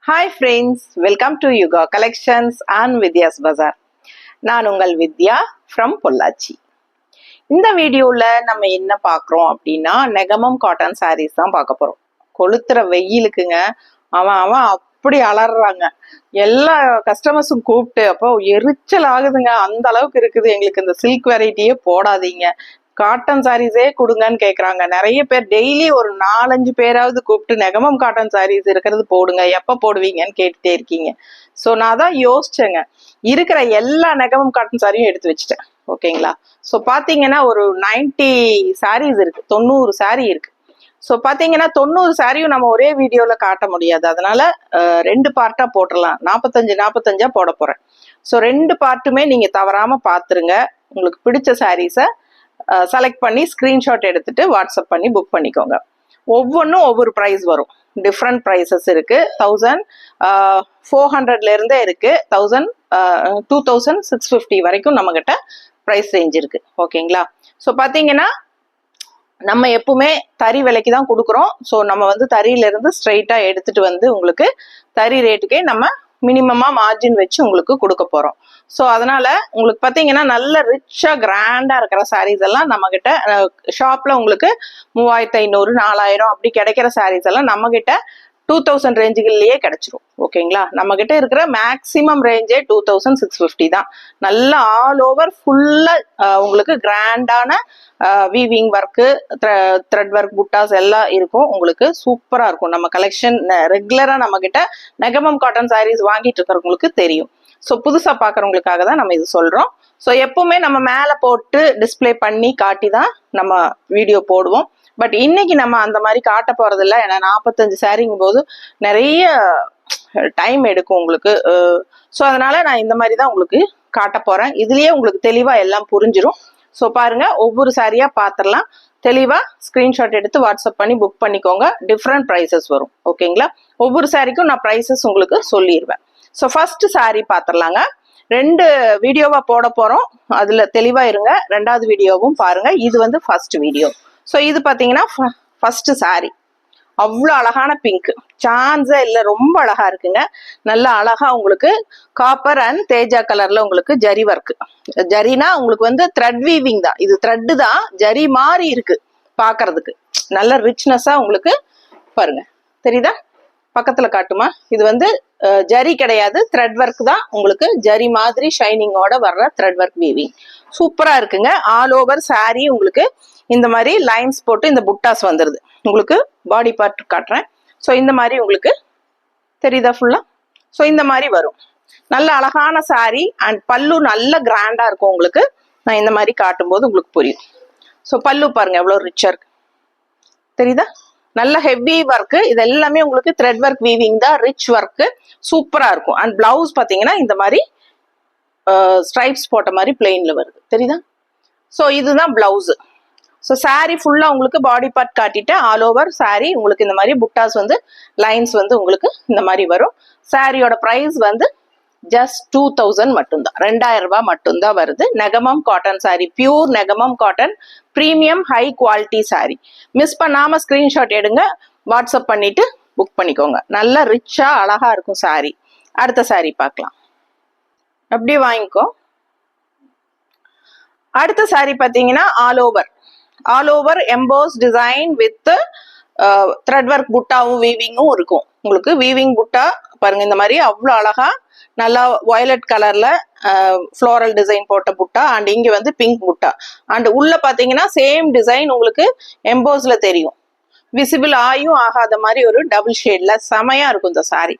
Hi friends, welcome to Yuga Collections and Vidya's Bazaar. நான் உங்கள் வித்யா from Pollachi. இந்த வீடியோல நம்ம என்ன பார்க்குறோம் அப்படின்னா நெகமம் காட்டன் சாரீஸ் தான் பார்க்க போறோம். கொளுத்துற வெயிலுக்குங்க அவன் அப்படி அலறாங்க. எல்லா கஸ்டமர்ஸும் கூப்பிட்டு அப்போ எரிச்சல் ஆகுதுங்க. அந்த அளவுக்கு இருக்குது, எங்களுக்கு இந்த சில்க் வெரைட்டியே போடாதீங்க, காட்டன் சாரீஸே கொடுங்கன்னு கேட்குறாங்க. நிறைய பேர் டெய்லி ஒரு 4-5 பேராவது கூப்பிட்டு நெகமம் காட்டன் சாரீஸ் இருக்கிறது போடுங்க, எப்போ போடுவீங்கன்னு கேட்டுட்டே இருக்கீங்க. ஸோ நான் தான் யோசிச்சேங்க, இருக்கிற எல்லா நெகமம் காட்டன் சாரியும் எடுத்து வச்சுட்டேன். ஓகேங்களா? ஸோ பார்த்தீங்கன்னா ஒரு 90 சாரீஸ் இருக்கு, 90 சாரீ இருக்கு. ஸோ பார்த்தீங்கன்னா 90 சாரியும் நம்ம ஒரே வீடியோவில் காட்ட முடியாது, அதனால 2 பார்ட்டாக போட்டுடலாம். 45 போட போகிறேன். ஸோ 2 பார்ட்டுமே நீங்கள் தவறாமல் பார்த்துருங்க. உங்களுக்கு பிடிச்ச சாரீஸை செலக்ட் பண்ணி ஸ்க்ரீன்ஷாட் எடுத்துட்டு வாட்ஸ்அப் பண்ணி புக் பண்ணிக்கோங்க. ஒவ்வொன்றும் ஒவ்வொரு ப்ரைஸ் வரும், டிஃப்ரெண்ட் ப்ரைஸஸ் இருக்கு. 1400 இருந்தே இருக்கு, 2650 வரைக்கும் நம்ம கிட்ட ப்ரைஸ் ரேஞ்ச் இருக்கு. ஓகேங்களா? ஸோ பார்த்தீங்கன்னா நம்ம எப்பவுமே தறி விலைக்கு தான் கொடுக்குறோம். ஸோ நம்ம வந்து தறியிலிருந்து ஸ்ட்ரைட்டா எடுத்துட்டு வந்து உங்களுக்கு தறி ரேட்டுக்கே நம்ம மினிமமா மார்ஜின் வச்சு உங்களுக்கு கொடுக்க போறோம். ஸோ அதனால உங்களுக்கு பார்த்தீங்கன்னா நல்ல ரிச்சா கிராண்டா இருக்கிற சாரீஸ் எல்லாம் நம்ம கிட்ட ஷாப்ல உங்களுக்கு 3500 4000 அப்படி கிடைக்கிற சாரீஸ் எல்லாம் நம்ம கிட்ட 2000 ரேஞ்சுகள்லயே கிடைச்சிரும். ஓகேங்களா? நம்ம கிட்ட இருக்கிற மேக்சிமம் ரேஞ்சே 2650 தான். நல்ல ஆல் ஓவர் ஃபுல்லா உங்களுக்கு கிராண்டான வீவிங் ஒர்க்கு, த்ரெட் ஒர்க், புட்டாஸ் எல்லாம் இருக்கும். உங்களுக்கு சூப்பரா இருக்கும். நம்ம கலெக்ஷன் ரெகுலரா நம்ம கிட்ட நெகமம் காட்டன் சாரீஸ் வாங்கிட்டு இருக்கிறவங்களுக்கு தெரியும். ஸோ புதுசா பாக்குறவங்களுக்காக தான் நம்ம இது சொல்றோம். ஸோ எப்பவுமே நம்ம மேல போட்டு டிஸ்பிளே பண்ணி காட்டி தான் நம்ம வீடியோ போடுவோம். பட் இன்னைக்கு நம்ம அந்த மாதிரி காட்ட போறது இல்லை. ஏன்னா 45 சாரிங்கும் போது நிறைய டைம் எடுக்கும் உங்களுக்கு. ஸோ அதனால நான் இந்த மாதிரி தான் உங்களுக்கு காட்ட போறேன். இதுலயே உங்களுக்கு தெளிவா எல்லாம் புரிஞ்சிடும். ஸோ பாருங்க, ஒவ்வொரு சாரியா பார்த்துடலாம். தெளிவா ஸ்கிரீன்ஷாட் எடுத்து வாட்ஸ்அப் பண்ணி புக் பண்ணிக்கோங்க. டிஃப்ரெண்ட் ப்ரைசஸ் வரும். ஓகேங்களா? ஒவ்வொரு சாரிக்கும் நான் ப்ரைசஸ் உங்களுக்கு சொல்லிடுவேன். So first sorry பார்த்துடலாங்க. 2 வீடியோவா போட போறோம், அதுல தெளிவா இருங்க. 2வது வீடியோவும் பாருங்க. இது வந்து ஃபர்ஸ்ட் வீடியோ. ஸோ இது பார்த்தீங்கன்னா ஃபர்ஸ்ட் சாரி. அவ்வளோ அழகான பிங்க், சான்ஸே இல்லை, ரொம்ப அழகா இருக்குங்க. நல்லா அழகா உங்களுக்கு காப்பர் அண்ட் தேஜா கலர்ல உங்களுக்கு ஜரி ஒர்க். ஜரினா உங்களுக்கு வந்து த்ரெட் வீவிங் தான், இது த்ரெட் தான், ஜரி மாதிரி இருக்கு பாக்குறதுக்கு. நல்ல ரிச்னஸா உங்களுக்கு பாருங்க, தெரியுதா? பக்கத்துல காட்டுமா? இது வந்து ஜரி கிடையாது, த்ரெட் ஒர்க் தான். உங்களுக்கு ஜரி மாதிரி ஷைனிங்கோட வர்ற த்ரெட் ஒர்க் வீவிங் சூப்பரா இருக்குங்க. ஆல் ஓவர் சாரி உங்களுக்கு இந்த மாதிரி லைன்ஸ் போட்டு இந்த புட்டாஸ் வந்துருது. உங்களுக்கு பாடி பார்ட் காட்டுறேன். ஸோ இந்த மாதிரி உங்களுக்கு தெரியுதா ஃபுல்லா? ஸோ இந்த மாதிரி வரும். நல்ல அழகான சாரி அண்ட் பல்லு நல்ல கிராண்டா இருக்கும் உங்களுக்கு. நான் இந்த மாதிரி காட்டும் போது உங்களுக்கு புரியும். ஸோ பல்லு பாருங்க எவ்வளோ ரிச்சா இருக்கு, தெரியுதா? நல்ல ஹெவி ஒர்க். இது எல்லாமே உங்களுக்கு த்ரெட் ஒர்க் வீவிங் தான், ரிச் ஒர்க், சூப்பரா இருக்கும். அண்ட் பிளவுஸ் பாத்தீங்கன்னா இந்த மாதிரி ஸ்ட்ரைப்ஸ் போட்ட மாதிரி பிளெயின்ல வருது, தெரியுதா? ஸோ இதுதான் பிளவுஸ். ஸோ சாரி ஃபுல்லா உங்களுக்கு பாடி பார்ட் காட்டிட்டு ஆல் ஓவர் சாரி உங்களுக்கு இந்த மாதிரி புட்டாஸ் வந்து லைன்ஸ் வந்து உங்களுக்கு இந்த மாதிரி வரும். சாரியோட பிரைஸ் வந்து ஜஸ்ட் 2000 மட்டும்தான், 2000 ரூபாய் மட்டும்தான் வருது. Negamam cotton sorry, pure Negamam cotton, premium high quality sorry. Miss பண்ணாம ஸ்கிரீன்ஷாட் எடுங்க, வாட்ஸ்அப் பண்ணிட்டு புக் பண்ணிக்கோங்க. நல்ல ரிச்சா அழகா இருக்கும் சாரி. அடுத்த சாரி பார்க்கலாம். அப்படியே வாங்கிக்கோ. அடுத்த சாரி பார்த்தீங்கன்னா all over emboss design with thread work புட்டாவும் வீவிங்கும் இருக்கும். உங்களுக்கு வீவிங் புட்டா பாருங்க இந்த மாதிரி அவ்வளோ அழகா நல்லா வயலட் கலர்ல ஃப்ளோரல் டிசைன் போட்ட புட்டா அண்ட் இங்க வந்து பிங்க் புட்டா அண்ட் உள்ள பாத்தீங்கன்னா சேம் டிசைன் உங்களுக்கு எம்போஸ்ல தெரியும். விசிபிள் ஆயும் ஆகாத மாதிரி ஒரு டபுள் ஷேட்ல செமையா இருக்கும் இந்த சாரி.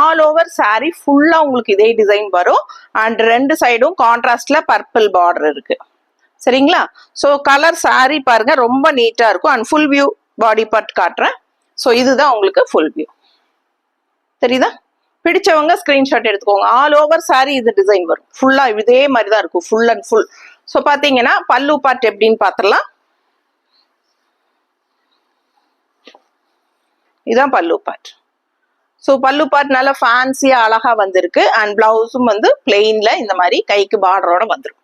ஆல் ஓவர் சாரி ஃபுல்லா உங்களுக்கு இதே டிசைன் வரும். அண்ட் 2 சைடும் கான்ட்ராஸ்ட்ல பர்பிள் பார்டர் இருக்கு. சரிங்களா? ஸோ கலர் சாரி பாருங்க ரொம்ப நீட்டா இருக்கும். And full view body part காட்டுறேன். ஸோ இதுதான் உங்களுக்கு ஃபுல் வியூ, தெரியுதா? பிடிச்சவங்க ஸ்கிரீன்ஷாட் எடுத்துக்கோங்க. ஆல் ஓவர் சாரி இது டிசைன் வரும், ஃபுல்லா இதே மாதிரி தான் இருக்கும், ஃபுல் அண்ட் ஃபுல். ஸோ பாத்தீங்கன்னா பல்லு பார்ட் எப்படின்னு பார்த்துடலாம். இதுதான் பல்லு பார்ட். ஸோ பல்லு பார்ட் நல்லா ஃபேன்சியா அழகா வந்திருக்கு. அண்ட் பிளவுஸும் வந்து பிளெயின்ல இந்த மாதிரி கைக்கு பார்டரோட வந்துடும்.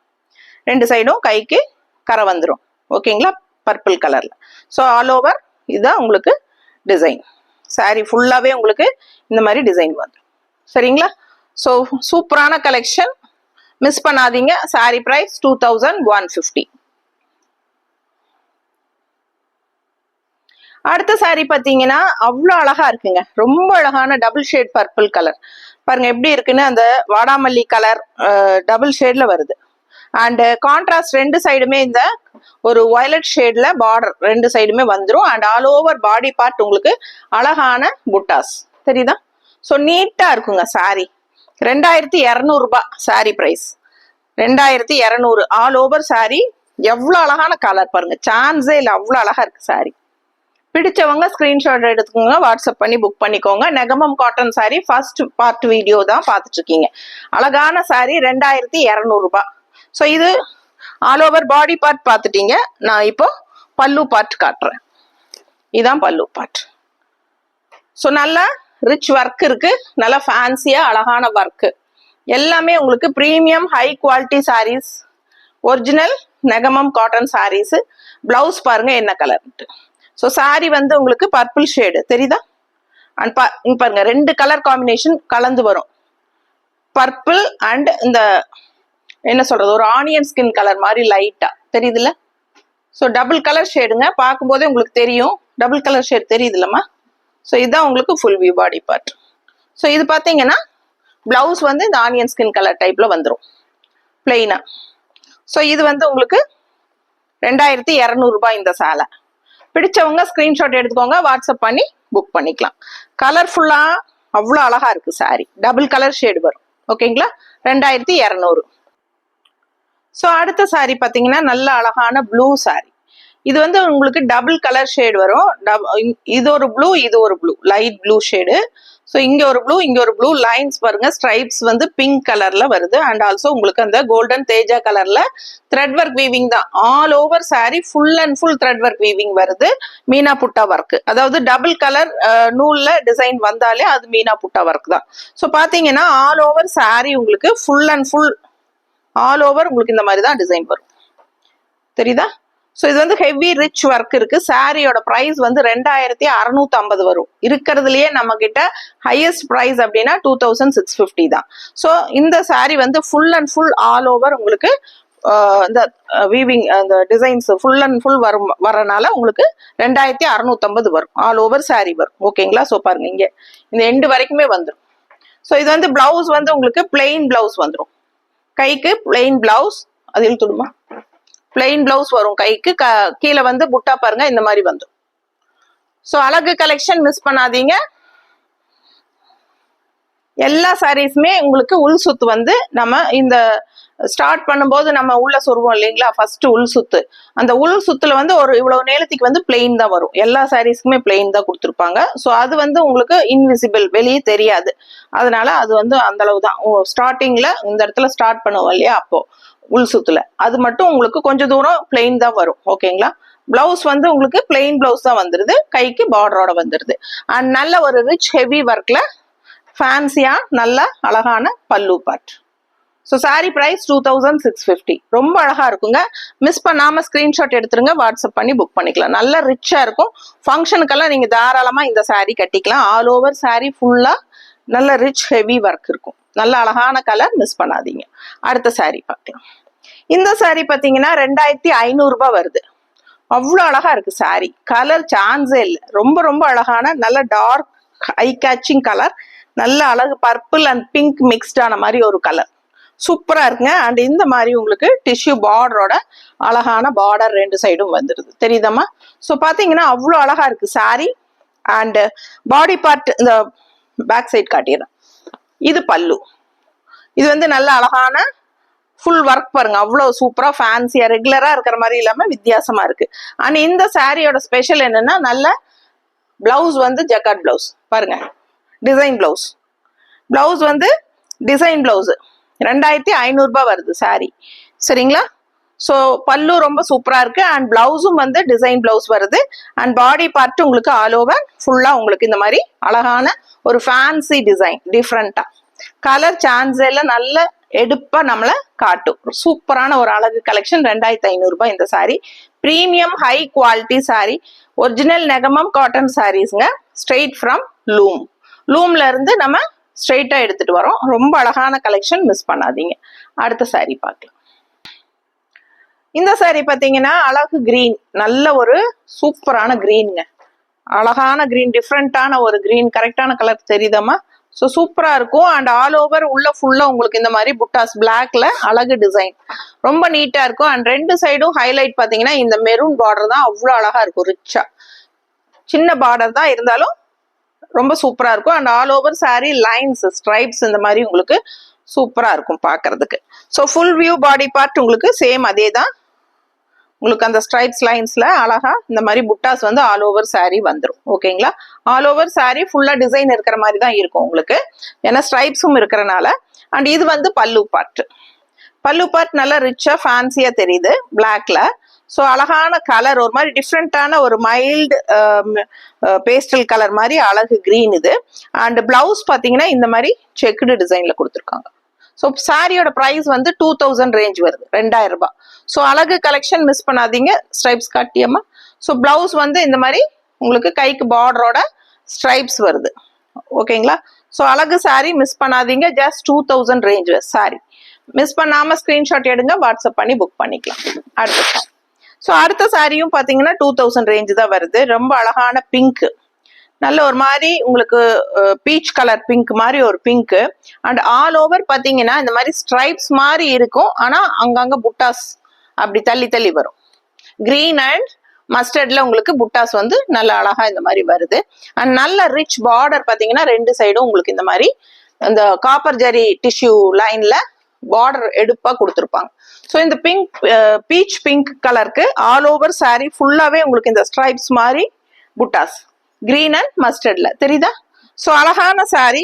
2 சைடும் கைக்கு கரை வந்துடும். ஓகேங்களா? பர்பிள் கலர்ல. ஸோ ஆல் ஓவர் இதுதான் உங்களுக்கு டிசைன். சாரி ஃபுல்லாவே உங்களுக்கு இந்த மாதிரி டிசைன் வந்துடும். சரிங்களா? ஸோ சூப்பரான கலெக்ஷன், மிஸ் பண்ணாதீங்க. சாரி பிரைஸ் 2150. அடுத்த சாரி பாத்தீங்கன்னா அவ்வளோ அழகா இருக்குங்க. ரொம்ப அழகான டபுள் ஷேட் பர்பிள் கலர் பாருங்க எப்படி இருக்குன்னு. அந்த வாடாமல்லி கலர் டபுள் ஷேட்ல வருது. அண்ட் கான்ட்ராஸ்ட் ரெண்டு சைடுமே இந்த ஒரு வயலட் ஷேட்ல பார்டர் ரெண்டு சைடுமே வந்துடும். And all over body part உங்களுக்கு அழகான புட்டாஸ் தெரியுதா? ஸோ நீட்டா இருக்குங்க சாரி. 2200 ரூபாய் sari price. 2200 all over sari. எவ்வளவு அழகான கலர் பாருங்க, சான்ஸே இல்லை, அவ்வளவு அழகா இருக்கு சாரி. பிடிச்சவங்க ஸ்கிரீன்ஷாட் எடுத்துக்கோங்க, வாட்ஸ்அப் பண்ணி புக் பண்ணிக்கோங்க. Negamam cotton sorry first part video தான் பார்த்துட்டு இருக்கீங்க. அழகான சாரி 2200 ரூபாய். ஸோ இது ஆல் ஓவர் பாடி பார்ட் பார்த்துட்டீங்க. நான் இப்போ பல்லு பார்ட் காட்டுறேன். இதுதான் பல்லு பார்ட். ஸோ நல்லா ரிச் ஒர்க் இருக்கு, நல்லா ஃபேன்சியா அழகான ஒர்க். எல்லாமே உங்களுக்கு premium high quality saris, original Negamam cotton saris. Blouse பாருங்க என்ன கலர். ஸோ சாரி வந்து உங்களுக்கு பர்பிள் ஷேடு தெரியுதா? அண்ட் பாருங்க ரெண்டு கலர் காம்பினேஷன் கலந்து வரும், பர்பிள் அண்ட் இந்த என்ன சொல்றது ஒரு ஆனியன் ஸ்கின் கலர் மாதிரி லைட்டா தெரியுதுல்ல? ஸோ டபுள் கலர் ஷேடுங்க, பார்க்கும்போதே உங்களுக்கு தெரியும் டபுள் கலர் ஷேட் தெரியுதுல்லம்மா? ஸோ இதுதான் உங்களுக்கு full view body part. So இது பார்த்தீங்கன்னா பிளவுஸ் வந்து இந்த ஆனியன் ஸ்கின் கலர் டைப்ல வந்துடும் பிளெயினா. ஸோ இது வந்து உங்களுக்கு 2200 ரூபாய் இந்த சேலை. பிடிச்சவங்க ஸ்கிரீன்ஷாட் எடுத்துக்கோங்க, வாட்ஸ்அப் பண்ணி புக் பண்ணிக்கலாம். கலர்ஃபுல்லா அவ்வளோ அழகா இருக்கு சாரி, டபுள் கலர் ஷேடு வரும். ஓகேங்களா? 2200. ஸோ அடுத்த சாரி பார்த்தீங்கன்னா நல்ல அழகான ப்ளூ சாரி. இது வந்து உங்களுக்கு டபுள் கலர் ஷேடு வரும். இது ஒரு ப்ளூ, இது ஒரு blue, light blue shade. So இங்க ஒரு ப்ளூ, இங்க ஒரு ப்ளூ, லைன்ஸ் பாருங்க, ஸ்ட்ரைப்ஸ் வந்து பிங்க் கலர்ல வருது. அண்ட் ஆல்சோ உங்களுக்கு அந்த கோல்டன் தேஜா கலர்ல த்ரெட் ஒர்க் வீவிங் தான். All over sari full and full thread work weaving வருது. மீனா புட்டா ஒர்க், அதாவது டபுள் கலர் நூல்ல டிசைன் வந்தாலே அது மீனா புட்டா ஒர்க் தான். ஸோ பாத்தீங்கன்னா ஆல் ஓவர் சாரி உங்களுக்கு full and full all over உங்களுக்கு இந்த மாதிரி தான் டிசைன் வரும். தெரியுதா? ஸோ இது வந்து ஹெவி ரிச் ஒர்க் இருக்கு. சாரியோட பிரைஸ் வந்து 2650 வரும். இருக்கிறதுலயே நம்ம கிட்ட ஹையஸ்ட் பிரைஸ் அப்படின்னா 2650 தான். ஸோ இந்த சாரி வந்து full and full all over உங்களுக்கு இந்த வீவிங் அந்த டிசைன்ஸ் ஃபுல் அண்ட் ஃபுல் வரனால உங்களுக்கு 2650 வரும். ஆல் ஓவர் சாரி வரும். ஓகேங்களா? ஸோ பாருங்க இங்க இந்த எண்டு வரைக்குமே வந்துடும். ஸோ இது வந்து பிளவுஸ் வந்து உங்களுக்கு பிளெயின் பிளவுஸ் வந்துடும். கைக்கு பிளெயின் பிளவுஸ், அதில் துடுமா பிளெயின் பிளவுஸ் வரும் கைக்கு. கீழே வந்து புட்டா பாருங்க இந்த மாதிரி வந்துடும். ஸோ அழகு கலெக்ஷன் மிஸ் பண்ணாதீங்க. எல்லா சாரீஸுமே உங்களுக்கு உள் சுத்து வந்து நம்ம இந்த ஸ்டார்ட் பண்ணும்போது நம்ம உள்ள சொருவோம் இல்லைங்களா, ஃபர்ஸ்ட் உள் சுத்து. அந்த உள் சுத்துல வந்து ஒரு இவ்வளவு நீளத்துக்கு வந்து பிளெயின் தான் வரும். எல்லா சாரீஸ்க்குமே பிளெயின் தான் கொடுத்துருப்பாங்க. ஸோ அது வந்து உங்களுக்கு இன்விசிபிள், வெளியே தெரியாது. அதனால அது வந்து அந்த அளவு தான். ஸ்டார்டிங்ல இந்த இடத்துல ஸ்டார்ட் பண்ணுவோம் இல்லையா, அப்போ உள் சுத்துல அது மட்டும் உங்களுக்கு கொஞ்சம் தூரம் பிளெயின் தான் வரும். ஓகேங்களா? பிளவுஸ் வந்து உங்களுக்கு பிளெயின் பிளவுஸ் தான் வந்துருது, கைக்கு பார்டரோட வந்துருது. அண்ட் நல்ல ஒரு ரிச் ஹெவி ஒர்க்ல ஃபேன்சியா நல்ல அழகான பல்லு பார்ட். So sorry price 2650. ரொம்ப அழகா இருக்குங்க. மிஸ் பண்ணாம ஸ்கிரீன்ஷாட் எடுத்துருங்க, வாட்ஸ்அப் பண்ணி புக் பண்ணிக்கலாம். நல்ல ரிச்சா இருக்கும். ஃபங்க்ஷனுக்கெல்லாம் நீங்க தாராளமா இந்த சாரி கட்டிக்கலாம். ஆல் ஓவர் சாரி ஃபுல்லா நல்ல ரிச் ஹெவி ஒர்க் இருக்கும். நல்ல அழகான கலர், மிஸ் பண்ணாதீங்க. அடுத்த சாரி பார்க்கலாம். இந்த சாரி பார்த்தீங்கன்னா 2500 ரூபாய் வருது. அவ்வளோ அழகா இருக்கு சாரி. கலர் சான்ஸே இல்லை. ரொம்ப ரொம்ப அழகான நல்ல டார்க் ஐ கேச்சிங் கலர். நல்ல அழகு பர்பிள் அண்ட் பிங்க் மிக்ஸ்டான மாதிரி ஒரு கலர். சூப்பரா இருக்குங்க. அண்ட் இந்த மாதிரி உங்களுக்கு டிஷ்யூ பார்டரோட அழகான பார்டர் ரெண்டு சைடும் வந்துடுது. தெரியுதம்மா? ஸோ பார்த்தீங்கன்னா அவ்வளோ அழகா இருக்கு சாரி. அண்ட் பாடி பார்ட் இந்த பேக் சைட் காட்டிடுறேன். இது பல்லு. இது வந்து நல்ல அழகான ஃபுல் ஒர்க் பாருங்க, அவ்வளவு சூப்பரா ஃபேன்சியா ரெகுலரா இருக்கிற மாதிரி இல்லாம வித்தியாசமா இருக்கு. அண்ட் இந்த சாரியோட ஸ்பெஷல் என்னன்னா நல்ல பிளவுஸ் வந்து ஜக்கார்ட் பிளவுஸ் பாருங்க, டிசைன் பிளவுஸ். பிளவுஸ் வந்து டிசைன் பிளவுஸ் 2500 ரூபாய் வருது சாரி. சரிங்களா? ஸோ பல்லு ரொம்ப சூப்பரா இருக்கு. அண்ட் பிளவுஸும் வந்து டிசைன் பிளவுஸ் வருது. அண்ட் பாடி பார்ட் உங்களுக்கு ஆல் ஓவர் ஃபுல்லா உங்களுக்கு இந்த மாதிரி அழகான ஒரு ஃபேன்சி டிசைன் டிஃப்ரெண்டா. கலர் சான்ஸ் எல்லாம் நல்ல எடுப்பா நம்மள காட்டும். சூப்பரான ஒரு அழகு கலெக்ஷன். 2500 ரூபாய் இந்த sari. Premium high quality sari, original Negamam cotton சாரீஸ்ங்க. Straight from loom. லூம்ல இருந்து நம்ம ஸ்ட்ரெயிட்டா எடுத்துட்டு வரோம். ரொம்ப அழகான கலெக்ஷன், மிஸ் பண்ணாதீங்க. அடுத்த சாரி பார்க்கலாம். இந்த சாரி பாத்தீங்கன்னா அழகு கிரீன், நல்ல ஒரு சூப்பரான கிரீனுங்க. அழகான கிரீன், டிஃப்ரெண்டான ஒரு கிரீன். கரெக்டான கலர் தெரியுதாமா? ஸோ சூப்பரா இருக்கும். அண்ட் ஆல் ஓவர் உள்ள ஃபுல்லா உங்களுக்கு இந்த மாதிரி புட்டாஸ் பிளாக்ல அழகு டிசைன், ரொம்ப நீட்டா இருக்கும். அண்ட் ரெண்டு சைடும் ஹைலைட் பாத்தீங்கன்னா இந்த மெரூன் பார்டர் தான் அவ்வளோ அழகா இருக்கும். ரிச்சா சின்ன பார்டர் தான் இருந்தாலும் ரொம்ப சூப்பரா இருக்கும். And all over sorry lines, stripes இந்த மாதிரி உங்களுக்கு சூப்பரா இருக்கும் பாக்குறதுக்கு. So full view body part உங்களுக்கு சேம் அதே தான். உங்களுக்கு அந்த ஸ்ட்ரைப்ஸ் லைன்ஸ்ல அழகா இந்த மாதிரி புட்டாஸ் வந்து ஆல் ஓவர் சாரி வந்துடும். ஓகேங்களா? ஆல் ஓவர் சாரி ஃபுல்லா டிசைன் இருக்கிற மாதிரி தான் இருக்கும் உங்களுக்கு, ஏன்னா ஸ்ட்ரைப்ஸும் இருக்கிறனால. அண்ட் இது வந்து பல்லு பார்ட். பல்லு பார்ட் நல்லா ரிச்சா ஃபேன்சியா தெரியுது பிளாக்ல. ஸோ அழகான கலர், ஒரு மாதிரி டிஃப்ரெண்டான ஒரு மைல்டு பேஸ்டல் கலர் மாதிரி அழகு கிரீன் இது. அண்ட் பிளவுஸ் பார்த்தீங்கன்னா இந்த மாதிரி செக்குடு டிசைன்ல கொடுத்துருக்காங்க. ஸோ சாரியோட ப்ரைஸ் வந்து 2000 ரேஞ்ச் வருது, 2000 ரூபாய். ஸோ அழகு கலெக்ஷன் மிஸ் பண்ணாதீங்க. ஸ்ட்ரைப்ஸ் காட்டியம்மா. ஸோ பிளவுஸ் வந்து இந்த மாதிரி உங்களுக்கு கைக்கு பார்டரோட ஸ்ட்ரைப்ஸ் வருது. ஓகேங்களா? ஸோ அழகு சாரி மிஸ் பண்ணாதீங்க. Just 2000 range sorry. மிஸ் பண்ணாம ஸ்கிரீன்ஷாட் எடுங்க, வாட்ஸ்அப் பண்ணி புக் பண்ணிக்கலாம். அடுத்த சாரி. ஸோ அடுத்த சாரியும் பார்த்தீங்கன்னா 2000 ரேஞ்ச் தான் வருது. ரொம்ப அழகான பிங்க், நல்ல ஒரு மாதிரி உங்களுக்கு பீச் கலர் பிங்க் மாதிரி ஒரு பிங்க். அண்ட் ஆல் ஓவர் பார்த்தீங்கன்னா இந்த மாதிரி ஸ்ட்ரைப்ஸ் மாதிரி இருக்கும். ஆனால் அங்கங்க புட்டாஸ் அப்படி தள்ளி தள்ளி வரும். கிரீன் அண்ட் மஸ்டர்ட்ல உங்களுக்கு புட்டாஸ் வந்து நல்ல அழகா இந்த மாதிரி வருது. அண்ட் நல்ல ரிச் பார்டர் பார்த்தீங்கன்னா ரெண்டு சைடும் உங்களுக்கு இந்த மாதிரி இந்த காப்பர் ஜரி டிஷ்யூ லைன்ல பார்டர் எடுப்பா கொடுத்துருப்பாங்க. ஸோ இந்த பிங்க் பீச் பிங்க் கலருக்கு ஆல் ஓவர் சாரி ஃபுல்லாவே உங்களுக்கு இந்த ஸ்ட்ரைப்ஸ் மாதிரி புட்டாஸ் கிரீன் அண்ட் மஸ்டர்ட்ல தெரியுதா? ஸோ அழகான சாரி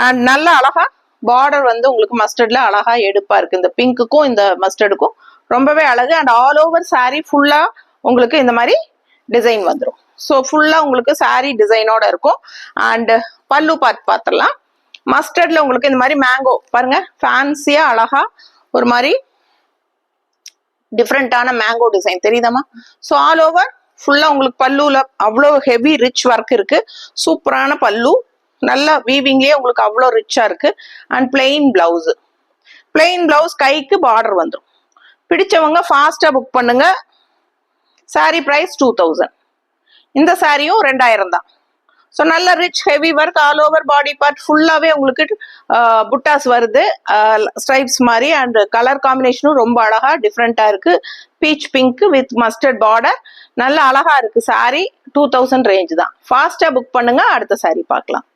அண்ட் நல்ல அழகா பார்டர் வந்து உங்களுக்கு மஸ்டர்ட்ல அழகா எடுப்பா இருக்கு. இந்த பிங்க்குக்கும் இந்த மஸ்டர்டுக்கும் ரொம்பவே அழகு. அண்ட் ஆல் ஓவர் சாரி ஃபுல்லா உங்களுக்கு இந்த மாதிரி டிசைன் வந்துடும். ஸோ ஃபுல்லா உங்களுக்கு சாரி டிசைனோட இருக்கும். அண்ட் பல்லு பார்ட் பார்த்துடலாம். மஸ்டர்ட்ல உங்களுக்கு இந்த மாதிரி மேங்கோ பாருங்க, ஃபேன்சியா அழகா ஒரு மாதிரி டிஃப்ரெண்டான மேங்கோ டிசைன் தெரியுதாமா? ஸோ ஆல் ஓவர் ஃபுல்லா உங்களுக்கு பல்லுல அவ்வளோ ஹெவி ரிச் ஒர்க் இருக்கு. சூப்பரான பல்லு, நல்ல வீவிங்லயே உங்களுக்கு அவ்வளோ ரிச்சா இருக்கு. And plain blouse, plain blouse கைக்கு பார்டர் வந்துடும். பிடிச்சவங்க ஃபாஸ்டா புக் பண்ணுங்க. சாரி பிரைஸ் 2000. இந்த சாரியும் 2000 தான். ஸோ நல்ல rich heavy work all over body part ஃபுல்லாவே உங்களுக்கு புட்டாஸ் வருது ஸ்ட்ரைப்ஸ் மாதிரி. அண்ட் கலர் காம்பினேஷனும் ரொம்ப அழகா டிஃப்ரெண்டா இருக்கு. Beach pink with mustard border, நல்ல அழகா இருக்கு. சாரி 2000 ரேஞ்ச் தான். ஃபாஸ்டா புக் பண்ணுங்க. அடுத்த சாரி பார்க்கலாம்.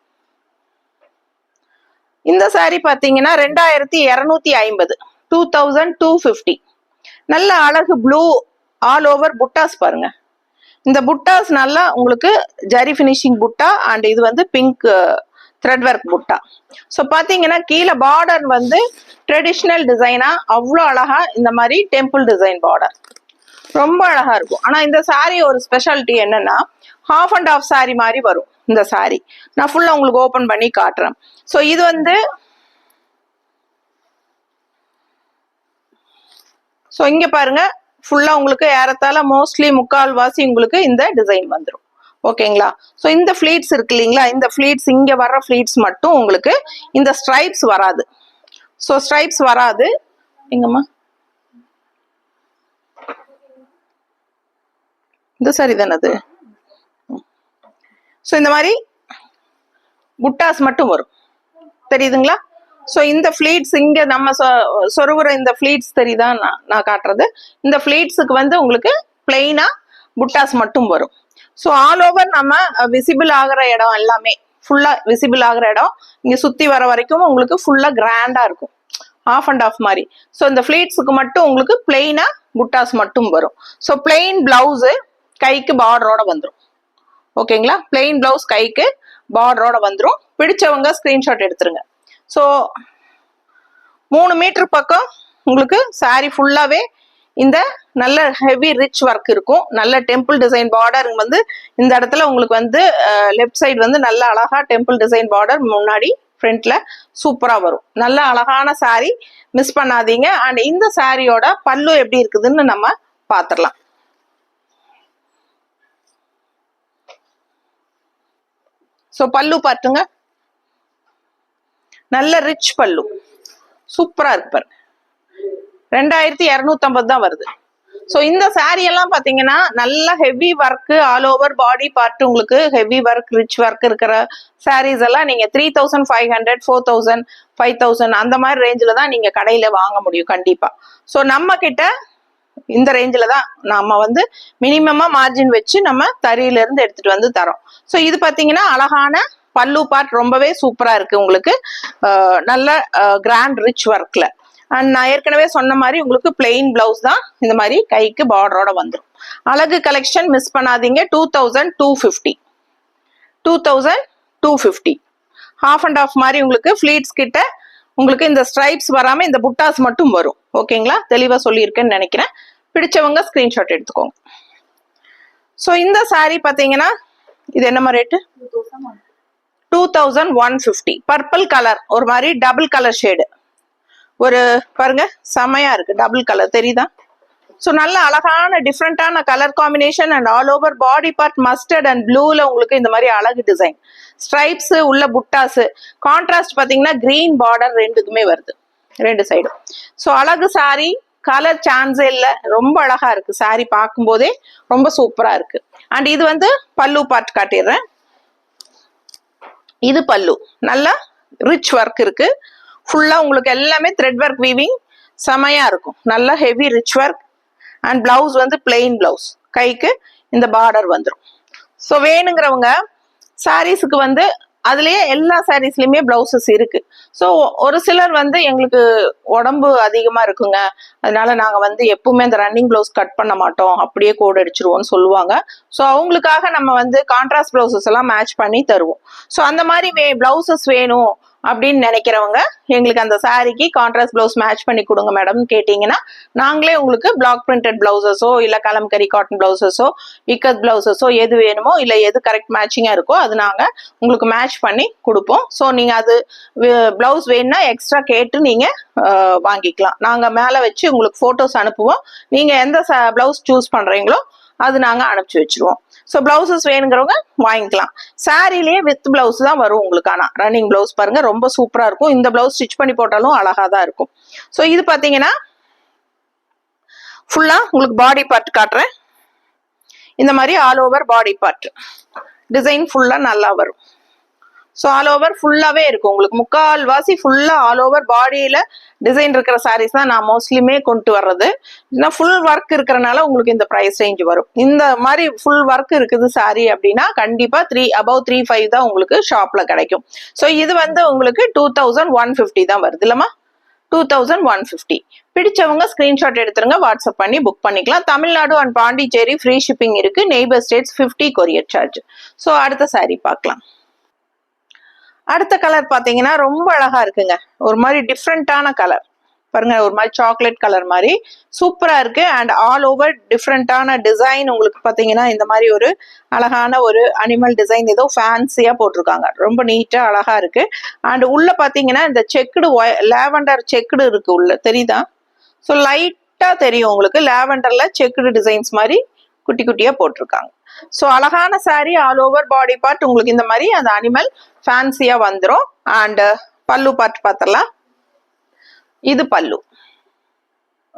இந்த சாரி பாத்தீங்கன்னா 2250, 2250. நல்ல அழகு ப்ளூ ஆல் ஓவர் புட்டாஸ் பாருங்க. இந்த புட்டாஸ் நல்லா உங்களுக்கு ஜரி ஃபினிஷிங் புட்டா. அண்ட் இது வந்து பிங்க் த்ரெட் ஒர்க் புட்டா. ஸோ பாத்தீங்கன்னா கீழே பார்டர் வந்து ட்ரெடிஷ்னல் டிசைனா அவ்வளோ அழகா இந்த மாதிரி டெம்பிள் டிசைன் பார்டர் ரொம்ப அழகா இருக்கும். ஆனா இந்த சாரி ஒரு ஸ்பெஷாலிட்டி என்னன்னா ஹாஃப் அண்ட் ஆஃப் சாரி மாதிரி வரும் இந்த சாரி. நான் ஃபுல்லா உங்களுக்கு ஓபன் பண்ணி காட்டுறேன். ஸோ இது வந்து ஸோ இங்க பாருங்க ஃபுல்லா உங்களுக்கு ஏறத்தால மோஸ்ட்லி முக்கால் வாசி உங்களுக்கு இந்த டிசைன் வந்துடும். ஓகேங்களா? ஸோ இந்த ஃபிளீட்ஸ் இருக்கு இல்லைங்களா, இந்த ஃபிளீட்ஸ் இங்க வர்ற ஃபிளீட்ஸ் மட்டும் உங்களுக்கு இந்த ஸ்ட்ரைப்ஸ் வராது. ஸோ ஸ்ட்ரைப்ஸ் வராது. எங்கம்மா இந்த சாரி தானே அது? ஸோ இந்த மாதிரி புட்டாஸ் மட்டும் வரும், தெரியுதுங்களா? ஸோ இந்த ஃபிளீட்ஸ் இங்க நம்ம சொருவுற இந்த ஃபிளீட்ஸ் தெரியுதா நான் காட்டுறது. இந்த ஃபிளீட்ஸுக்கு வந்து உங்களுக்கு பிளெயினா புட்டாஸ் மட்டும் வரும். ஸோ ஆல் ஓவர் நம்ம விசிபிள் ஆகிற இடம் எல்லாமே ஃபுல்லா விசிபிள் ஆகிற இடம் இங்க சுத்தி வர வரைக்கும் உங்களுக்கு ஃபுல்லா கிராண்டா இருக்கும், ஆஃப் அண்ட் ஆஃப் மாதிரி. ஸோ இந்த ஃபிளீட்ஸுக்கு மட்டும் உங்களுக்கு பிளெயினா புட்டாஸ் மட்டும் வரும். ஸோ பிளெயின் பிளவுஸ் கைக்கு பார்டரோட வந்துடும். ஓகேங்களா? பிளெயின் பிளவுஸ் கைக்கு பார்டரோட வந்துடும். பிடிச்சவங்க ஸ்கிரீன்ஷாட் எடுத்துருங்க. ஸோ 3 மீட்டர் பக்கம் உங்களுக்கு சாரி ஃபுல்லாவே இந்த நல்ல ஹெவி ரிச் ஒர்க் இருக்கும். நல்ல டெம்பிள் டிசைன் பார்டர் வந்து இந்த இடத்துல உங்களுக்கு வந்து லெஃப்ட் சைடு வந்து நல்ல அழகா டெம்பிள் டிசைன் பார்டர் முன்னாடி ஃப்ரண்ட்ல சூப்பரா வரும். நல்ல அழகான சாரி, மிஸ் பண்ணாதீங்க. அண்ட் இந்த சாரியோட பல்லு எப்படி இருக்குதுன்னு நம்ம பாத்திரலாம். ஸோ பல்லு பாட்டுங்க, நல்ல ரிச் பல்லு, சூப்பரா இருக்கு பாருங்க. 2250 தான் வருது. ஸோ இந்த சாரி எல்லாம் பாத்தீங்கன்னா நல்ல heavy work, all over body part உங்களுக்கு ஹெவி ஒர்க், ரிச் ஒர்க் இருக்கிற சாரீஸ் எல்லாம் நீங்க 3500, 4000, 5000 அந்த மாதிரி ரேஞ்சில தான் நீங்க கடையில வாங்க முடியும் கண்டிப்பா. ஸோ நம்ம கிட்ட இந்த ரேஞ்சில தான் நம்ம வந்து மினிமமா மார்ஜின் வச்சு நம்ம தறியில இருந்து எடுத்துட்டு வந்து தரோம். ஸோ இது பாத்தீங்கன்னா அழகான பல்லு பார்ட் ரொம்பவே சூப்பரா இருக்கு உங்களுக்கு, நல்ல கிராண்ட் ரிச் ஒர்க்ல. அண்ட் நான் ஏற்கனவே சொன்ன மாதிரி உங்களுக்கு பிளெயின் பிளவுஸ் தான் இந்த மாதிரி கைக்கு பார்டரோட வந்துடும். அழகு கலெக்ஷன் மிஸ் பண்ணாதீங்க. 2250, 2250 ஹாஃப் அண்ட் ஆஃப் மாதிரி உங்களுக்கு ஃபிளீட்ஸ் கிட்ட உங்களுக்கு இந்த ஸ்ட்ரைப்ஸ் வராம இந்த புட்டாஸ் மட்டும் வரும். ஓகேங்களா, தெளிவா சொல்லியிருக்கேன்னு நினைக்கிறேன். பிடிச்சவங்க ஸ்கிரீன்ஷாட் எடுத்துக்கோங்க. ஸோ இந்த சாரி பாத்தீங்கன்னா இது என்னமா ரேட்டு? 2150. பர்பிள் கலர், ஒரு மாதிரி டபுள் கலர் ஷேடு, ஒரு பாருங்க செமையா இருக்கு, டபுள் கலர் தெரியுதா? ஸோ நல்ல அழகான டிஃப்ரெண்டான colour combination and all over body part mustard and ப்ளூல உங்களுக்கு இந்த மாதிரி அழகு டிசைன், ஸ்ட்ரைப்ஸ் உள்ள புட்டாஸ், கான்ட்ராஸ்ட் பாத்தீங்கன்னா கிரீன் பார்டர் ரெண்டுக்குமே வருது, ரெண்டு சைடும். ஸோ அழகு சாரி, கலர் சான்ஸே இல்லை, ரொம்ப அழகா இருக்கு சாரி, பார்க்கும் போதே ரொம்ப சூப்பரா இருக்கு. அண்ட் இது வந்து பல்லு பார்ட் காட்டிடுறேன். இது பல்லு, நல்லா ரிச் ஒர்க் இருக்கு, ஃபுல்லா உங்களுக்கு எல்லாமே த்ரெட் ஒர்க் வீவிங் செமையா இருக்கும், நல்ல heavy rich work. And blouse வந்து பிளெயின் பிளவுஸ், கைக்கு இந்த பார்டர் வந்துடும். ஸோ வேணுங்கிறவங்க சாரீஸுக்கு வந்து அதுலயே எல்லா சாரீஸ்லயுமே பிளவுசஸ் இருக்கு. ஸோ ஒரு சிலர் வந்து எங்களுக்கு உடம்பு அதிகமா இருக்குங்க, அதனால நாங்க வந்து எப்பவுமே அந்த ரன்னிங் பிளவுஸ் கட் பண்ண மாட்டோம், அப்படியே கோட் அடிச்சிருவோம்னு சொல்லுவாங்க. ஸோ அவங்களுக்காக நம்ம வந்து கான்ட்ராஸ்ட் பிளவுசஸ் எல்லாம் மேட்ச் பண்ணி தருவோம். ஸோ அந்த மாதிரி பிளவுசஸ் வேணும் அப்படின்னு நினைக்கிறவங்க எங்களுக்கு அந்த சாரிக்கு கான்ட்ராஸ்ட் பிளவுஸ் மேட்ச் பண்ணி கொடுங்க மேடம் கேட்டீங்கன்னா நாங்களே உங்களுக்கு பிளாக் பிரிண்டட் பிளவுசஸோ இல்ல கலம்கரி காட்டன் பிளவுசஸோ இக்கத் பிளவுசஸோ எது வேணுமோ இல்ல எது கரெக்ட் மேட்சிங்கா இருக்கோ அது நாங்க உங்களுக்கு மேட்ச் பண்ணி கொடுப்போம். ஸோ நீங்க அது பிளவுஸ் வேணும்னா எக்ஸ்ட்ரா கேட்டு நீங்க வாங்கிக்கலாம். நாங்க மேல வச்சு உங்களுக்கு போட்டோஸ் அனுப்புவோம். நீங்க எந்த பிளவுஸ் சூஸ் பண்றீங்களோ அது நாங்க அனுப்பிச்சு வச்சிருவோம். ஸோ பிளவுசஸ் வேணுங்கிறவங்க வாங்கிக்கலாம். சாரிலேயே வித் பிளவுஸ் தான் வரும் உங்களுக்கு. ஆனா ரன்னிங் பிளவுஸ் பாருங்க ரொம்ப சூப்பரா இருக்கும். இந்த பிளவுஸ் ஸ்டிச் பண்ணி போட்டாலும் அழகா தான் இருக்கும். ஸோ இது பாத்தீங்கன்னா ஃபுல்லா உங்களுக்கு பாடி பார்ட் காட்டுறேன். இந்த மாதிரி all over body part design ஃபுல்லா நல்லா வரும். ஸோ ஆல் ஓவர் ஃபுல்லாவே இருக்கும் உங்களுக்கு, முக்கால் வாசி ஃபுல்லா ஆல் ஓவர் பாடியில டிசைன் இருக்கிற சாரீஸ் தான் நான் மோஸ்ட்லியுமே கொண்டு வர்றது. ஃபுல் ஒர்க் இருக்கிறனால உங்களுக்கு இந்த ப்ரைஸ் ரேஞ்ச் வரும். இந்த மாதிரி ஃபுல் ஒர்க் இருக்குது சாரி அப்படின்னா கண்டிப்பா above 3,500 தான் உங்களுக்கு ஷாப்ல கிடைக்கும். ஸோ இது வந்து உங்களுக்கு 2150 தான் வருது இல்லமா, 2150. பிடிச்சவங்க ஸ்கிரீன்ஷாட் எடுத்துருங்க, வாட்ஸ்அப் பண்ணி புக் பண்ணிக்கலாம். Tamil Nadu and Pondicherry free shipping இருக்கு, neighbour states 50 courier charge. So அடுத்த சாரி பார்க்கலாம். அடுத்த கலர் பாத்தீங்கன்னா ரொம்ப அழகா இருக்குங்க, ஒரு மாதிரி டிஃப்ரெண்டான கலர் பாருங்க, ஒரு மாதிரி சாக்லேட் கலர் மாதிரி சூப்பரா இருக்கு. அண்ட் ஆல் ஓவர் டிஃப்ரெண்டான டிசைன் உங்களுக்கு பாத்தீங்கன்னா இந்த மாதிரி ஒரு அழகான ஒரு அனிமல் டிசைன் ஏதோ ஃபேன்சியா போட்டிருக்காங்க, ரொம்ப நீட்டா அழகா இருக்கு. அண்ட் உள்ள பாத்தீங்கன்னா இந்த செக்குடு லாவெண்டர் செக்குடு இருக்கு உள்ள, தெரியுதா? ஸோ லைட்டா தெரியும் உங்களுக்கு, லாவெண்டர்ல செக்குடு டிசைன்ஸ் மாதிரி குட்டி குட்டியா போட்டிருக்காங்க. ஸோ அழகான sari, all over body part உங்களுக்கு இந்த மாதிரி அந்த அனிமல் ஃபேன்சியா வந்துடும். அண்ட் பல்லு பார்ட் பார்த்தலாம், இது பல்லு.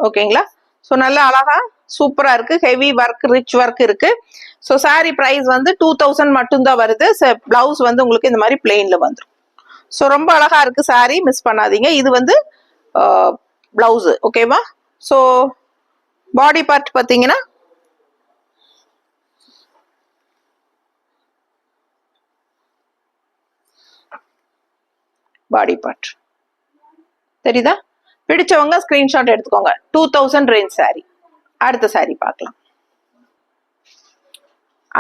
ஓகேங்களா, ஸோ நல்லா அழகா சூப்பரா இருக்கு, ஹெவி ஒர்க் ரிச் ஒர்க் இருக்கு. ஸோ சாரி பிரைஸ் வந்து 2000 மட்டும்தான் வருது. பிளவுஸ் வந்து உங்களுக்கு இந்த மாதிரி பிளெயின்ல வந்துடும். ஸோ ரொம்ப அழகா இருக்கு சாரி, மிஸ் பண்ணாதீங்க. இது வந்து பிளவுஸ். ஓகேவா? ஸோ பாடி பார்ட் பார்த்தீங்கன்னா பாடி பார்ட் தெரியுதா? பிடிச்சவங்க ஸ்கிரீன்ஷாட் எடுத்துக்கோங்க. 2000 ரேஞ்ச் சாரி. அடுத்த சாரி பார்க்கலாம்.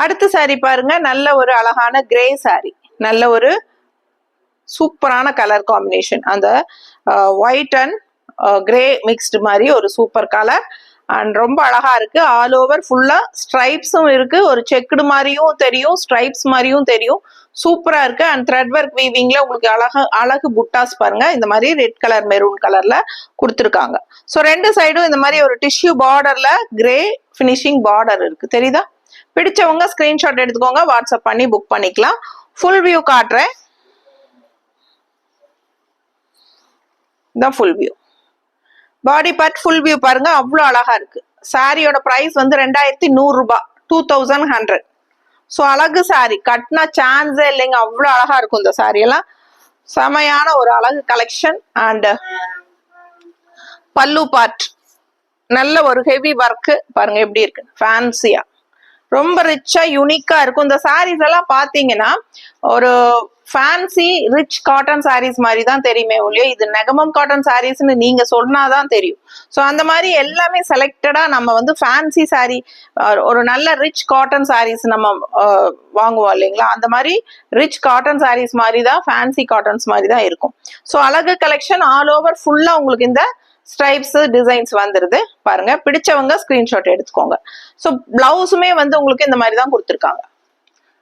அடுத்த சாரி பாருங்க, நல்ல ஒரு அழகான கிரே சாரி, நல்ல ஒரு சூப்பரான கலர் காம்பினேஷன், அந்த ஒயிட் அண்ட் கிரே மிக்ஸ்டு மாதிரி ஒரு சூப்பர் கலர். அண்ட் ரொம்ப அழகா இருக்கு, ஆல் ஓவர் ஃபுல்லா ஸ்ட்ரைப்ஸும் இருக்கு, ஒரு செக்குடு மாதிரியும் தெரியும், ஸ்ட்ரைப்ஸ் மாதிரியும் தெரியும், சூப்பரா இருக்கு. அண்ட் த்ரெட் ஒர்க் வீவிங்ல உங்களுக்கு அழகு புட்டாஸ் பாருங்க, இந்த மாதிரி ரெட் கலர் மெரூன் கலர்ல கொடுத்துருக்காங்க. ஸோ ரெண்டு சைடும் இந்த மாதிரி ஒரு டிஷ்யூ பார்டர்ல கிரே பினிஷிங் பார்டர் இருக்கு, தெரியுதா? பிடிச்சவங்க ஸ்கிரீன்ஷாட் எடுத்துக்கோங்க, வாட்ஸ்அப் பண்ணி புக் பண்ணிக்கலாம். ஃபுல் வியூ காட்டுறேன். இதான் full view. Body part full view பாருங்க, அவ்வளோ அழகா இருக்கு. சாரியோட பிரைஸ் வந்து 2100 ரூபாய், 2100. ஸோ அழகு சாரி, கட்டினா சான்ஸே இல்லைங்க, அவ்வளோ அழகா இருக்கும் இந்த சாரி எல்லாம். செமையான ஒரு அழகு கலெக்ஷன். அண்ட் பல்லு பார்ட் நல்ல ஒரு ஹெவி ஒர்க்கு பாருங்க எப்படி இருக்கு, ஃபேன்சியா ரொம்ப ரிச்சா யூனிக்கா இருக்கும். இந்த சாரீஸ் எல்லாம் பாத்தீங்கன்னா ஒரு ஃபேன்சி ரிச் காட்டன் சாரீஸ் மாதிரி தான் தெரியுமே ஒழிய இது நெகமம் காட்டன் சாரீஸ்ன்னு நீங்க சொன்னாதான் தெரியும். ஸோ அந்த மாதிரி எல்லாமே செலக்டடா நம்ம வந்து ஃபேன்சி சாரீ, ஒரு நல்ல ரிச் காட்டன் சாரீஸ் நம்ம வாங்குவோம் இல்லைங்களா, அந்த மாதிரி ரிச் காட்டன் சாரீஸ் மாதிரி தான், ஃபேன்சி காட்டன்ஸ் மாதிரி தான் இருக்கும். ஸோ அழகு கலெக்ஷன் ஆல் ஓவர் ஃபுல்லா உங்களுக்கு இந்த ஸ்ட்ரைப்ஸ் டிசைன்ஸ் வந்துருது பாருங்க. பிடிச்சவங்க ஸ்கிரீன்ஷாட் எடுத்துக்கோங்க. ஸோ பிளவுஸுமே வந்து உங்களுக்கு இந்த மாதிரி தான் கொடுத்துருக்காங்க.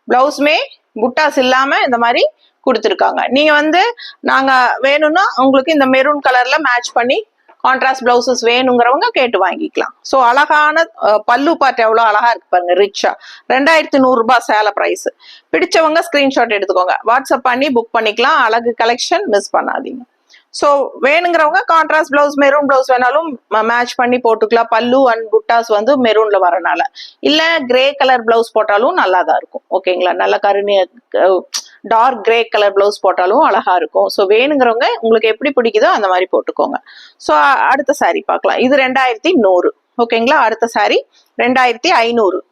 பிளவுஸுமே புட்டாஸ் இல்லாம இந்த மாதிரி கொடுத்துருக்காங்க. நீங்க வந்து நாங்க வேணும்னா உங்களுக்கு இந்த மெரூன் கலர்ல மேட்ச் பண்ணி கான்ட்ராஸ்ட் பிளவுசஸ் வேணுங்கிறவங்க கேட்டு வாங்கிக்கலாம். ஸோ அழகான பல்லு பார்ட் எவ்வளோ அழகா இருக்கு பாருங்க, ரிச்சா. 2100 ரூபாய் சேலை பிரைஸ். பிடிச்சவங்க ஸ்கிரீன்ஷாட் எடுத்துக்கோங்க, வாட்ஸ்அப் பண்ணி புக் பண்ணிக்கலாம். அழகு கலெக்ஷன் மிஸ் பண்ணாதீங்க. ஸோ வேணுங்கிறவங்க கான்ட்ராஸ்ட் பிளவுஸ் மெரூன் பிளவுஸ் வேணாலும் மேட்ச் பண்ணி போட்டுக்கலாம். பல்லு அண்ட் புட்டாஸ் வந்து மெரூன்ல வரனால, இல்ல கிரே கலர் பிளவுஸ் போட்டாலும் நல்லா தான் இருக்கும். ஓகேங்களா, நல்ல Karuni dark grey colour blouse போட்டாலும் அழகா இருக்கும். ஸோ வேணுங்கிறவங்க உங்களுக்கு எப்படி பிடிக்குதோ அந்த மாதிரி போட்டுக்கோங்க. ஸோ அடுத்த சாரி பார்க்கலாம். இது 2100. ஓகேங்களா, அடுத்த சாரி 2500.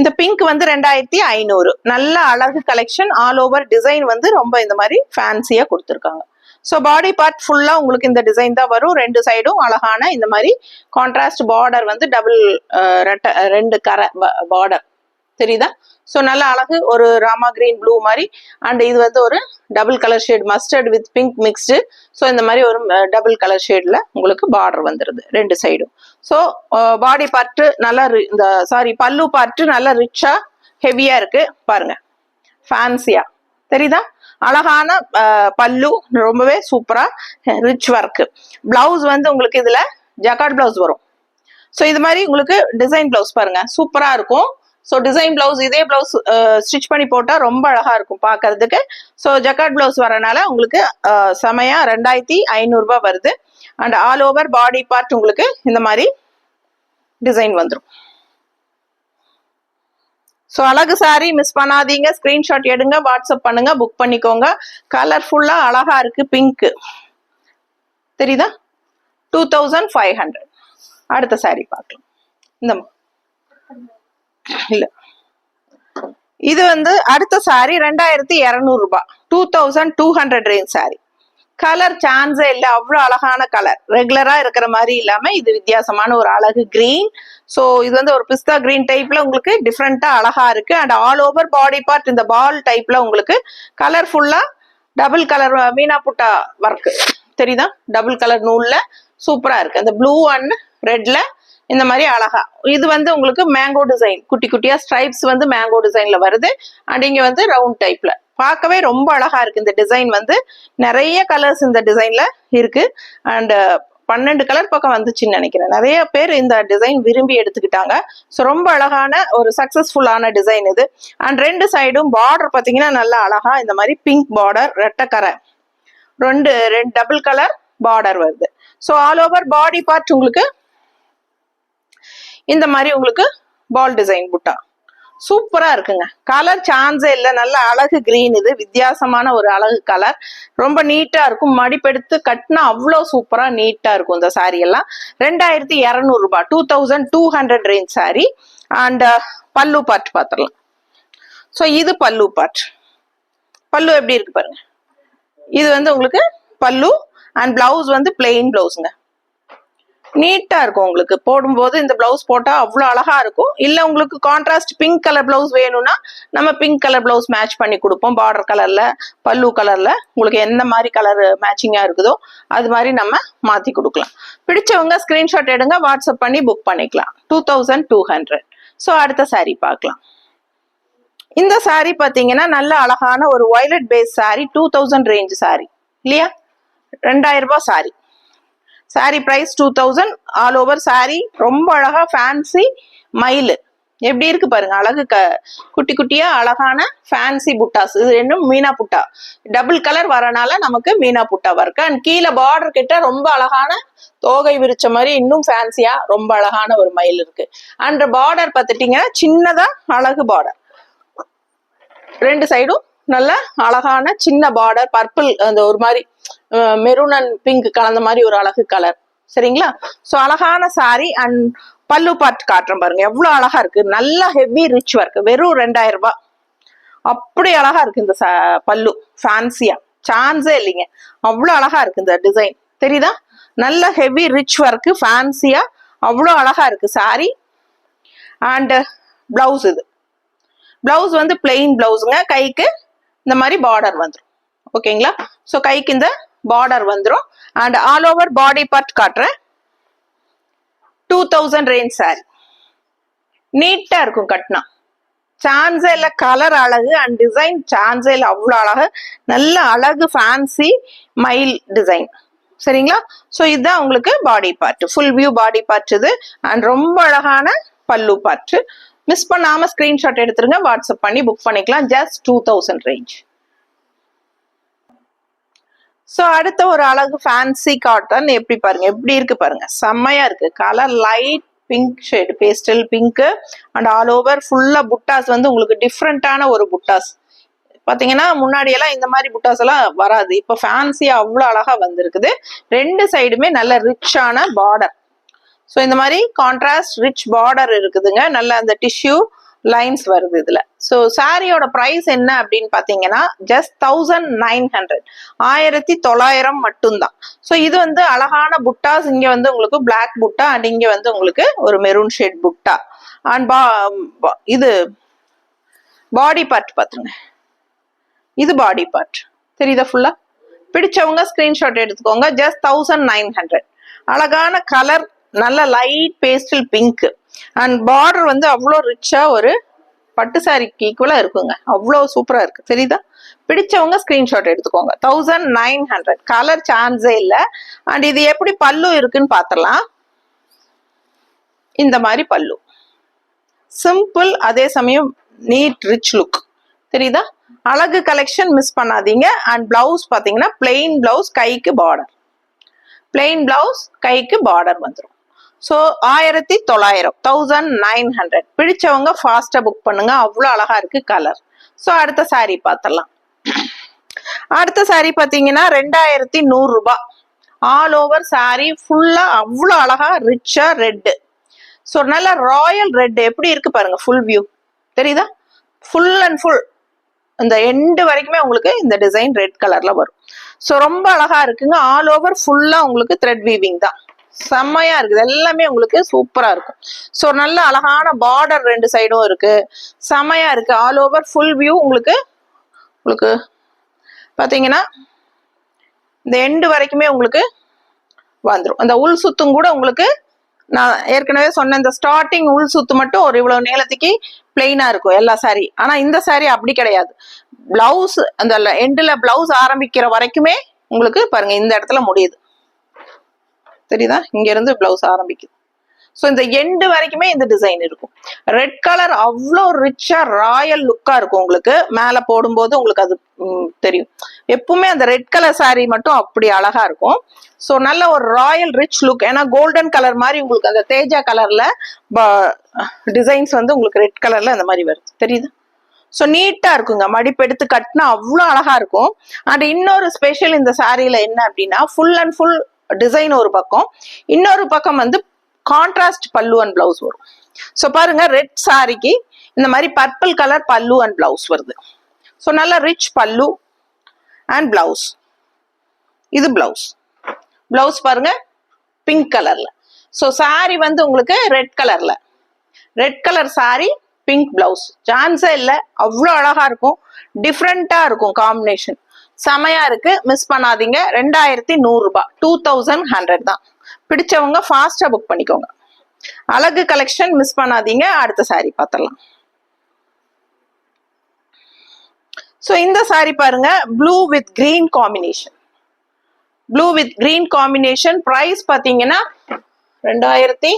இந்த பிங்க் வந்து 2500. நல்ல அழகு கலெக்ஷன். ஆல் ஓவர் டிசைன் வந்து ரொம்ப இந்த மாதிரி ஃபேன்சியா கொடுத்துருக்காங்க. ஸோ பாடி பார்ட் ஃபுல்லா உங்களுக்கு இந்த டிசைன் தான் வரும். ரெண்டு சைடும் அழகான இந்த மாதிரி கான்ட்ராஸ்ட் பார்டர் வந்து டபுள் ரெண்டு கரை பார்டர் தெரியுதா. ஸோ நல்ல அழகு, ஒரு ராமா கிரீன் ப்ளூ மாதிரி. அண்ட் இது வந்து ஒரு double colour shade, mustard with pink mixed. So இந்த மாதிரி ஒரு டபுள் கலர் ஷேட்ல உங்களுக்கு பார்டர் வந்துருது ரெண்டு சைடும். ஸோ பாடி பார்ட் நல்லா இந்த பல்லு பார்ட் நல்லா ரிச்சா ஹெவியா இருக்கு பாருங்க, ஃபேன்சியா தெரியுதா. அழகான பல்லு, ரொம்பவே சூப்பரா ரிச் ஒர்க். பிளவுஸ் வந்து உங்களுக்கு இதுல ஜக்கார்ட் பிளவுஸ் வரும். ஸோ இது மாதிரி உங்களுக்கு டிசைன் பிளவுஸ் பாருங்க, சூப்பரா இருக்கும். ஸோ டிசைன் பிளவுஸ், இதே பிளவுஸ் ஸ்டிச் பண்ணி போட்டா ரொம்ப அழகா இருக்கும் பாக்குறதுக்கு. ஸோ ஜக்கார்ட் பிளவுஸ் வரனால உங்களுக்கு செமையா 2500 ரூபாய் வருது. And all over body part உங்களுக்கு இந்த மாதிரி டிசைன் வந்துடும். ஸோ அழகு சாரி மிஸ் பண்ணாதீங்க, ஸ்கிரீன்ஷாட் எடுங்க, வாட்ஸ்அப் பண்ணுங்க, புக் பண்ணிக்கோங்க. கலர்ஃபுல்லா அழகா இருக்கு, பிங்க் தெரியுதா, 2500. அடுத்த சாரி பார்க்கலாம். இந்த இல்ல, இது வந்து அடுத்த சாரி 2200 ரூபாய், 2200 ரேஞ்ச் சாரி. கலர் சான்ஸே இல்லை, அவ்வளவு அழகான கலர். ரெகுலரா இருக்கிற மாதிரி இல்லாம இது வித்தியாசமான ஒரு அழகு கிரீன். ஸோ இது வந்து ஒரு பிஸ்தா கிரீன் டைப்ல உங்களுக்கு டிஃப்ரெண்டா அழகா இருக்கு. And all over body part இந்த பால் டைப்ல உங்களுக்கு கலர்ஃபுல்லா டபுள் கலர் மீனா புட்டா ஒர்க் தெரியுதா, டபுள் கலர் நூல்ல சூப்பரா இருக்கு. அந்த ப்ளூ அண்ட் ரெட்ல இந்த மாதிரி அழகா. இது வந்து உங்களுக்கு மேங்கோ டிசைன், குட்டி குட்டியா ஸ்ட்ரைப்ஸ் வந்து மேங்கோ டிசைன்ல வருது. அண்ட் இங்க வந்து ரவுண்ட் டைப்ல பார்க்கவே ரொம்ப அழகா இருக்கு. இந்த டிசைன் வந்து நிறைய கலர்ஸ் இந்த டிசைன்ல இருக்கு. அண்ட் 12 கலர் பக்கம் வந்துச்சுன்னு நினைக்கிறேன். நிறைய பேர் இந்த டிசைன் விரும்பி எடுத்துக்கிட்டாங்க. ஸோ ரொம்ப அழகான ஒரு சக்சஸ்ஃபுல்லான டிசைன் இது. அண்ட் ரெண்டு சைடும் பார்டர் பார்த்தீங்கன்னா நல்லா அழகா இந்த மாதிரி பிங்க் பார்டர், ரெட்டக்கரை, ரெண்டு டபுள் கலர் பார்டர் வருது. So all over body part உங்களுக்கு இந்த மாதிரி உங்களுக்கு பால் டிசைன் புட்டா சூப்பரா இருக்குங்க. கலர் சான்ஸே இல்லை, நல்ல அழகு கிரீன். இது வித்தியாசமான ஒரு அழகு கலர், ரொம்ப நீட்டா இருக்கும். மடிப்பெடுத்து கட்டினா அவ்வளோ சூப்பரா நீட்டா இருக்கும் இந்த சாரி எல்லாம். 2200 ரூபாய், 2200 ரேஞ்ச் சாரி. அண்ட் பல்லு பார்ட் பார்த்துடலாம். ஸோ இது பல்லு பார்ட். பல்லு எப்படி இருக்கு பாருங்க. இது வந்து உங்களுக்கு பல்லு. அண்ட் பிளவுஸ் வந்து பிளெயின் பிளவுஸ்ங்க, நீட்டா இருக்கும். உங்களுக்கு போடும்போது இந்த பிளவுஸ் போட்டா அவ்வளவு அழகா இருக்கும். இல்ல உங்களுக்கு கான்ட்ராஸ்ட் பிங்க் கலர் பிளவுஸ் வேணும்னா நம்ம பிங்க் கலர் பிளவுஸ் மேட்ச் பண்ணி கொடுப்போம். பார்டர் கலர்ல, பல்லு கலர்ல உங்களுக்கு எந்த மாதிரி கலர் மேட்சிங்கா இருக்குதோ அது மாதிரி நம்ம மாத்தி கொடுக்கலாம். பிடிச்சவங்க ஸ்கிரீன்ஷாட் எடுங்க, வாட்ஸ்அப் பண்ணி புக் பண்ணிக்கலாம். 2200. ஸோ அடுத்த சாரி பார்க்கலாம். இந்த சாரி பாத்தீங்கன்னா நல்ல அழகான ஒரு violet base sari, 2000 range sari இல்லையா, 2000 ரூபாய் sari. Sari price 2000. All over sari ரொம்ப அழகா ஃபேன்சி மயில் எப்படி இருக்கு பாருங்க, அழகு குட்டி குட்டியா அழகான ஃபேன்சி புட்டாஸ். இது இன்னும் மீனா புட்டா டபுள் கலர் வரனால நமக்கு மீனா புட்டாவா இருக்கு. அண்ட் கீழே பார்டர் கிட்ட ரொம்ப அழகான தோகை விரிச்ச மாதிரி இன்னும் ஃபேன்சியா ரொம்ப அழகான ஒரு மயில் இருக்கு. அண்ட் பார்டர் பார்த்துட்டீங்கன்னா சின்னதா அழகு பார்டர், ரெண்டு சைடும் நல்ல அழகான சின்ன பார்டர், பர்பிள் அந்த ஒரு மாதிரி மெரூன் அண்ட் பிங்க் கலந்த மாதிரி ஒரு அழகு கலர். சரிங்களா? சோ அழகான சாரி. அண்ட் பல்லு பார்ட் காட்டுறேன் பாருங்க, எவ்வளவு அழகா இருக்கு. நல்ல ஹெவி ரிச் ஒர்க், வெறும் 2000 ரூபாய். அப்படி அழகா இருக்கு இந்த பல்லு, ஃபேன்சியா சான்ஸே இல்லைங்க. அவ்வளவு அழகா இருக்கு இந்த டிசைன், தெரியுதா? நல்ல ஹெவி ரிச் ஒர்க், ஃபேன்சியா அவ்வளவு அழகா இருக்கு சாரி. அண்ட் பிளவுஸ், இது பிளவுஸ் வந்து பிளெயின் பிளவுஸுங்க. கைக்கு இந்த மாதிரி பார்டர் வந்துடும். ஓகேங்களா? ஸோ கைக்கு இந்த பார்டர் வந்துடும். And all over body part காட்டுறேன். 2000 ரேஞ்ச் சாரி. நீட்டா இருக்கும் கட்டினா, சான்ஸே இல்ல. கலர் அழகு அண்ட் டிசைன் சான்ஸே இல்ல, அவ்வளவு அழகு. நல்ல அழகு ஃபேன்சி மயில் டிசைன். சரிங்களா? ஸோ இதுதான் உங்களுக்கு body part, full view body part இது. அண்ட் ரொம்ப அழகான பல்லு பார்ட். மிஸ் பண்ணாம ஸ்கிரீன்ஷாட் எடுத்துருங்க, வாட்ஸ்அப் பண்ணி புக் பண்ணிக்கலாம். Just 2000 range. சோ அடுத்த ஒரு அழகு ஃபேன்சி காட்டன். எப்படி பாருங்க, எப்படி இருக்கு பாருங்க, செம்மையா இருக்கு. Colour light pink shade, pastel pink. And all over ஃபுல்லா புட்டாஸ் வந்து உங்களுக்கு டிஃப்ரெண்டான ஒரு புட்டாஸ். பாத்தீங்கன்னா முன்னாடி எல்லாம் இந்த மாதிரி புட்டாஸ் எல்லாம் வராது, இப்ப ஃபேன்சியா அவ்வளவு அழகா வந்திருக்குது. ரெண்டு சைடுமே நல்ல ரிச்சான பார்டர். ஸோ இந்த மாதிரி கான்ட்ராஸ்ட் ரிச் பார்டர் இருக்குதுங்க. நல்ல அந்த டிஷ்யூ லைன்ஸ் வருது இதுல. ஸோ சாரியோட பிரைஸ் என்ன அப்படின்னு பாத்தீங்கன்னா ஜஸ்ட் 1900, 1900 மட்டும்தான். ஸோ இது வந்து அழகான புட்டாஸ். இங்க வந்து உங்களுக்கு பிளாக் புட்டா அண்ட் இங்க வந்து உங்களுக்கு ஒரு மெரூன் ஷேட் புட்டா. அண்ட் இது பாடி பார்ட் பாத்துங்க, இது பாடி பார்ட் தெரியுதா ஃபுல்லா? பிடிச்சவங்க ஸ்கிரீன்ஷாட் எடுத்துக்கோங்க. ஜஸ்ட் 1900. அழகான கலர், நல்ல light pastel pink. And border வந்து அவ்வளோ ரிச்சா ஒரு பட்டு சாரிக்கு ஈக்குவலா இருக்குங்க. அவ்வளோ சூப்பரா இருக்கு, தெரியுதா? பிடிச்சவங்க ஸ்கிரீன்ஷாட் எடுத்துக்கோங்க. 1900. கலர் சான்ஸே இல்லை. அண்ட் இது எப்படி பல்லு இருக்குன்னு பாத்திரலாம். இந்த மாதிரி பல்லு சிம்பிள், அதே சமயம் நீட் ரிச் லுக், தெரியுதா? அழகு கலெக்ஷன் மிஸ் பண்ணாதீங்க. அண்ட் பிளவுஸ் பாத்தீங்கன்னா பிளெயின் பிளவுஸ், கைக்கு பார்டர், பிளெயின் பிளவுஸ் கைக்கு பார்டர் வந்துடும். ஸோ 1900, 1900. பிடிச்சவங்க ஃபாஸ்டா புக் பண்ணுங்க, அவ்வளோ அழகா இருக்கு கலர். ஸோ அடுத்த சாரி பார்த்துடலாம். அடுத்த சாரி பாத்தீங்கன்னா 2100 ரூபாய். ஆல் ஓவர் சாரி ஃபுல்லா அவ்வளோ அழகா ரிச்சா ரெட். ஸோ நல்ல ராயல் ரெட் எப்படி இருக்கு பாருங்க, ஃபுல் வியூ தெரியுதா? ஃபுல் அண்ட் ஃபுல் இந்த எண்டு வரைக்குமே உங்களுக்கு இந்த டிசைன் ரெட் கலர்ல வரும். ஸோ ரொம்ப அழகா இருக்குங்க. ஆல் ஓவர் ஃபுல்லா உங்களுக்கு த்ரெட் வீவிங் தான், செம்மையா இருக்குது. எல்லாமே உங்களுக்கு சூப்பரா இருக்கும். ஸோ நல்ல அழகான பார்டர் ரெண்டு சைடும் இருக்கு, செம்மையா இருக்கு. ஆல் ஓவர் ஃபுல் வியூ உங்களுக்கு பாத்தீங்கன்னா இந்த எண்டு வரைக்குமே உங்களுக்கு வந்துடும். அந்த உள் சுத்தும் கூட உங்களுக்கு நான் ஏற்கனவே சொன்ன இந்த ஸ்டார்டிங் உள் சுத்து மட்டும் ஒரு இவ்வளவு நீளத்துக்கு பிளெயினா இருக்கும் எல்லா சாரி. ஆனா இந்த சாரி அப்படி கிடையாது. பிளவுஸ் அந்த எண்டுல பிளவுஸ் ஆரம்பிக்கிற வரைக்குமே உங்களுக்கு பாருங்க இந்த இடத்துல முடியுது, தெரியுதா? இங்க இருந்து பிளவுஸ் ஆரம்பிக்குது. ஸோ இந்த எண்டு வரைக்குமே இந்த டிசைன் இருக்கும். ரெட் கலர் அவ்வளோ ரிச்சா ராயல் லுக்கா இருக்கும். உங்களுக்கு மேல போடும்போது உங்களுக்கு அது தெரியும். எப்பவுமே அந்த ரெட் கலர் சாரி மட்டும் அப்படி அழகா இருக்கும். ஸோ நல்ல ஒரு ராயல் ரிச் லுக். ஏன்னா கோல்டன் கலர் மாதிரி உங்களுக்கு அந்த தேஜா கலர்ல டிசைன்ஸ் வந்து உங்களுக்கு ரெட் கலர்ல அந்த மாதிரி வருது, தெரியுது? ஸோ நீட்டா இருக்குங்க, மடிப்பு எடுத்து கட்டினா அவ்வளோ அழகா இருக்கும். அண்ட் இன்னொரு ஸ்பெஷல் இந்த சாரியில என்ன அப்படின்னா ஃபுல் அண்ட் ஃபுல் டிசைன் ஒரு பக்கம், இன்னொரு பக்கம் வந்து கான்ட்ராஸ்ட் பல்லு அண்ட் பிளவுஸ் வரும். ஸோ பாருங்க ரெட் சாரிக்கு இந்த மாதிரி பர்பிள் கலர் பல்லு அண்ட் பிளவுஸ் வருது. ஸோ நல்ல ரிச் பல்லு அண்ட் பிளவுஸ். இது பிளவுஸ், பிளவுஸ் பாருங்க பிங்க் கலர்ல. ஸோ சாரி வந்து உங்களுக்கு ரெட் கலர்ல, red colour sorry pink blouse. சான்ஸே இல்லை, அவ்வளோ அழகா இருக்கும், டிஃப்ரெண்டா இருக்கும் காம்பினேஷன், செமையா இருக்கு. மிஸ் பண்ணாதீங்க. 2100 ரூபாய், 2100 தான். பிடிச்சவங்க ஃபாஸ்டா புக் பண்ணிக்கோங்க. அழகு கலெக்ஷன் மிஸ் பண்ணாதீங்க. அடுத்த சாரி பார்த்துடலாம். ஸோ இந்த சாரி பாருங்க, blue with green combination. Blue with green combination. Price பாத்தீங்கன்னா 2700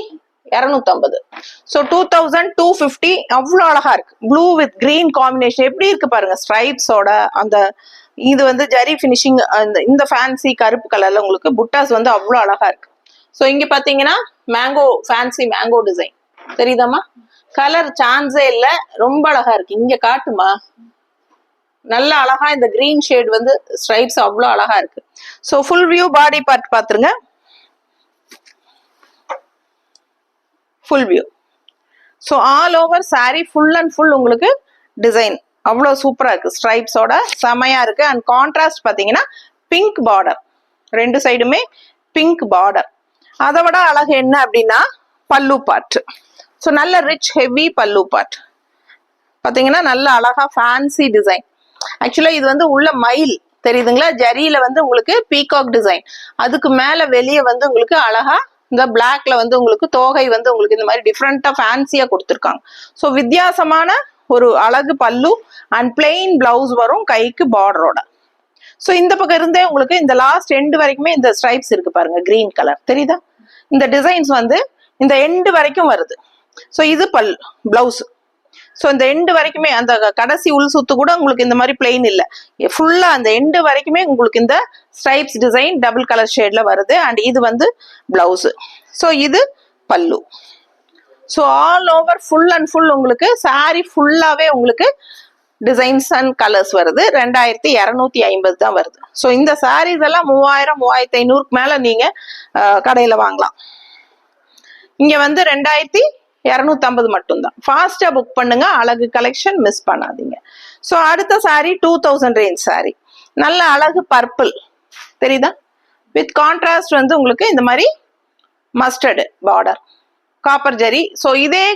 250. ஸோ 2250 அவ்வளோ அழகா இருக்கு. ப்ளூ வித் கிரீன் காம்பினேஷன் எப்படி இருக்கு பாருங்க. ஸ்ட்ரைப்ஸோட அந்த இது வந்து ஜரி ஃபினிஷிங், இந்த ஃபேன்சி கருப்பு கலர்ல உங்களுக்கு புட்டாஸ் வந்து அவ்வளோ அழகா இருக்கு. ஸோ இங்க பாத்தீங்கன்னா மேங்கோ, ஃபேன்சி மேங்கோ டிசைன் தெரியுதாமா? கலர் சான்ஸே இல்லை, ரொம்ப அழகா இருக்கு. இங்க காட்டுமா, நல்ல அழகா இந்த கிரீன் ஷேட் வந்து ஸ்ட்ரைப்ஸ் அவ்வளோ அழகா இருக்கு. So full view body part பாத்துருங்க. Full view. So all over sari full and full உங்களுக்கு டிசைன் அவ்வளோ சூப்பரா இருக்கு. ஸ்ட்ரைப்ஸோட செமையா இருக்கு. அண்ட் கான்ட்ராஸ்ட் பாத்தீங்கன்னா பிங்க் பார்டர், ரெண்டு சைடுமே பிங்க் பார்டர். அதை விட அழகு என்ன அப்படின்னா பல்லு பார்ட். ஸோ நல்ல ரிச் ஹெவி பல்லு பார்ட் பாத்தீங்கன்னா நல்ல அழகா ஃபேன்சி டிசைன். ஆக்சுவலா இது வந்து உள்ள மயில் தெரியுதுங்களா, ஜரியில வந்து உங்களுக்கு பீகாக் டிசைன், அதுக்கு மேல வெளியே வந்து உங்களுக்கு அழகா இந்த பிளாக்ல வந்து உங்களுக்கு தோகை வந்து உங்களுக்கு இந்த மாதிரி டிஃப்ரெண்டா ஃபேன்சியா கொடுத்துருக்காங்க. ஸோ வித்தியாசமான ஒரு அழகு பல்லு அண்ட் பிளெயின் பிளவுஸ் வரும் கைக்கு பார்டரோட. ஸோ இந்த பக்கம் இருந்தே உங்களுக்கு இந்த லாஸ்ட் எண்டு வரைக்குமே இந்த ஸ்ட்ரைப்ஸ் இருக்கு பாருங்க, கிரீன் கலர் தெரியுதா? இந்த டிசைன்ஸ் வந்து இந்த எண்டு வரைக்கும் வருது. ஸோ இது பிளவுஸ். ஸோ இந்த எண்டு வரைக்குமே அந்த கடைசி உள் சுத்து கூட உங்களுக்கு இந்த மாதிரி பிளெயின் இல்லை, ஃபுல்லா அந்த எண்டு வரைக்குமே உங்களுக்கு இந்த ஸ்ட்ரைப்ஸ் டிசைன் டபுள் கலர் ஷேட்ல வருது. அண்ட் இது வந்து பிளவுஸ். ஸோ இது பல்லு. So all over full and full உங்களுக்கு சாரி ஃபுல்லாவே உங்களுக்கு டிசைன்ஸ் அண்ட் கலர்ஸ் வருது. 2250 தான் வருது. ஸோ இந்த சாரீஸ் எல்லாம் 3000 3500 மேல நீங்க கடையில வாங்கலாம். இங்க வந்து 2250 மட்டும்தான். ஃபாஸ்டா புக் பண்ணுங்க, அழகு கலெக்ஷன் மிஸ் பண்ணாதீங்க. ஸோ அடுத்த சாரி 2000 ரேஞ்ச் சாரி, நல்ல அழகு பர்பிள் தெரியுதா, வித் கான்ட்ராஸ்ட் வந்து உங்களுக்கு இந்த மாதிரி mustard border, copper zari. So இதே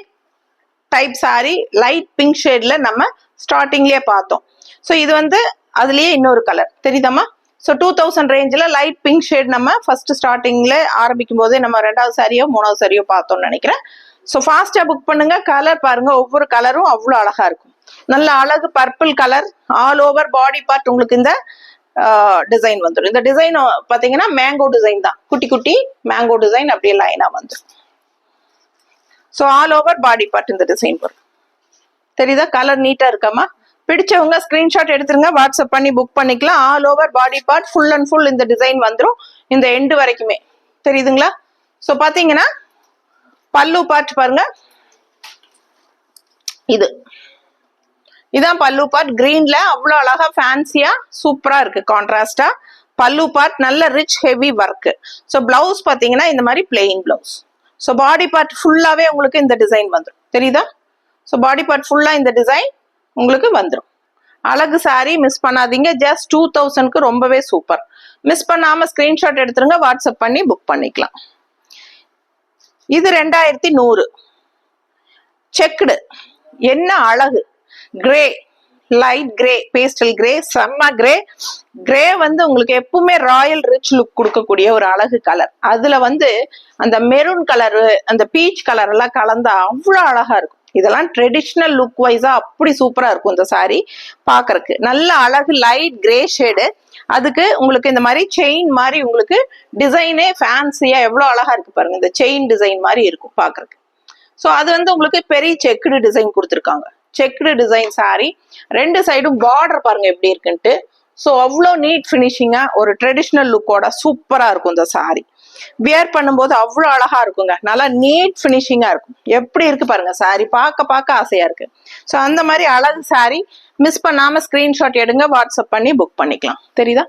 டைப் சாரி லைட் பிங்க் ஷேட்ல நம்ம ஸ்டார்டிங்லயே பார்த்தோம். ஸோ இது வந்து அதுலயே இன்னொரு கலர் தெரியுதாமா? ஸோ 2000 ரேஞ்சில் லைட் பிங்க் ஷேட் நம்ம ஃபர்ஸ்ட் ஸ்டார்டிங்ல ஆரம்பிக்கும் போதே நம்ம 2வது சாரியோ 3வது சாரியோ பார்த்தோம்னு நினைக்கிறேன். ஸோ ஃபாஸ்டா புக் பண்ணுங்க. கலர் பாருங்க, ஒவ்வொரு கலரும் அவ்வளோ அழகா இருக்கும். நல்ல அழகு purple colour. All over body part உங்களுக்கு இந்த டிசைன் வந்துடும். இந்த டிசைன் பாத்தீங்கன்னா மேங்கோ டிசைன் தான், குட்டி குட்டி மேங்கோ டிசைன் அப்படியே லைனா வந்துடும். So all over body part இந்த டிசைன் வரும் தெரியுதா? கலர் நீட்டா இருக்காமா? பிடிச்சவங்க ஸ்கிரீன்ஷாட் எடுத்துருங்க, வாட்ஸ்அப் பண்ணி புக் பண்ணிக்கலாம். All over body part full and full இந்த டிசைன் வந்துடும், இந்த எண்டு வரைக்குமே தெரியுதுங்களா? ஸோ பாத்தீங்கன்னா பல்லு பார்ட் பாருங்க, இதான் பல்லு பார்ட். கிரீன்ல அவ்வளவு அழகா ஃபேன்சியா சூப்பரா இருக்கு, கான்ட்ராஸ்டா பல்லு பார்ட். நல்ல rich heavy work. So blouse பாத்தீங்கன்னா இந்த மாதிரி plain blouse. So body part ஃபுல்லாவே உங்களுக்கு இந்த டிசைன் வந்துடும் தெரியுதா? ஸோ பாடி பார்ட் ஃபுல்லா இந்த டிசைன் உங்களுக்கு வந்துடும். அழகு சாரி மிஸ் பண்ணாதீங்க. ஜஸ்ட் 2000க்கு ரொம்பவே சூப்பர். மிஸ் பண்ணாம ஸ்கிரீன்ஷாட் எடுத்துருங்க, வாட்ஸ்அப் பண்ணி புக் பண்ணிக்கலாம். இது 2100 செக்குடு. என்ன அழகு, grey, light grey, pastel grey, செம்ம கிரே. கிரே வந்து உங்களுக்கு எப்பவுமே ராயல் ரிச் லுக் கொடுக்கக்கூடிய ஒரு அழகு கலர். அதுல வந்து அந்த மெரூன் கலரு, அந்த பீச் கலர் எல்லாம் கலந்தா அவ்வளவு அழகா இருக்கும். இதெல்லாம் ட்ரெடிஷ்னல் லுக் வைஸா அப்படி சூப்பரா இருக்கும் இந்த சாரி பாக்குறதுக்கு. நல்ல அழகு லைட் கிரே ஷேடு. அதுக்கு உங்களுக்கு இந்த மாதிரி செயின் மாதிரி உங்களுக்கு டிசைனே ஃபேன்சியா எவ்வளவு அழகா இருக்கு பாருங்க. இந்த செயின் டிசைன் மாதிரி இருக்கும் பாக்குறதுக்கு. ஸோ அது வந்து உங்களுக்கு பெரிய செக்குடு டிசைன் கொடுத்துருக்காங்க. செக்குடு டிசைன் சாரி, ரெண்டு சைடும் பார்டர் பாருங்க எப்படி இருக்குன்ட்டு. ஸோ அவ்வளோ நீட் ஃபினிஷிங்கா ஒரு ட்ரெடிஷ்னல் லுக்கோட சூப்பரா இருக்கும் இந்த சாரி. வியர் பண்ணும்போது அவ்வளோ அழகா இருக்குங்க, நல்லா நீட் ஃபினிஷிங்கா இருக்கும். எப்படி இருக்கு பாருங்க சாரி, பார்க்க ஆசையா இருக்கு. ஸோ அந்த மாதிரி அழகு சாரி மிஸ் பண்ணாம ஸ்கிரீன்ஷாட் எடுங்க, வாட்ஸ்அப் பண்ணி புக் பண்ணிக்கலாம் தெரியுதா?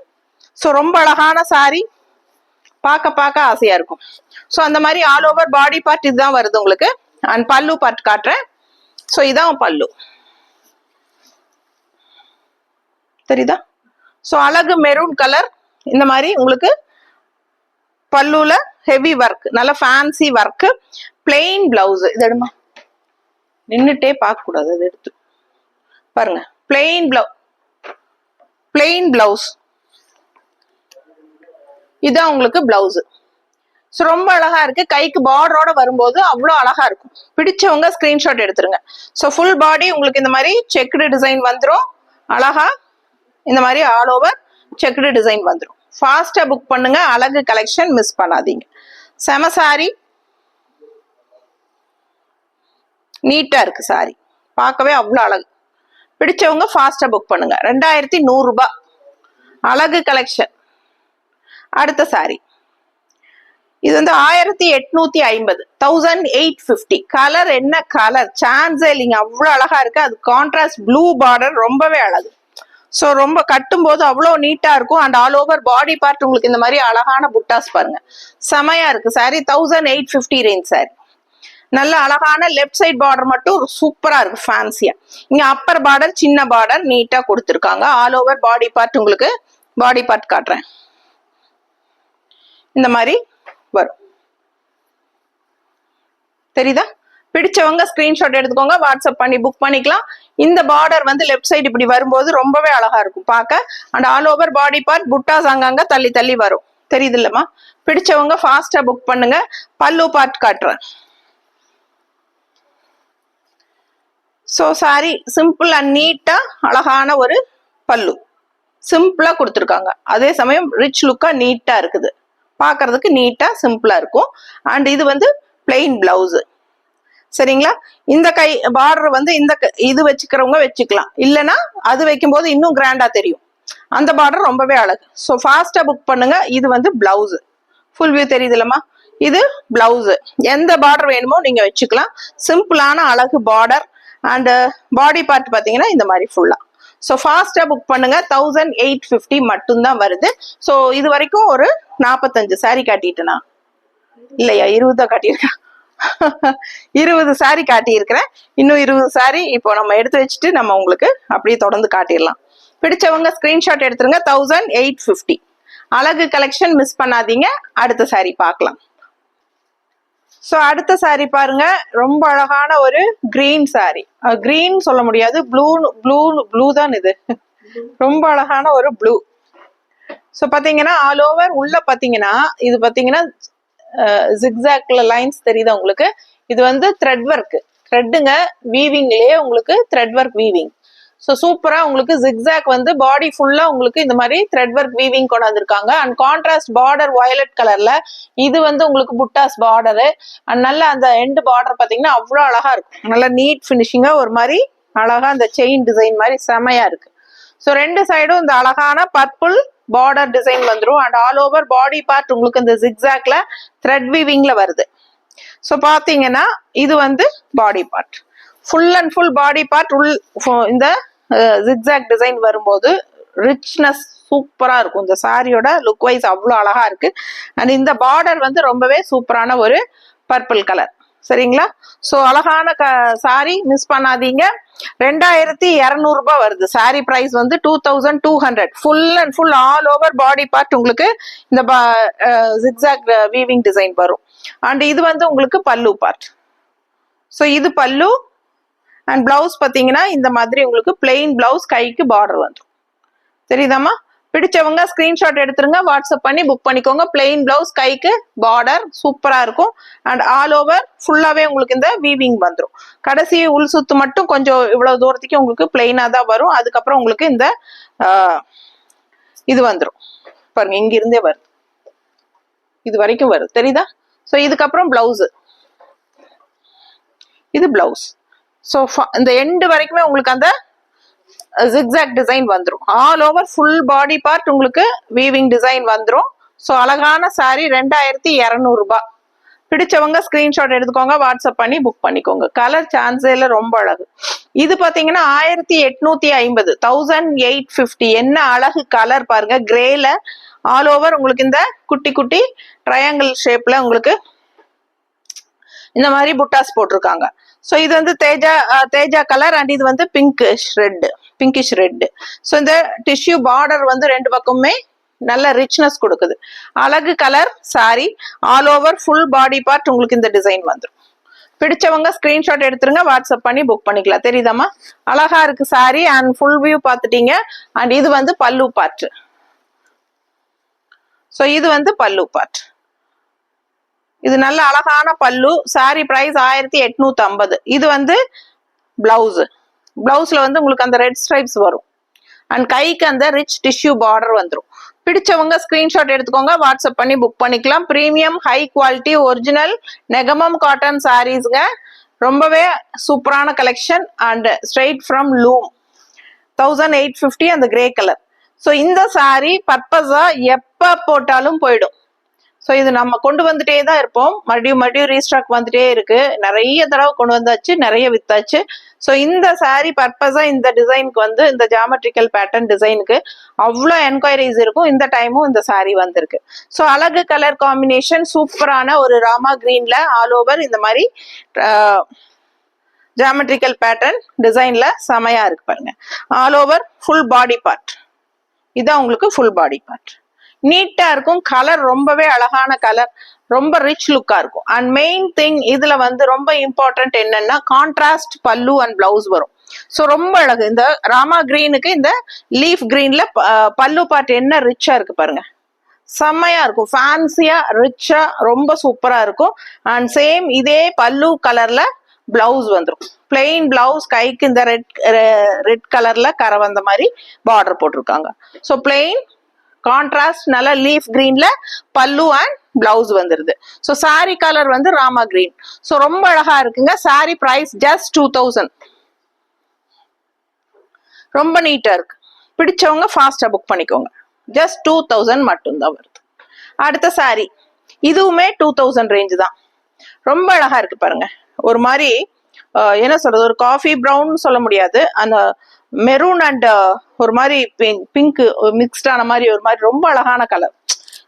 ஸோ ரொம்ப அழகான சாரி, பார்க்க ஆசையா இருக்கும். ஸோ அந்த மாதிரி ஆல் ஓவர் பாடி பார்ட் இதுதான் வருது உங்களுக்கு. அண்ட் பல்லு பார்ட் காட்டுறேன். ஸோ இதான் பல்லு தெரியுதா? ஸோ அழகு மெரூன் கலர். இந்த மாதிரி உங்களுக்கு பல்லுல ஹெவி ஒர்க், நல்ல ஃபேன்சி ஒர்க். Plain blouse. இது எடுமா, நின்னுட்டே பார்க்க கூடாது, அது எடுத்து பாருங்க. Plain blouse. இதான் உங்களுக்கு பிளவுஸ். ஸோ ரொம்ப அழகா இருக்கு. கைக்கு பார்டரோட வரும்போது அவ்வளோ அழகா இருக்கும். பிடிச்சவங்க ஸ்கிரீன்ஷாட் எடுத்துருங்க. ஸோ ஃபுல் பாடி உங்களுக்கு இந்த மாதிரி செக்குடு டிசைன் வந்துடும். அழகா இந்த மாதிரி ஆல் ஓவர் செக்குடு டிசைன் வந்துடும். ஃபாஸ்டா புக் பண்ணுங்க, அழகு கலெக்ஷன் மிஸ் பண்ணாதீங்க. செம சாரி. நீட்டா இருக்கு சாரி, பார்க்கவே அவ்வளோ அழகு. பிடிச்சவங்க ஃபாஸ்டா புக் பண்ணுங்க. 2100 ரூபாய் அழகு கலெக்ஷன். அடுத்த சாரி இது வந்து 1850, 1850. கலர் என்ன கலர், சான்ஸே இல்லைங்க, அவ்வளோ அழகா இருக்கு. அது கான்ட்ராஸ்ட் ப்ளூ பார்டர், ரொம்பவே அழகு. ஸோ ரொம்ப கட்டும் போது அவ்வளோ நீட்டா இருக்கும். And all over body part உங்களுக்கு இந்த மாதிரி அழகான புட்டாஸ் பாருங்க, செமையா இருக்கு சாரி. 1850 range sorry. நல்ல அழகான லெஃப்ட் சைட் பார்டர் மட்டும் சூப்பரா இருக்கு, ஃபேன்சியா. இங்க அப்பர் பார்டர் சின்ன பார்டர் நீட்டா கொடுத்துருக்காங்க. ஆல் ஓவர் பாடி பார்ட் உங்களுக்கு பாடி பார்ட் காட்டுறேன், இந்த மாதிரி வரும். தெரியுதா? பிடிச்சவங்க ஸ்கிரீன்ஷாட் எடுத்துக்கோங்க, வாட்ஸ்அப் பண்ணி புக் பண்ணிக்கலாம். இந்த பார்டர் வந்து லெஃப்ட் சைடு இப்படி வரும்போது ரொம்பவே அழகா இருக்கும் பார்க்க. And all over body part புட்டாஸ் அங்கங்க தள்ளி தள்ளி வரும், தெரியுது இல்லம்மா? பிடிச்சவங்க ஃபாஸ்டா புக் பண்ணுங்க. பல்லு பார்ட் காட்டுறேன். ஸோ சாரி சிம்பிள் அண்ட் நீட்டா அழகான ஒரு பல்லு, சிம்பிளா கொடுத்துருக்காங்க. அதே சமயம் ரிச் லுக்கா நீட்டா இருக்குது, பார்க்கறதுக்கு நீட்டா சிம்பிளா இருக்கும். அண்ட் இது வந்து பிளெயின் பிளவுஸ், சரிங்களா? இந்த கை பார்டர் வந்து இந்த இது வச்சுக்கிறவங்க வச்சுக்கலாம், இல்லைன்னா அது வைக்கும் போது இன்னும் கிராண்டா தெரியும். அந்த பார்டர் ரொம்பவே அழகு. ஸோ ஃபாஸ்டா புக் பண்ணுங்க. இது வந்து பிளவுஸ், ஃபுல் வியூ தெரியுது இல்லம்மா? இது பிளவுஸ். எந்த பார்டர் வேணுமோ நீங்க வச்சுக்கலாம். சிம்பிளான அழகு பார்டர். அண்ட் பாடி பார்ட் பாத்தீங்கன்னா இந்த மாதிரி ஃபுல்லா. ஸோ ஃபாஸ்டா புக் பண்ணுங்க. 1850 மட்டும்தான் வருது. ஸோ இது வரைக்கும் ஒரு 45 சாரி காட்டிட்டேனா? இல்லையா, 20 தான் காட்டியிருக்கேன். 20 சாரி காட்டியிருக்கிறேன். இன்னும் 20 சாரி இப்போ நம்ம எடுத்து வச்சுட்டு நம்ம உங்களுக்கு அப்படியே தொடர்ந்து காட்டிடலாம். பிடிச்சவங்க ஸ்கிரீன்ஷாட் எடுத்துருங்க. 1850 அழகு கலெக்ஷன், மிஸ் பண்ணாதீங்க. அடுத்த சாரி பார்க்கலாம். ஸோ அடுத்த சாரி பாருங்க, ரொம்ப அழகான ஒரு கிரீன் சாரி. கிரீன் சொல்ல முடியாது, ப்ளூ ப்ளூ ப்ளூ தான் இது. ரொம்ப அழகான ஒரு ப்ளூ. ஸோ பாத்தீங்கன்னா ஆல் ஓவர் உள்ள பாத்தீங்கன்னா இது பாத்தீங்கன்னா ஜிக்ஸாக்ல லைன்ஸ் தெரியுதா உங்களுக்கு? இது வந்து த்ரெட் ஒர்க், த்ரெட்டுங்க, வீவிங்லயே உங்களுக்கு த்ரெட் ஒர்க் வீவிங். ஸோ சூப்பரா உங்களுக்கு ஜிக்ஸாக் வந்து பாடி ஃபுல்லா உங்களுக்கு இந்த மாதிரி த்ரெட் ஒர்க் வீவிங் கொண்டு வந்திருக்காங்க. அண்ட் கான்ட்ராஸ்ட் பார்டர் வயலட் கலர்ல. இது வந்து உங்களுக்கு புட்டாஸ் பார்டரு. அண்ட் நல்ல அந்த எண்ட் பார்டர் பாத்தீங்கன்னா அவ்வளோ அழகா இருக்கும், நல்ல நீட் பினிஷிங்கா ஒரு மாதிரி அழகா அந்த செயின் டிசைன் மாதிரி செமையா இருக்கு. ஸோ ரெண்டு சைடும் இந்த அழகான பர்பிள் பார்டர் டிசைன் வந்துடும். And all over body part உங்களுக்கு இந்த ஜிக்ஸாக்ல த்ரெட் வீவிங்ல வருது. ஸோ பாத்தீங்கன்னா இது வந்து body part, full and full body part உள் இந்த ஜிக்ஸாக் டிசைன் வரும்போது ரிச்னஸ் சூப்பரா இருக்கும். இந்த சாரியோட லுக் வைஸ் அவ்வளோ அழகா இருக்கு. அண்ட் இந்த பார்டர் வந்து ரொம்பவே சூப்பரான ஒரு பர்பிள் கலர், சரிங்களா? ஸோ அழகான சாரி, மிஸ் பண்ணாதீங்க. 2200 ரூபாய் வருது. சாரி பிரைஸ் வந்து 2200. Full and full all over body part உங்களுக்கு இந்த ஜிக்ஸாக் வீவிங் டிசைன் வரும். அண்ட் இது வந்து உங்களுக்கு பல்லு பார்ட். ஸோ இது பல்லு. அண்ட் பிளவுஸ் பாத்தீங்கன்னா இந்த மாதிரி உங்களுக்கு பிளெயின் பிளவுஸ், கைக்கு பார்டர் வந்துடும், தெரியுதாமா? பிடிச்சவங்க ஸ்கிரீன்ஷாட் எடுத்துருங்க, வாட்ஸ்அப் பண்ணி புக் பண்ணிக்கோங்க. பிளெயின் பிளவுஸ், கைக்கு பார்டர் சூப்பரா இருக்கும். அண்ட் ஆல் ஓவர் ஃபுல்லாவே உங்களுக்கு இந்த வீவிங் வந்துடும். கடைசி உள் சுத்து மட்டும் கொஞ்சம் இவ்வளவு தூரத்துக்கு உங்களுக்கு பிளெயினா தான் வரும். அதுக்கப்புறம் உங்களுக்கு இந்த இது வந்துடும் பாருங்க, இங்க இருந்தே வருது, இது வரைக்கும் வருது, தெரியுதா? ஸோ இதுக்கப்புறம் பிளவுஸ், இது பிளவுஸ். ஸோ இந்த எண்டு வரைக்குமே உங்களுக்கு அந்த ஜிக்ஸாக் டிசைன் வந்துடும். All over full body part உங்களுக்கு வீவிங் டிசைன் வந்துடும். ஸோ அழகான சாரி, 2200 ரூபாய். பிடிச்சவங்க ஸ்கிரீன்ஷாட் எடுத்துக்கோங்க, வாட்ஸ்அப் பண்ணி புக் பண்ணிக்கோங்க. கலர் சான்ஸேல ரொம்ப அழகு. இது பாத்தீங்கன்னா 1850, 1850. என்ன அழகு கலர் பாருங்க, கிரேல ஆல் ஓவர் உங்களுக்கு இந்த குட்டி குட்டி ட்ரையாங்கிள் ஷேப்ல உங்களுக்கு இந்த மாதிரி புட்டாஸ் போட்டிருக்காங்க. ஸோ இது வந்து தேஜா கலர். அண்ட் இது வந்து பிங்கிஷ் ரெட். ஸோ இந்த டிஷ்யூ பார்டர் வந்து ரெண்டு பக்கமுமே நல்ல ரிச்னஸ் கொடுக்குது. அழகு colour sorry, all over full body part உங்களுக்கு இந்த டிசைன் வந்துடும். பிடிச்சவங்க ஸ்கிரீன்ஷாட் எடுத்துருங்க, வாட்ஸ்அப் பண்ணி புக் பண்ணிக்கலாம். தெரியுதாமா? அழகா இருக்கு சாரி. அண்ட் ஃபுல் வியூ பார்த்துட்டீங்க. அண்ட் இது வந்து பல்லு பார்ட். ஸோ இது வந்து பல்லு பார்ட். இது நல்ல அழகான பல்லு. சாரி பிரைஸ் 1850. இது வந்து பிளவுஸ். பிளவுஸ்ல வந்து உங்களுக்கு அந்த ரெட் ஸ்ட்ரைப்ஸ் வரும். அண்ட் கைக்கு அந்த ரிச் டிஷ்யூ பார்டர் வந்துடும். பிடிச்சவங்க ஸ்கிரீன்ஷாட் எடுத்துக்கோங்க, வாட்ஸ்அப் பண்ணி புக் பண்ணிக்கலாம். Premium high quality original Negamam cotton சாரீஸ்ங்க, ரொம்பவே சூப்பரான collection and straight from loom 1850 அந்த கிரே கலர். ஸோ இந்த saree பர்பஸா எப்ப போட்டாலும் போயிடும். ஸோ இது நம்ம கொண்டு வந்துட்டே தான் இருப்போம், மறுபடியும் ரீஸ்டாக் வந்துட்டே இருக்கு. நிறைய தடவை கொண்டு வந்தாச்சு, நிறைய வித்தாச்சு. ஸோ இந்த saree பர்பஸா இந்த டிசைனுக்கு வந்து இந்த ஜாமெட்ரிக்கல் பேட்டர்ன் டிசைனுக்கு அவ்வளோ என்கொயரிஸ் இருக்கும். இந்த டைமும் இந்த saree வந்திருக்கு. ஸோ அழகு கலர் காம்பினேஷன், சூப்பரான ஒரு ராமா கிரீன்ல ஆல் ஓவர் இந்த மாதிரி ஜாமெட்ரிக்கல் பேட்டர்ன் டிசைன்ல செமையா இருக்கு பாருங்க. All over full body part, இதான் உங்களுக்கு ஃபுல் பாடி பார்ட். நீட்டா இருக்கும், கலர் ரொம்பவே அழகான கலர், ரொம்ப ரிச் லுக்கா இருக்கும். அண்ட் மெயின் திங் இதுல வந்து ரொம்ப இம்பார்ட்டன்ட் என்னன்னா கான்ட்ராஸ்ட் பல்லு அண்ட் பிளவுஸ் வரும். ஸோ ரொம்ப அழகு. இந்த ராமா கிரீனுக்கு இந்த லீஃப் கிரீன்ல பல்லு பார்ட் என்ன ரிச்சா இருக்கு பாருங்க, செம்மையா இருக்கும், ஃபேன்சியா ரிச்சா ரொம்ப சூப்பரா இருக்கும். அண்ட் சேம் இதே பல்லு கலர்ல பிளவுஸ் வந்துடும், பிளெயின் பிளவுஸ், கைக்கு இந்த ரெட் கலர்ல கரை வந்த மாதிரி பார்டர் போட்டிருக்காங்க. ஸோ பிளெயின் கான்ட்ராஸ்ட் நல்ல லீஃப் கிரீன்ல பல்லு அண்ட் பிளவுஸ் வந்துருது. ஸோ சாரி கலர் வந்து ராமா கிரீன். ஸோ ரொம்ப அழகா இருக்குங்க. Sari price just 2000. ரொம்ப நீட்டா இருக்கு, பிடிச்சவங்க ஃபாஸ்டா புக் பண்ணிக்கோங்க. ஜஸ்ட் 2000 மட்டும்தான் வருது. அடுத்த சாரி இதுவுமே 2000 ரேஞ்ச் தான். ரொம்ப அழகா இருக்கு பாருங்க. ஒரு மாதிரி என்ன சொல்றது, ஒரு காஃபி ப்ரௌன் சொல்ல முடியாது, அந்த மெரூன் அண்ட் ஒரு மாதிரி பிங்க் மிக்ஸ்டான மாதிரி ஒரு மாதிரி ரொம்ப அழகான கலர்.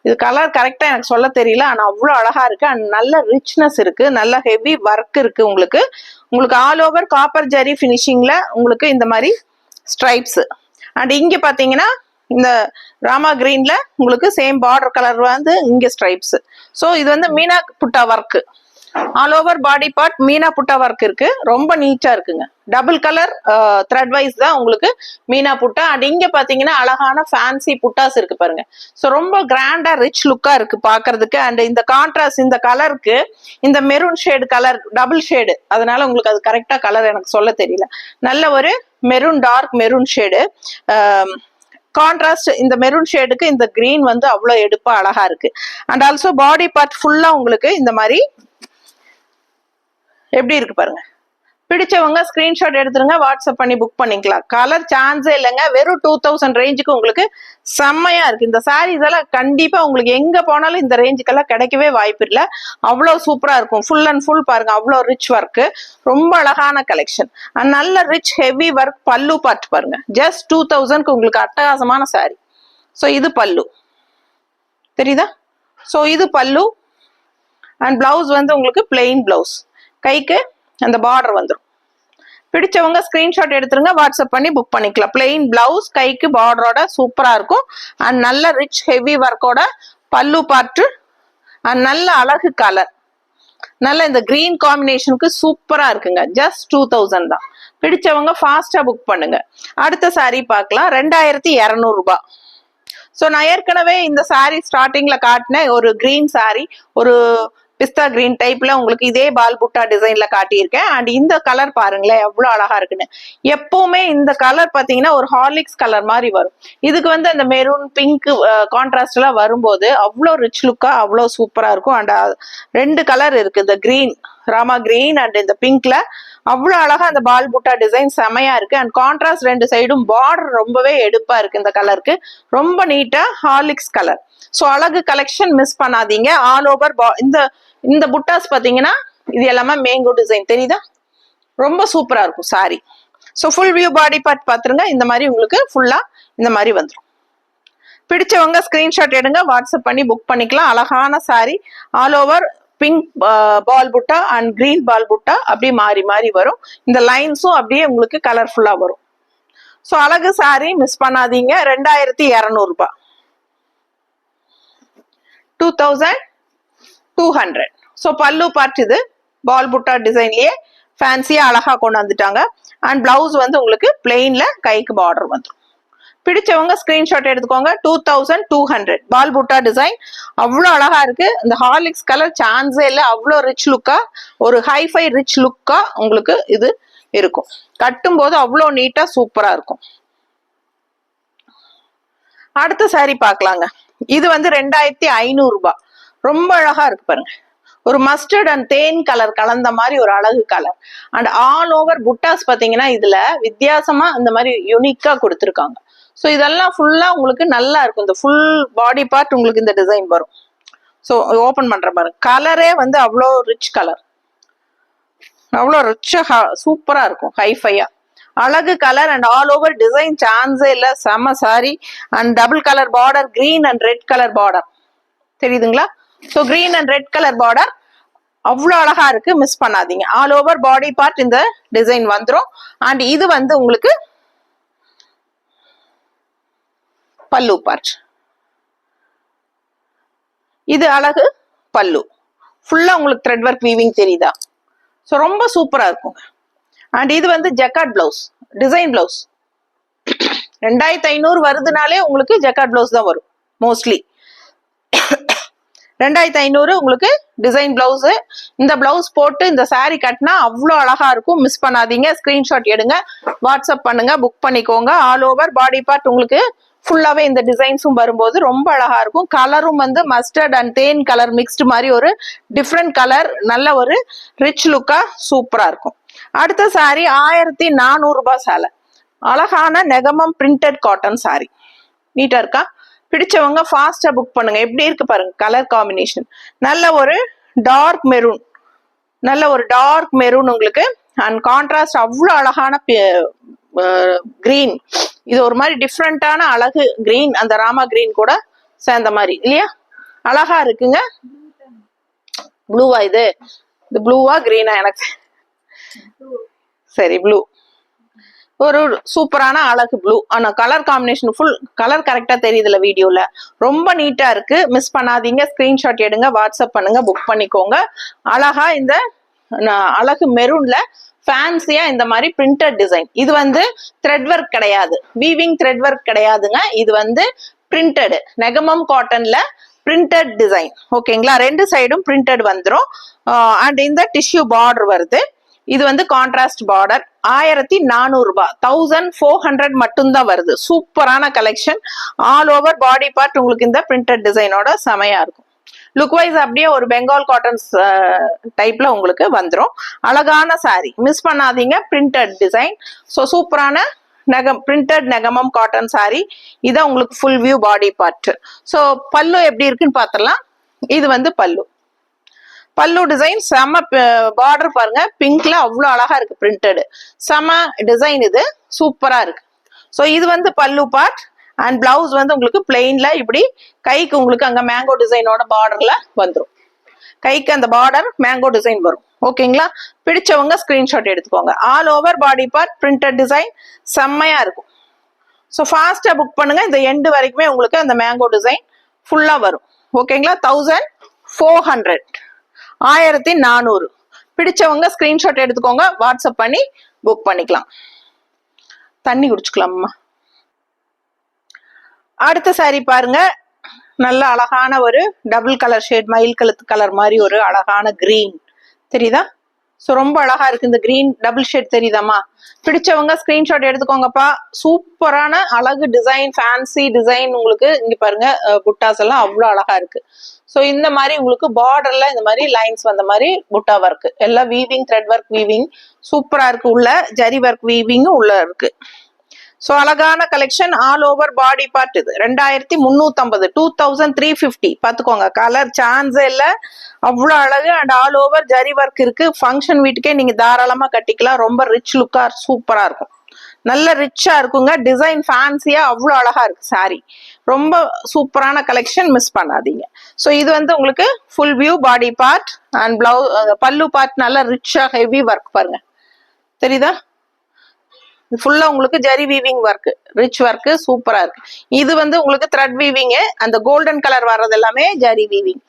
இது கலர் கரெக்டா எனக்கு சொல்ல தெரியல, ஆனா அவ்வளோ அழகா இருக்கு. அண்ட் நல்ல ரிச்னஸ் இருக்கு, நல்ல ஹெவி ஒர்க் இருக்கு. உங்களுக்கு ஆல் ஓவர் காப்பர் ஜரி பினிஷிங்ல உங்களுக்கு இந்த மாதிரி ஸ்ட்ரைப்ஸ். அண்ட் இங்க பாத்தீங்கன்னா இந்த ராமா கிரீன்ல உங்களுக்கு சேம் பார்டர் கலர் வந்து இங்க ஸ்ட்ரைப்ஸ். ஸோ இது வந்து மீனா புட்டா work, all over body part Meena புட்டா ஒர்க் இருக்கு. ரொம்ப நீட்டா இருக்குங்க. டபுள் கலர் த்ரெட் வைஸ் தான் உங்களுக்கு மீனா புட்டா. அண்ட் இங்க பாத்தீங்கன்னா அழகான ஃபேன்சி புட்டாஸ் இருக்கு பாருங்க. ஸோ ரொம்ப கிராண்டா ரிச் லுக்கா இருக்கு பாக்குறதுக்கு. அண்ட் இந்த கான்ட்ராஸ்ட் இந்த கலருக்கு இந்த maroon shade colour double shade, அதனால உங்களுக்கு அது கரெக்டா கலர் எனக்கு சொல்ல தெரியல. நல்ல ஒரு maroon dark maroon shade contrast. இந்த மெரூன் ஷேடுக்கு இந்த கிரீன் வந்து அவ்வளவு எடுப்பா அழகா இருக்கு. அண்ட் ஆல்சோ பாடி பார்ட் ஃபுல்லா உங்களுக்கு இந்த மாதிரி எப்படி இருக்கு பாருங்க. பிடிச்சவங்க ஸ்கிரீன்ஷாட் எடுத்துருங்க, வாட்ஸ்அப் பண்ணி புக் பண்ணிக்கலாம். கலர் சான்ஸே இல்லைங்க. வெறும் 2000 ரேஞ்சுக்கு உங்களுக்கு செம்மையா இருக்கு. இந்த சாரீஸ் எல்லாம் கண்டிப்பா உங்களுக்கு எங்க போனாலும் இந்த ரேஞ்சுக்கெல்லாம் கிடைக்கவே வாய்ப்பு இல்லை, அவ்வளவு சூப்பரா இருக்கும். ஃபுல் அண்ட் ஃபுல் பாருங்க, அவ்வளோ ரிச் ஒர்க், ரொம்ப அழகான கலெக்ஷன். நல்ல ரிச் ஹெவி ஒர்க். பல்லு பார்ட் பாருங்க, ஜஸ்ட் 2000க்கு உங்களுக்கு அட்டகாசமான சாரி. ஸோ இது பல்லு தெரியுதா? ஸோ இது பல்லு. அண்ட் பிளவுஸ் வந்து உங்களுக்கு பிளெயின் பிளவுஸ், கைக்கு அந்த பார்டர் வந்துடும். பிடிச்சவங்க ஸ்கிரீன்ஷாட் எடுத்துருங்க, வாட்ஸ்அப் பண்ணி புக் பண்ணிக்கலாம். பிளெயின் பிளவுஸ், கைக்கு பார்டரோட சூப்பரா இருக்கும். அண்ட் நல்ல ரிச் ஹெவி ஒர்க்கோட பல்லு பார்ட். அண்ட் நல்ல அழகு கலர், நல்ல இந்த கிரீன் காம்பினேஷனுக்கு சூப்பரா இருக்குங்க. ஜஸ்ட் 2000 தான். பிடிச்சவங்க ஃபாஸ்டா புக் பண்ணுங்க. அடுத்த சாரி பார்க்கலாம். 2200 ரூபாய். ஸோ நான் ஏற்கனவே இந்த சாரி ஸ்டார்டிங்ல காட்டினேன் ஒரு கிரீன் சாரி, ஒரு பிஸ்தா கிரீன் டைப்ல உங்களுக்கு இதே பால் புட்டா டிசைன்ல காட்டியிருக்கேன். அண்ட் இந்த கலர் பாருங்களேன் எவ்வளவு அழகா இருக்குன்னு. எப்பவுமே இந்த கலர் பாத்தீங்கன்னா ஒரு ஹார்லிக்ஸ் கலர் மாதிரி வரும். இதுக்கு வந்து அந்த மெரூன் பிங்க் கான்ட்ராஸ்ட் எல்லாம் வரும்போது அவ்வளோ ரிச் லுக்கா அவ்வளோ சூப்பரா இருக்கும். அண்ட் 2 கலர் இருக்கு, இந்த கிரீன் ராமா கிரீன் அண்ட் இந்த பிங்க்ல அவ்வளவு அழகா அந்த பால் புட்டா டிசைன் செமையா இருக்கு. அண்ட் கான்ட்ராஸ்ட் 2 சைடும் பார்டர் ரொம்பவே எடுப்பா இருக்கு. இந்த கலருக்கு ரொம்ப நீட்டா ஹார்லிக்ஸ் கலர். ஸோ அழகு கலெக்ஷன் மிஸ் பண்ணாதீங்க. ஆல் ஓவர் இந்த புட்டாஸ் பாத்தீங்கன்னா இது எல்லாமே மேங்கோ டிசைன் தெரியுதா, ரொம்ப சூப்பரா இருக்கும் sari. So full view body part பாத்துருங்க. இந்த மாதிரி உங்களுக்கு ஃபுல்லா இந்த மாதிரி வந்துடும். பிடிச்சவங்க ஸ்கிரீன்ஷாட் எடுங்க, வாட்ஸ்அப் பண்ணி புக் பண்ணிக்கலாம். அழகான sari, all over pink ball butta and green பால் புட்டா அப்படியே மாறி மாறி வரும். இந்த லைன்ஸும் அப்படியே உங்களுக்கு கலர்ஃபுல்லா வரும். ஸோ அழகு சாரி மிஸ் பண்ணாதீங்க. 2200 ரூபாய். 2200. ஸோ பல்லு பார்ட் இது பால் புட்டா டிசைன்லயே ஃபேன்சியா அழகா கொண்டு வந்துட்டாங்க. அண்ட் பிளவுஸ் வந்து உங்களுக்கு பிளெயின்ல கைக்கு பார்டர் வந்துடும். பிடிச்சவங்க ஸ்கிரீன்ஷாட் எடுத்துக்கோங்க. 2200 பால் புட்டா டிசைன் அவ்வளோ அழகா இருக்கு. இந்த ஹார்லிக்ஸ் கலர் சான்ஸே இல்லை, அவ்வளோ ரிச் லுக்கா ஒரு ஹைஃபை ரிச் லுக்கா உங்களுக்கு இது இருக்கும். கட்டும் போது அவ்வளோ நீட்டா சூப்பரா இருக்கும். அடுத்த சாரி பார்க்கலாங்க. இது வந்து 2500 ரூபாய். ரொம்ப அழகா இருக்கு பாருங்க. ஒரு மஸ்டர்ட் அண்ட் தேன் கலர் கலந்த மாதிரி ஒரு அழகு கலர். அண்ட் ஆல் ஓவர் புட்டாஸ் பாத்தீங்கன்னா இதுல வித்தியாசமா இந்த மாதிரி யூனிக்கா கொடுத்துருக்காங்க. ஸோ இதெல்லாம் ஃபுல்லா உங்களுக்கு நல்லா இருக்கும். இந்த ஃபுல் பாடி பார்ட் உங்களுக்கு இந்த டிசைன் வரும். ஸோ ஓபன் பண்ற பாருங்க, கலரே வந்து அவ்வளோ ரிச் கலர், அவ்வளோ ரிச்சா சூப்பரா இருக்கும், ஹைஃபையா அழகு colour. And all over design சான்ஸே இல்ல, செம sari. And double colour border, green and red colour border தெரியுதுங்களா? So green and red colour border அவ்வளோ அழகா இருக்கு, மிஸ் பண்ணாதீங்க. ஆல் ஓவர் பாடி பார்ட் இந்த டிசைன் வந்துடும். அண்ட் இது வந்து உங்களுக்கு பல்லு பார்ட், இது அழகு பல்லு. ஃபுல்லா உங்களுக்கு த்ரெட் ஒர்க் வீவிங் தெரியுதா? ஸோ ரொம்ப சூப்பரா இருக்கும். அண்ட் இது வந்து ஜக்கார்ட் பிளவுஸ், டிசைன் பிளவுஸ். 2500 வருதுனாலே உங்களுக்கு ஜக்கார்ட் பிளவுஸ் தான் வரும் மோஸ்ட்லி. 2500 உங்களுக்கு டிசைன் பிளவுஸ். இந்த பிளவுஸ் போட்டு இந்த சாரி கட்டினா அவ்வளோ அழகா இருக்கும், மிஸ் பண்ணாதீங்க. ஸ்கிரீன்ஷாட் எடுங்க, வாட்ஸ்அப் பண்ணுங்க, புக் பண்ணிக்கோங்க. ஆல் ஓவர் பாடி பார்ட் உங்களுக்கு ஃபுல்லாவே இந்த டிசைன்ஸும் வரும்போது ரொம்ப அழகா இருக்கும். கலரும் வந்து mustard and than colour mixed மாதிரி ஒரு டிஃப்ரெண்ட் கலர், நல்ல ஒரு ரிச் லுக்கா சூப்பரா இருக்கும். அடுத்த சாரி 1400 ரூபாய் சேலை, அழகான நெகமம் பிரிண்டட் காட்டன் சாரி. நீட்டா இருக்கா? பிடிச்சவங்க ஃபாஸ்டா புக் பண்ணுங்க. எப்படி இருக்கு பாருங்க கலர் காம்பினேஷன், நல்ல ஒரு டார்க் மெரூன், நல்ல ஒரு டார்க் மெரூன் உங்களுக்கு. அண்ட் கான்ட்ராஸ்ட் அவ்வளோ அழகான கிரீன், இது ஒரு மாதிரி டிஃப்ரெண்டான அழகு கிரீன், அந்த ராமா கிரீன் கூட சேர்ந்த மாதிரி இல்லையா? அழகா இருக்குங்க. ப்ளூவா இது ப்ளூவா கிரீனா? எனக்கு சரி ப்ளூ, ஒரு சூப்பரான அழகு ப்ளூ. ஆனா கலர் காம்பினேஷன் ஃபுல் கலர் கரெக்டா தெரியுதுல வீடியோல, ரொம்ப நீட்டா இருக்கு, மிஸ் பண்ணாதீங்க. ஸ்கிரீன்ஷாட் எடுங்க, வாட்ஸ்அப் பண்ணுங்க, புக் பண்ணிக்கோங்க. அழகா இந்த அழகு மெரூன்ல ஃபேன்சியா இந்த மாதிரி பிரிண்டட் டிசைன். இது வந்து த்ரெட் ஒர்க் கிடையாது, வீவிங் த்ரெட் ஒர்க் கிடையாதுங்க. இது வந்து பிரிண்டட் நெகமம் காட்டன்ல பிரிண்டட் டிசைன். ஓகேங்களா? ரெண்டு சைடும் பிரிண்டட் வந்துடும். அண்ட் இந்த டிஷ்யூ பார்டர் வருது. இது வந்து கான்ட்ராஸ்ட் பார்டர். 1400 ரூபாய், 1400 மட்டும்தான் வருது. சூப்பரான collection. All over body part உங்களுக்கு இந்த பிரிண்டட் டிசைனோட செமையா இருக்கும். லுக் வைஸ் அப்படியே ஒரு பெங்கால் காட்டன்ஸ் டைப்ல உங்களுக்கு வந்துடும். அழகான சாரி, மிஸ் பண்ணாதீங்க. Printed design. ஸோ சூப்பரான பிரிண்டட் நெகமம் காட்டன் சாரி. இதான் உங்களுக்கு full view body part. So பல்லு எப்படி இருக்குன்னு பார்த்துடலாம். இது வந்து பல்லு, பல்லு டிசைன் செம பார்டர் பாருங்க, பிங்க்ல அவ்வளோ அழகா இருக்கு பிரிண்டட், செம டிசைன், இது சூப்பரா இருக்கு. ஸோ இது வந்து பல்லு பார்ட். அண்ட் பிளவுஸ் வந்து உங்களுக்கு பிளெயின்ல இப்படி கைக்கு உங்களுக்கு அங்க மேங்கோ டிசைனோட பார்டர்ல வந்துடும். கைக்கு அந்த பார்டர் மேங்கோ டிசைன் வரும். ஓகேங்களா? பிடிச்சவங்க ஸ்கிரீன்ஷாட் எடுத்துக்கோங்க. All over body part printed design செம்மையா இருக்கும். ஸோ ஃபாஸ்டா புக் பண்ணுங்க. இந்த எண்டு வரைக்குமே உங்களுக்கு அந்த மேங்கோ டிசைன் ஃபுல்லா வரும். ஓகேங்களா? 1400, 1400. பிடிச்சவங்க ஸ்கிரீன்ஷாட் எடுத்துக்கோங்க, வாட்ஸ்அப் பண்ணி புக் பண்ணிக்கலாம். தண்ணி குடிச்சுக்கலாமா? அடுத்த சாரி பாருங்க, நல்ல அழகான ஒரு டபுள் கலர் ஷேட், மயில் கழுத்து கலர் மாதிரி ஒரு அழகான கிரீன் தெரியுதா? ஸோ ரொம்ப அழகா இருக்கு இந்த கிரீன் டபுள் ஷேட், தெரியுதாமா? பிடிச்சவங்க ஸ்கிரீன்ஷாட் எடுத்துக்கோங்கப்பா. சூப்பரான அழகு டிசைன், ஃபேன்சி டிசைன். உங்களுக்கு இங்க பாருங்க புட்டாஸ் எல்லாம் அவ்வளோ அழகா இருக்கு. ஸோ இந்த மாதிரி உங்களுக்கு பார்டர்ல இந்த மாதிரி லைன்ஸ் வந்த மாதிரி புட்டா ஒர்க், எல்லாம் வீவிங் த்ரெட் ஒர்க் வீவிங் சூப்பரா இருக்கு. உள்ள ஜரி ஒர்க் வீவிங்கும் உள்ள இருக்கு. ஸோ அழகான collection. All over body part. இது 2350, 2350. பார்த்துக்கோங்க, கலர் சான்ஸே இல்லை, அவ்வளோ அழகு. And all over zari work இருக்கு. ஃபங்க்ஷன் வீட்டுக்கே நீங்க தாராளமா கட்டிக்கலாம். ரொம்ப ரிச் லுக்கா சூப்பரா இருக்கும், நல்ல ரிச்சா இருக்குங்க. டிசைன் ஃபேன்சியா அவ்வளோ அழகா இருக்கு சாரி. ரொம்ப சூப்பரான கலெக்ஷன், மிஸ் பண்ணாதீங்க. ஸோ இது வந்து உங்களுக்கு full view body part. And blouse பல்லு பார்ட் நல்ல ரிச்சா ஹெவி ஒர்க் பாருங்க, தெரியுதா? ஃபுல்லா உங்களுக்கு zari weaving work, rich work சூப்பரா இருக்கு. இது வந்து உங்களுக்கு த்ரெட் வீவிங், அந்த கோல்டன் கலர் வர்றது எல்லாமே ஜரி வீவிங்.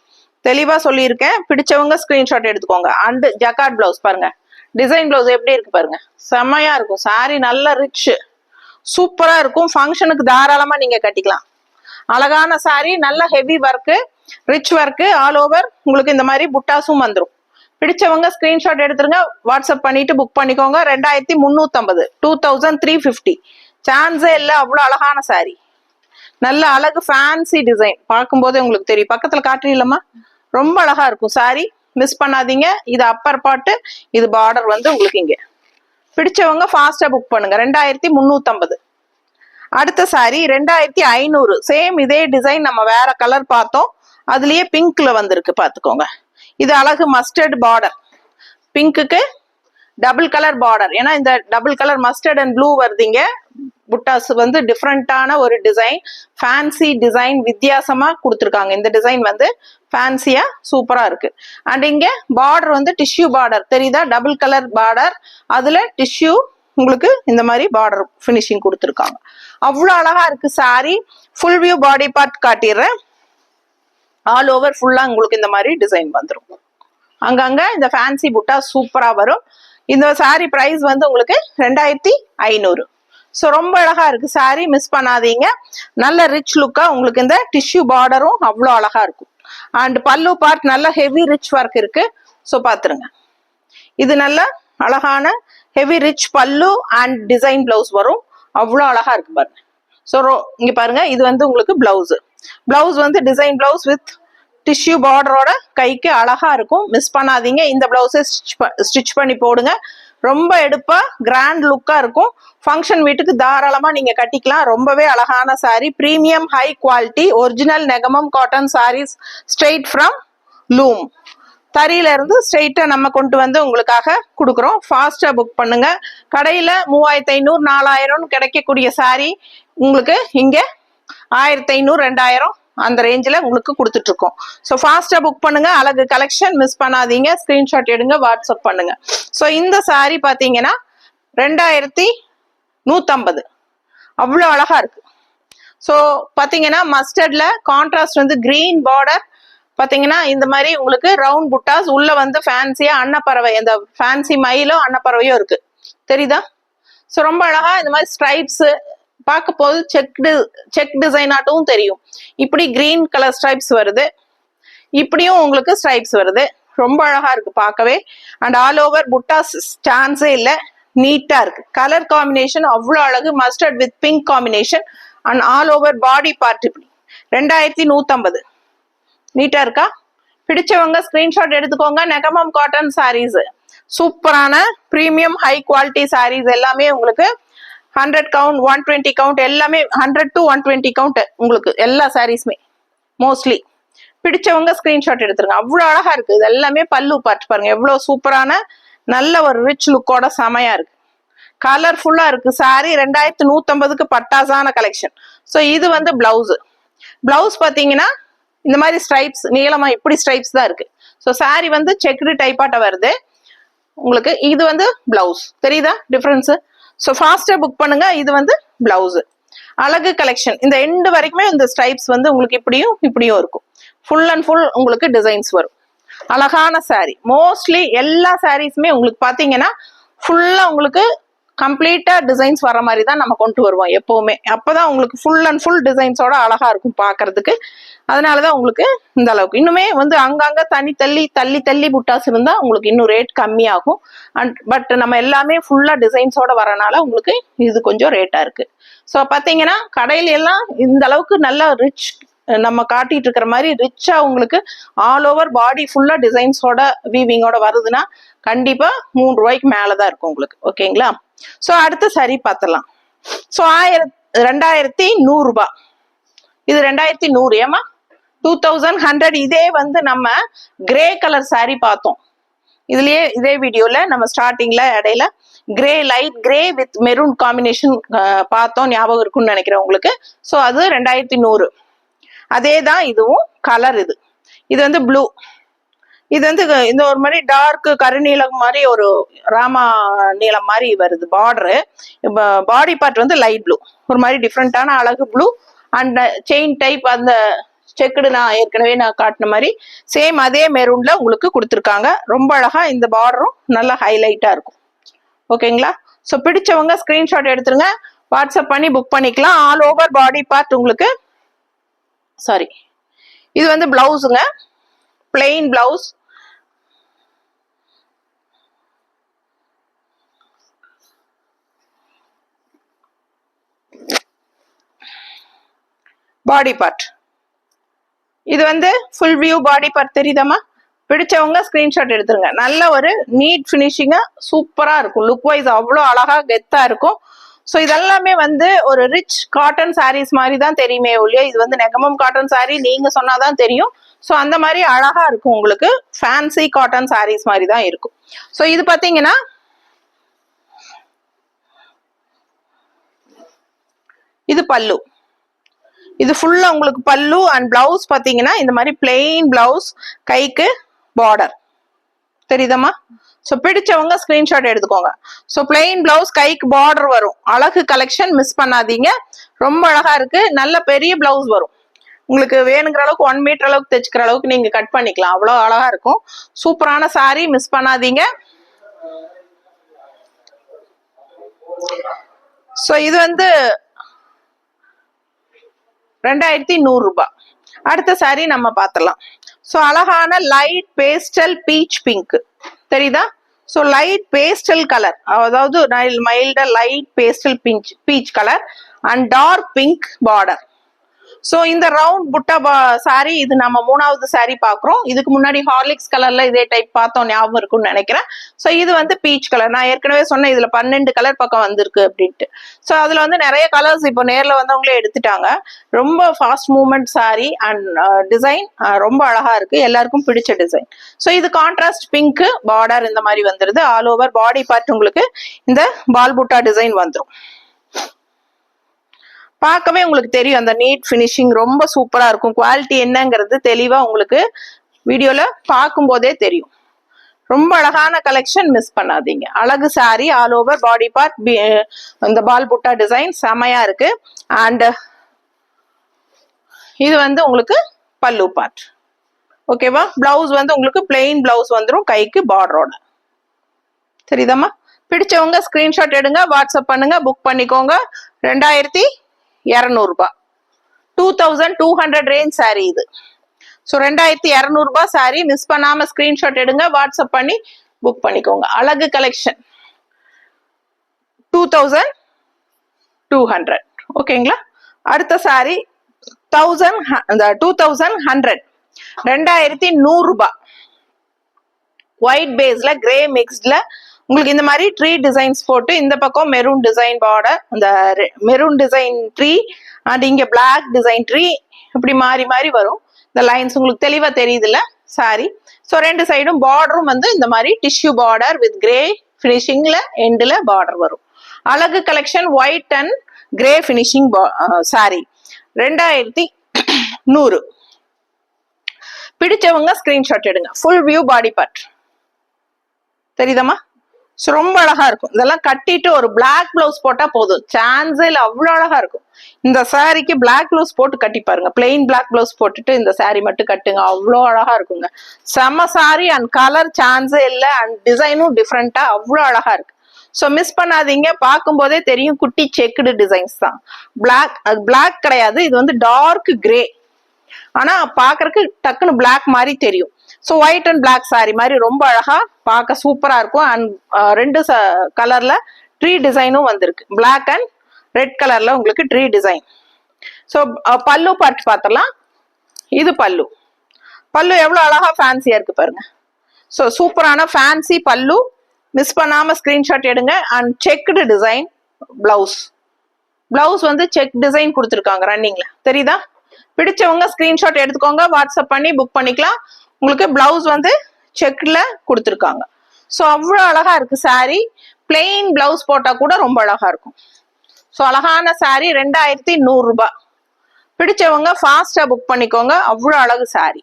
தெளிவா சொல்லியிருக்கேன். பிடிச்சவங்க ஸ்கிரீன்ஷாட் எடுத்துக்கோங்க. அண்ட் ஜக்கார்ட் பிளவுஸ் பாருங்க, டிசைன் பிளவுஸ் எப்படி இருக்கு பாருங்க, செம்மையா இருக்கும். சாரி நல்ல ரிச் சூப்பரா இருக்கும். ஃபங்க்ஷனுக்கு தாராளமா நீங்க கட்டிக்கலாம். அழகான சாரி, நல்ல heavy work, rich work. All over உங்களுக்கு இந்த மாதிரி புட்டாஸும் வந்துடும். பிடிச்சவங்க ஸ்கிரீன்ஷாட் எடுத்துருங்க, வாட்ஸ்அப் பண்ணிட்டு புக் பண்ணிக்கோங்க. 2350, 2350. சான்ஸே இல்லை, அவ்வளோ அழகான சாரி. நல்ல அழகு ஃபேன்சி டிசைன். பார்க்கும்போதே உங்களுக்கு தெரியும். பக்கத்துல காட்டுறீங்களா? ரொம்ப அழகா இருக்கும் சாரி. மிஸ் பண்ணாதீங்க. இது அப்பர் பார்ட், இது பார்டர் வந்து உங்களுக்கு இங்க. பிடிச்சவங்க ஃபாஸ்டா புக் பண்ணுங்க. 2350. அடுத்த சாரி 2500. சேம் இதே டிசைன் நம்ம வேற கலர் பார்த்தோம், அதுலயே பிங்க்ல வந்திருக்கு பாத்துக்கோங்க. இது அழகு மஸ்டர்ட் பார்டர், பிங்க்குக்கு டபுள் கலர் பார்டர். ஏன்னா இந்த double colour mustard and blue வருதுங்க. புட்டாஸ் வந்து டிஃப்ரெண்டான ஒரு டிசைன், ஃபேன்சி டிசைன், வித்தியாசமா கொடுத்துருக்காங்க. இந்த டிசைன் வந்து ஃபேன்சியா சூப்பரா இருக்கு. அண்ட் இங்க பார்டர் வந்து டிஷ்யூ பார்டர் தெரியுதா, டபுள் கலர் பார்டர், அதுல டிஷ்யூ உங்களுக்கு இந்த மாதிரி பார்டர் ஃபினிஷிங் கொடுத்துருக்காங்க. அவ்வளோ அழகா இருக்கு sari. Full view body part காட்டிடுறேன். ஆல் ஓவர் ஃபுல்லா உங்களுக்கு இந்த மாதிரி டிசைன் வந்துடும். அங்கங்க இந்த ஃபேன்சி புட்டா சூப்பரா வரும். இந்த சாரி பிரைஸ் வந்து உங்களுக்கு 2500. ஸோ ரொம்ப அழகா இருக்கு சாரி, மிஸ் பண்ணாதீங்க. நல்ல ரிச் லுக்கா உங்களுக்கு இந்த டிஷ்யூ பார்டரும் அவ்வளோ அழகா இருக்கும். அண்ட் பல்லு பார்ட் நல்ல ஹெவி ரிச் ஒர்க் இருக்கு. ஸோ பாத்துருங்க, இது நல்ல அழகான ஹெவி ரிச் பல்லு அண்ட் டிசைன் பிளவுஸ் வரும். அவ்வளோ அழகா இருக்கு பாருங்க. ஸோ இங்க பாருங்க, இது வந்து உங்களுக்கு பிளவுஸ். பிளவுஸ் வந்து டிசைன் பிளவுஸ் வித் டிஷ்யூ பார்டரோட கைக்கு அழகா இருக்கும். மிஸ் பண்ணாதீங்க. இந்த பிளவுஸை ஸ்டிச் பண்ணி போடுங்க. ரொம்ப எடுப்பா கிராண்ட் லுக்கா இருக்கும். ஃபங்க்ஷன் வீட்டுக்கு தாராளமா நீங்க கட்டிக்கலாம். ரொம்பவே அழகான sari, premium high quality original Negamam cotton saris straight from loom. தறியில இருந்து ஸ்ட்ரெயிட்டா நம்ம கொண்டு வந்து உங்களுக்காக கொடுக்குறோம். ஃபாஸ்டா புக் பண்ணுங்க. கடையில 3500 4000 கிடைக்கக்கூடிய சாரி உங்களுக்கு இங்க 1500 2000 அந்த ரேஞ்சில் உங்களுக்கு கொடுத்துட்டு இருக்கோம். ஸோ ஃபாஸ்டா புக் பண்ணுங்க. அழகு கலெக்ஷன் மிஸ் பண்ணாதீங்க. ஸ்கிரீன்ஷாட் எடுங்க, வாட்ஸ்அப் பண்ணுங்க. ஸோ இந்த சாரி பாத்தீங்கன்னா 2150. அவ்வளோ அழகா இருக்கு. ஸோ பாத்தீங்கன்னா மஸ்டர்ட்ல கான்ட்ராஸ்ட் வந்து கிரீன் பார்டர். பாத்தீங்கன்னா இந்த மாதிரி உங்களுக்கு ரவுண்ட் புட்டாஸ் உள்ள வந்து ஃபேன்சியா அன்னப்பறவை, இந்த ஃபேன்சி மயிலும் அன்னப்பறவையும் இருக்கு தெரியுதா. ஸோ ரொம்ப அழகா இந்த மாதிரி ஸ்ட்ரைப்ஸ் பார்க்க போது செக் டிசைன் ஆட்டும் தெரியும். இப்படி கிரீன் கலர் ஸ்ட்ரைப்ஸ் வருது, இப்படியும் உங்களுக்கு ஸ்ட்ரைப்ஸ் வருது. ரொம்ப அழகா இருக்கு பார்க்கவே. அண்ட் ஆல் ஓவர் புட்டாஸ் சான்ஸே இல்லை, நீட்டா இருக்கு. கலர் காம்பினேஷன் அவ்வளோ அழகு, mustard with pink combination. And all over body part இப்படி 2150. நீட்டா இருக்கா? பிடிச்சவங்க ஸ்கிரீன்ஷாட் எடுத்துக்கோங்க. நெகமம் காட்டன் சாரீஸ், சூப்பரான பிரீமியம் ஹை குவாலிட்டி சாரீஸ் எல்லாமே உங்களுக்கு 100 கவுண்ட் 120 கவுண்ட் எல்லாமே 100 to 120 கவுண்ட் உங்களுக்கு எல்லா சாரீஸுமே மோஸ்ட்லி. பிடிச்சவங்க ஸ்கிரீன்ஷாட் எடுத்துருங்க. அவ்வளோ அழகா இருக்கு. இது எல்லாமே பல்லு பார்த்து பாருங்க, எவ்வளவு சூப்பரான நல்ல ஒரு ரிச் லுக்கோட செமையா இருக்கு. கலர்ஃபுல்லா இருக்கு சாரி. 2150க்கு பட்டாசான கலெக்ஷன். ஸோ இது வந்து பிளவுஸ். பிளவுஸ் பாத்தீங்கன்னா இந்த மாதிரி ஸ்ட்ரைப்ஸ் நீளமா இப்படி ஸ்ட்ரைப்ஸ் தான் இருக்கு. ஸோ சாரி வந்து செக்டு டைப்பாட்ட வருது உங்களுக்கு. இது வந்து பிளவுஸ் தெரியுதா டிஃபரன்ஸ். ஸோ ஃபாஸ்டா புக் பண்ணுங்க. இது வந்து பிளவுஸ். அழகு கலெக்ஷன். இந்த எண்டு வரைக்குமே இந்த ஸ்ட்ரைப்ஸ் வந்து உங்களுக்கு இப்படியும் இப்படியும் இருக்கும். ஃபுல் அண்ட் ஃபுல் உங்களுக்கு டிசைன்ஸ் வரும். அழகான சாரி. மோஸ்ட்லி எல்லா சாரீஸுமே உங்களுக்கு பாத்தீங்கன்னா ஃபுல்லா உங்களுக்கு கம்ப்ளீட்டா டிசைன்ஸ் வர மாதிரி தான் நம்ம கொண்டு வருவோம் எப்பவுமே. அப்பதான் உங்களுக்கு ஃபுல் அண்ட் ஃபுல் டிசைன்ஸோட அழகா இருக்கும் பாக்குறதுக்கு. அதனாலதான் உங்களுக்கு இந்த அளவுக்கு. இன்னுமே வந்து அங்கங்க தள்ளி புட்டாஸ் இருந்தா உங்களுக்கு இன்னும் ரேட் கம்மியாகும். பட் நம்ம எல்லாமே ஃபுல்லா டிசைன்ஸோட வரனால உங்களுக்கு இது கொஞ்சம் ரேட்டா இருக்கு. ஸோ பாத்தீங்கன்னா கடையில எல்லாம் இந்த அளவுக்கு நல்ல ரிச் நம்ம காட்டிட்டு இருக்கிற மாதிரி ரிச்சா உங்களுக்கு ஆல் ஓவர் பாடி ஃபுல்லா டிசைன்ஸோட வீவிங்கோட வருதுன்னா கண்டிப்பா 3 ரூபாய்க்கு மேலதான் இருக்கும் உங்களுக்கு. ஓகேங்களா? ஸோ அடுத்த சாரி பார்த்துடலாம். ஸோ 2100 ரூபாய். இது 2100. ஏமா 2100. இதே வந்து நம்ம கிரே கலர் சாரி பார்த்தோம் இதுலயே, இதே வீடியோல நம்ம ஸ்டார்டிங்ல இடையில grey light grey with maroon combination பார்த்தோம், ஞாபகம் இருக்கும்னு நினைக்கிறேன் உங்களுக்கு. ஸோ அது 2100. அதே தான் இதுவும் கலர். இது வந்து ப்ளூ. இது வந்து இந்த ஒரு மாதிரி டார்க் கருநீலம் மாதிரி ஒரு ராமா நீளம் மாதிரி வருது பார்டரு. பாடி பார்ட் வந்து லைட் ப்ளூ, ஒரு மாதிரி டிஃப்ரெண்டான அழகு ப்ளூ. அண்ட் செயின் டைப் அந்த செக்குடு நான் ஏற்கனவே காட்டின மாதிரி சேம் அதே மெரூன்ல உங்களுக்கு கொடுத்துருக்காங்க. ரொம்ப அழகா இந்த பார்டரும் நல்லா ஹைலைட்டா இருக்கும். ஓகேங்களா? ஸோ பிடிச்சவங்க ஸ்கிரீன்ஷாட் எடுத்துருங்க, வாட்ஸ்அப் பண்ணி புக் பண்ணிக்கலாம். ஆல் ஓவர் பாடி பார்ட் உங்களுக்கு. சாரி, இது வந்து பிளவுஸுங்க, பிளெயின் பிளவுஸ். பாடி பார்ட் இது வந்து ஃபுல் வியூ பாடி பார்ட் தெரியுதாமா? பிடிச்சவங்க ஸ்கிரீன்ஷாட் எடுத்துருங்க. நல்ல ஒரு நீட் ஃபினிஷிங்கா சூப்பரா இருக்கும். லுக் வைஸ் அவ்வளோ அழகா கெத்தா இருக்கும். ஸோ இதெல்லாமே வந்து ஒரு ரிச் காட்டன் சாரீஸ் மாதிரி தான் தெரியுமே ஒழிய இது வந்து நெகமம் காட்டன் சாரீ நீங்க சொன்னாதான் தெரியும். ஸோ அந்த மாதிரி அழகா இருக்கும், உங்களுக்கு ஃபேன்சி காட்டன் சாரீஸ் மாதிரி தான் இருக்கும். ஸோ இது பாத்தீங்கன்னா இது பல்லு. இது ஃபுல்லா உங்களுக்கு பல்லு அண்ட் பிளவுஸ் பாத்தீங்கன்னா இந்த மாதிரி பிளெயின் பிளவுஸ், கைக்கு பார்டர் தெரியுதம்மா. ஸோ பிடிச்சவங்க ஸ்கிரீன்ஷாட் எடுத்துக்கோங்க. ஸோ பிளெயின் பிளவுஸ், கைக்கு பார்டர் வரும். அழகு கலெக்ஷன், மிஸ் பண்ணாதீங்க. ரொம்ப அழகா இருக்கு. நல்ல பெரிய பிளவுஸ் வரும். உங்களுக்கு வேணுங்கிற அளவுக்கு 1 மீட்டர் அளவுக்கு தைச்சுக்கிற அளவுக்கு நீங்க கட் பண்ணிக்கலாம். அவ்வளோ அழகா இருக்கும். சூப்பரான சாரி, மிஸ் பண்ணாதீங்க. ஸோ இது வந்து 2100 ரூபாய். அடுத்த சாரி நம்ம பார்த்துடலாம். ஸோ அழகான லைட் பேஸ்டல் பீச் பிங்க் தெரியுதா. ஸோ லைட் பேஸ்டல் கலர், அதாவது மைல்டா light pastel peach colour and dark pink border. So இந்த ரவுண்ட் புட்டா சாரி இது நம்ம 3வது சாரி பாக்குறோம். இதுக்கு முன்னாடி ஹார்லிக்ஸ் கலர்ல இதே டைப் பார்த்தோம், ஞாபகம் இருக்கும்னு நினைக்கிறேன். ஸோ இது வந்து பீச் கலர். நான் ஏற்கனவே சொன்னேன் இதுல 12 கலர் பக்கம் வந்திருக்கு அப்படின்ட்டு. ஸோ அதுல வந்து நிறைய கலர்ஸ் இப்போ நேர்ல வந்தவங்களே எடுத்துட்டாங்க. ரொம்ப fast movement sorry and design ரொம்ப அழகா இருக்கு, எல்லாருக்கும் பிடிச்ச டிசைன். ஸோ இது கான்ட்ராஸ்ட் பிங்க் பார்டர் இந்த மாதிரி வந்துருது. ஆல் ஓவர் பாடி பார்ட் உங்களுக்கு இந்த பால் புட்டா டிசைன் வந்துடும். பார்க்கவே உங்களுக்கு தெரியும் அந்த நீட் ஃபினிஷிங் ரொம்ப சூப்பரா இருக்கும். குவாலிட்டி என்னங்கிறது தெளிவா உங்களுக்கு வீடியோல பார்க்கும் போதே தெரியும். ரொம்ப அழகான கலெக்ஷன், மிஸ் பண்ணாதீங்க. அழகு sorry, all over body part இந்த பால் புட்டா டிசைன் செமையா இருக்கு. அண்ட் இது வந்து உங்களுக்கு பல்லு பார்ட். ஓகேவா. பிளவுஸ் வந்து உங்களுக்கு பிளெயின் பிளவுஸ் வந்துடும், கைக்கு பார்டரோட. சரிதாம்மா. பிடிச்சவங்க ஸ்கிரீன்ஷாட் எடுங்க, வாட்ஸ்அப் பண்ணுங்க, புக் பண்ணிக்கோங்க. 2200 ரூபாய், 2200 ரேஞ்ச் சாரி இது. ஸோ 2200 ரூபாய் சாரி, மிஸ் பண்ணாம ஸ்கிரீன்ஷாட் எடுங்க, வாட்ஸ்அப் பண்ணி புக் பண்ணிக்கோங்க. அழகு கலெக்ஷன் 2200. ஓகேங்களா. அடுத்த சாரி 2100, 2100 ரூபாய். ஒயிட் பேஸ்ல கிரே மிக்ஸ்ட்ல உங்களுக்கு இந்த மாதிரி ட்ரீ டிசைன்ஸ் போட்டு இந்த பக்கம் மெரூன் டிசைன் பார்டர், இந்த மெரூன் டிசைன் ட்ரீ அண்ட் இங்க பிளாக் டிசைன் ட்ரீ, இப்படி மாறி மாறி வரும். இந்த லைன்ஸ் உங்களுக்கு தெளிவா தெரியுதுல்ல சாரி. ஸோ 2 சைடும் பார்டரும் வந்து இந்த மாதிரி டிஷ்யூ பார்டர் வித் கிரே ஃபினிஷிங்ல எண்ட்ல பார்டர் வரும். அழகு collection, white and grey finishing sari 2100. பிடிச்சவங்க ஸ்கிரீன்ஷாட் எடுங்க. ஃபுல் வியூ பாடி பார்ட் தெரியுதம்மா. ஸோ ரொம்ப அழகா இருக்கும். இதெல்லாம் கட்டிட்டு ஒரு பிளாக் பிளவுஸ் போட்டா போதும், சான்ஸே இல்லை, அவ்வளோ அழகா இருக்கும். இந்த சாரிக்கு பிளாக் பிளவுஸ் போட்டு கட்டி பாருங்க. பிளெயின் பிளாக் பிளவுஸ் போட்டுட்டு இந்த சாரி மட்டும் கட்டுங்க, அவ்வளோ அழகா இருக்குங்க. செம சாரி அண்ட் கலர் சான்ஸே இல்லை அண்ட் டிசைனும் டிஃப்ரெண்டா அவ்வளோ அழகா இருக்கு. ஸோ மிஸ் பண்ணாதீங்க. பார்க்கும் போதே தெரியும் குட்டி செக்குடு டிசைன்ஸ் தான். பிளாக் கிடையாது, இது வந்து டார்க் கிரே. ஆனா பாக்குறதுக்கு டக்குன்னு பிளாக் மாதிரி தெரியும். So white and black sari மாதிரி ரொம்ப அழகா பார்க்க சூப்பரா இருக்கும். அண்ட் 2 கலர்ல ட்ரீ டிசைனும் வந்திருக்கு. பிளாக் அண்ட் ரெட் கலர்ல உங்களுக்கு ட்ரீ டிசைன். ஸோ பல்லு பார்ட் பார்த்தலாம். இது பல்லு. பல்லு எவ்வளவு அழகா ஃபேன்சியா இருக்கு பாருங்க. ஸோ சூப்பரான ஃபேன்சி பல்லு, மிஸ் பண்ணாம ஸ்கிரீன்ஷாட் எடுங்க. And checked design blouse. Blouse வந்து செக் டிசைன் கொடுத்துருக்காங்க ரன்னிங்ல, தெரியுதா. பிடிச்சவங்க ஸ்கிரீன்ஷாட் எடுத்துக்கோங்க, வாட்ஸ்அப் பண்ணி புக் பண்ணிக்கலாம். உங்களுக்கு பிளவுஸ் வந்து செக்ல கொடுத்துருக்காங்க. ஸோ அவ்வளோ அழகா இருக்கு சாரி. பிளெயின் பிளவுஸ் போட்டா கூட ரொம்ப அழகா இருக்கும். ஸோ அழகான சாரி 2100 ரூபாய். பிடிச்சவங்க ஃபாஸ்டா புக் பண்ணிக்கோங்க. அவ்வளோ அழகு சாரி.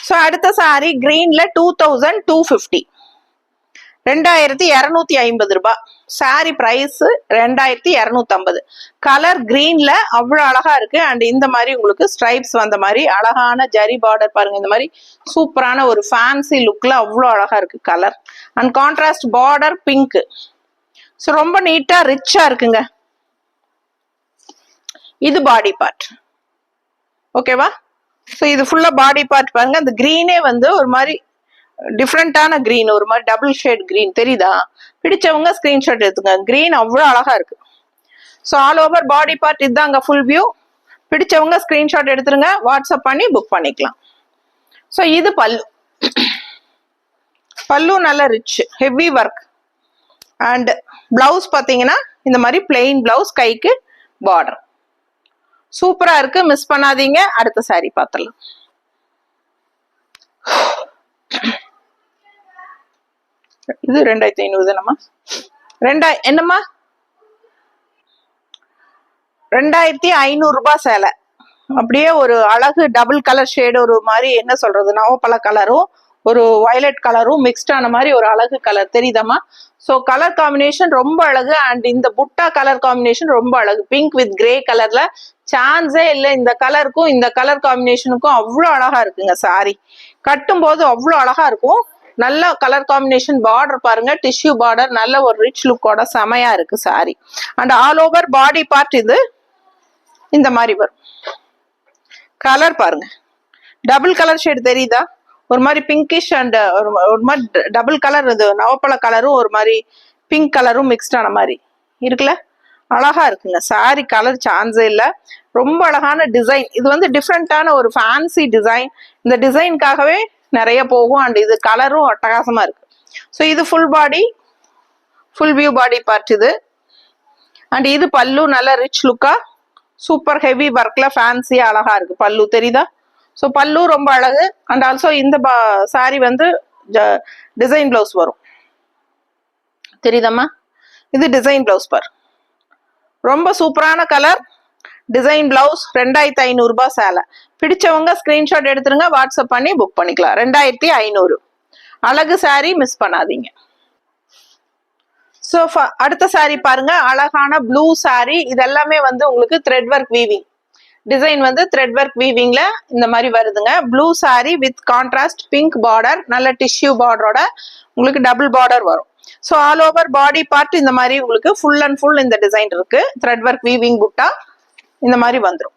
ஸோ அடுத்த சாரி கிரீன்ல 2250, 2250 ரூபாய். சாரி பிரைஸ் 2250. கலர் கிரீன்ல அவ்வளவு அழகா இருக்கு. அண்ட் இந்த மாதிரி உங்களுக்கு ஸ்ட்ரைப்ஸ் வந்த மாதிரி அழகான ஜரி பார்டர் பாருங்க. இந்த மாதிரி சூப்பரான ஒரு ஃபேன்சி லுக்ல அவ்வளவு அழகா இருக்கு colour. And contrast border pink. So ரொம்ப நீட்டா ரிச்சா இருக்குங்க. இது பாடி பார்ட். ஓகேவா. ஸோ இது ஃபுல்லா பாடி பார்ட் பாருங்க. அந்த கிரீனே வந்து ஒரு மாதிரி டிஃப்ரெண்டான கிரீன், ஒரு மாதிரி டபுள் ஷேட் கிரீன் தெரியுதா. பிடிச்சவங்க ஸ்கிரீன்ஷாட் எடுத்துங்க. கிரீன் அவ்வளோ அழகா இருக்கு. So all over body part இதுதாங்க ஃபுல் வியூ. பிடிச்சவங்க ஸ்கிரீன்ஷாட் எடுத்துருங்க, வாட்ஸ்அப் பண்ணி புக் பண்ணிக்கலாம். ஸோ இது பல்லு. பல்லு நல்ல rich heavy work. And blouse பார்த்தீங்கன்னா இந்த மாதிரி பிளெயின் பிளவுஸ், கைக்கு பார்டர் சூப்பரா இருக்கு, மிஸ் பண்ணாதீங்க. அடுத்த சாரி பார்த்துடலாம். இது 2500 தானம்மா? என்னம்மா 2500 ரூபாய் சேலை. அப்படியே ஒரு அழகு டபுள் கலர் ஷேடு, ஒரு மாதிரி என்ன சொல்றது, நவப்பழ கலரும் ஒரு வயலட் கலரும் மிக்ஸ்ட் ஆன மாதிரி ஒரு அழகு கலர் தெரியுதாமா? ஸோ கலர் காம்பினேஷன் ரொம்ப அழகு. அண்ட் இந்த புட்டா கலர் காம்பினேஷன் ரொம்ப அழகு. பிங்க் வித் கிரே கலர்ல சான்ஸே இல்லை. இந்த கலருக்கும் இந்த கலர் காம்பினேஷனுக்கும் அவ்வளோ அழகா இருக்குங்க. சாரி கட்டும் போது அவ்வளோ அழகா இருக்கும். நல்ல கலர் காம்பினேஷன். பார்டர் பாருங்க, டிஷ்யூ பார்டர், நல்ல ஒரு ரிச் லுக்கோட செமையா இருக்கு sorry. And all over body part இது இந்த மாதிரி வரும். கலர் பாருங்க, டபுள் கலர் ஷேட் தெரியுதா? ஒரு மாதிரி பிங்கிஷ் அண்ட் ஒரு மாதிரி டபுள் கலர், இது நவப்பழ கலரும் ஒரு மாதிரி பிங்க் கலரும் மிக்ஸ்ட் ஆன மாதிரி இருக்குல்ல, அழகா இருக்குங்க. சாரி கலர் சான்ஸே இல்லை. ரொம்ப அழகான டிசைன். இது வந்து டிஃப்ரெண்டான ஒரு ஃபேன்சி டிசைன். இந்த டிசைனுக்காகவே நிறைய போகும். அண்ட் இது கலரும் அட்டகாசமா இருக்கு. ஸோ இது full body, full view body part இது. அண்ட் இது பல்லு, நல்ல ரிச் லுக்கா சூப்பர் ஹெவி ஒர்க்ல ஃபேன்சியா அழகா இருக்கு. பல்லு தெரியுதா? ஸோ பல்லு ரொம்ப அழகு. அண்ட் ஆல்சோ இந்த சாரி வந்து டிசைன் பிளவுஸ் வரும் தெரியுதாம்மா? இது டிசைன் பிளவுஸ் பார், ரொம்ப சூப்பரான கலர். டிசைன் பிளவுஸ் 2500 ரூபாய் சேலை. பிடிச்சவங்க ஸ்கிரீன்ஷாட் எடுத்துருங்க, வாட்ஸ்அப் பண்ணி புக் பண்ணிக்கலாம். 2500 அழகு சாரி, மிஸ் பண்ணாதீங்க. ஸோ அடுத்த சாரி பாருங்க, அழகான ப்ளூ சாரி. இது எல்லாமே வந்து உங்களுக்கு த்ரெட் ஒர்க் வீவிங் டிசைன், வந்து த்ரெட் ஒர்க் வீவிங்ல இந்த மாதிரி வருதுங்க. Blue sorry with contrast pink border, நல்ல டிஷ்யூ பார்டரோட உங்களுக்கு டபுள் பார்டர் வரும். So all over body part இந்த மாதிரி உங்களுக்கு ஃபுல் அண்ட் ஃபுல் இந்த டிசைன் இருக்கு. த்ரெட் ஒர்க் வீவிங் புட்டா இந்த மாதிரி வந்துடும்.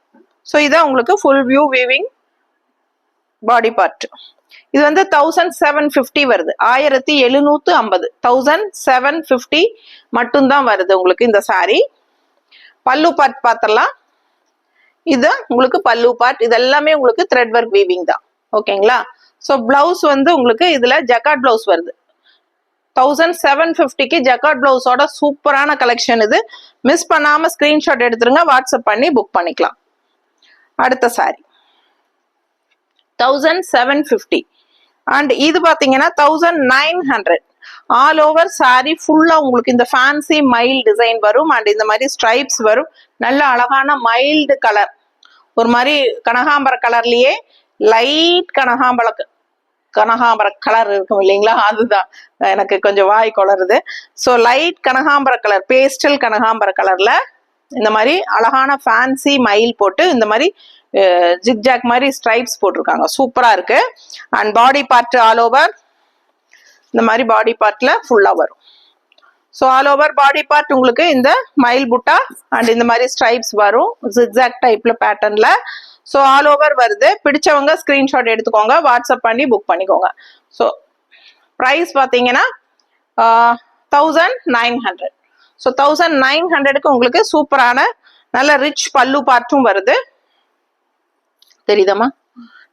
ஸோ இதான் உங்களுக்கு full view weaving body part. இது வந்து 1750 வருது. 1750, 1750 மட்டும்தான் வருது உங்களுக்கு இந்த சாரி. பல்லு பார்ட் பார்த்துடலாம். இது உங்களுக்கு பல்லு பார்ட். இது எல்லாமே உங்களுக்கு த்ரெட் ஒர்க் வீவிங் தான். ஓகேங்களா? ஸோ பிளவுஸ் வந்து உங்களுக்கு இதுல ஜக்கார்ட் பிளவுஸ் வருது. 1750க்கு ஜக்கார்ட் பிளவுஸோட சூப்பரான கலெக்ஷன் இது. மிஸ் பண்ணாம ஸ்கிரீன்ஷாட் எடுத்துருங்க, வாட்ஸ்அப் பண்ணி புக் பண்ணிக்கலாம். அடுத்த சாரி 1750. அண்ட் இது பாத்தீங்கன்னா 1900. ஆல் ஓவர் சாரி ஃபுல்லா உங்களுக்கு இந்த ஃபேன்சி மைல்டு டிசைன் வரும். அண்ட் இந்த மாதிரி ஸ்ட்ரைப்ஸ் வரும். நல்ல அழகான மைல்டு கலர், ஒரு மாதிரி கனகாம்பர கலர்லயே லைட் கனகாம்பர கலர் இருக்கும் இல்லைங்களா? அதுதான் எனக்கு கொஞ்சம் வாய் கொளருது. ஸோ லைட் கனகாம்பர கலர், பேஸ்டல் கனகாம்பர கலர்ல இந்த மாதிரி அழகான ஃபேன்சி மயில் போட்டு இந்த மாதிரி ஜிக்ஜாக் மாதிரி ஸ்ட்ரைப்ஸ் போட்டிருக்காங்க. சூப்பரா இருக்கு. And body part all over இந்த மாதிரி பாடி பார்ட்ல ஃபுல்லா வரும். So all over body part உங்களுக்கு இந்த மயில் புட்டா அண்ட் இந்த மாதிரி ஸ்ட்ரைப்ஸ் வரும் ஜிக்ஜாக் டைப்ல பேட்டர்ன்ல. ஸோ ஆல் ஓவர் வருது. பிடிச்சவங்க ஸ்கிரீன்ஷாட் எடுத்துக்கோங்க, வாட்ஸ்அப் பண்ணி புக் பண்ணிக்கோங்க. ஸோ ப்ரைஸ் பார்த்தீங்கன்னா 1900. ஸோ 1900க்கு உங்களுக்கு சூப்பரான நல்ல ரிச் பல்லு பார்ட்டும் வருது. தெரியுதாம்மா?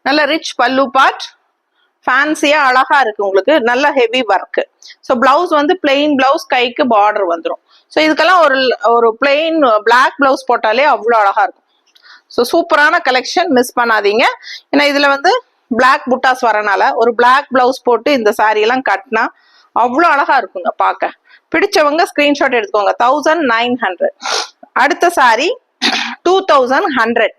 நல்ல ரிச் பல்லு பார்ட், ஃபேன்சியா அழகா இருக்கு உங்களுக்கு, நல்ல ஹெவி ஒர்க். ஸோ பிளவுஸ் வந்து பிளெயின் பிளவுஸ், கைக்கு பார்டர் வந்துடும். ஸோ இதுக்கெல்லாம் ஒரு பிளெயின் பிளாக் பிளவுஸ் போட்டாலே அவ்வளோ அழகா இருக்கும். ஸோ சூப்பரான கலெக்ஷன், மிஸ் பண்ணாதீங்க. ஏன்னா இதுல வந்து பிளாக் புட்டாஸ் வரனால ஒரு பிளாக் பிளவுஸ் போட்டு இந்த சாரி எல்லாம் கட்டினா அவ்வளோ அழகா இருக்குங்க பார்க்க. பிடிச்சவங்க ஸ்கிரீன்ஷாட் எடுத்துக்கோங்க. 1900. அடுத்த சாரி 2100.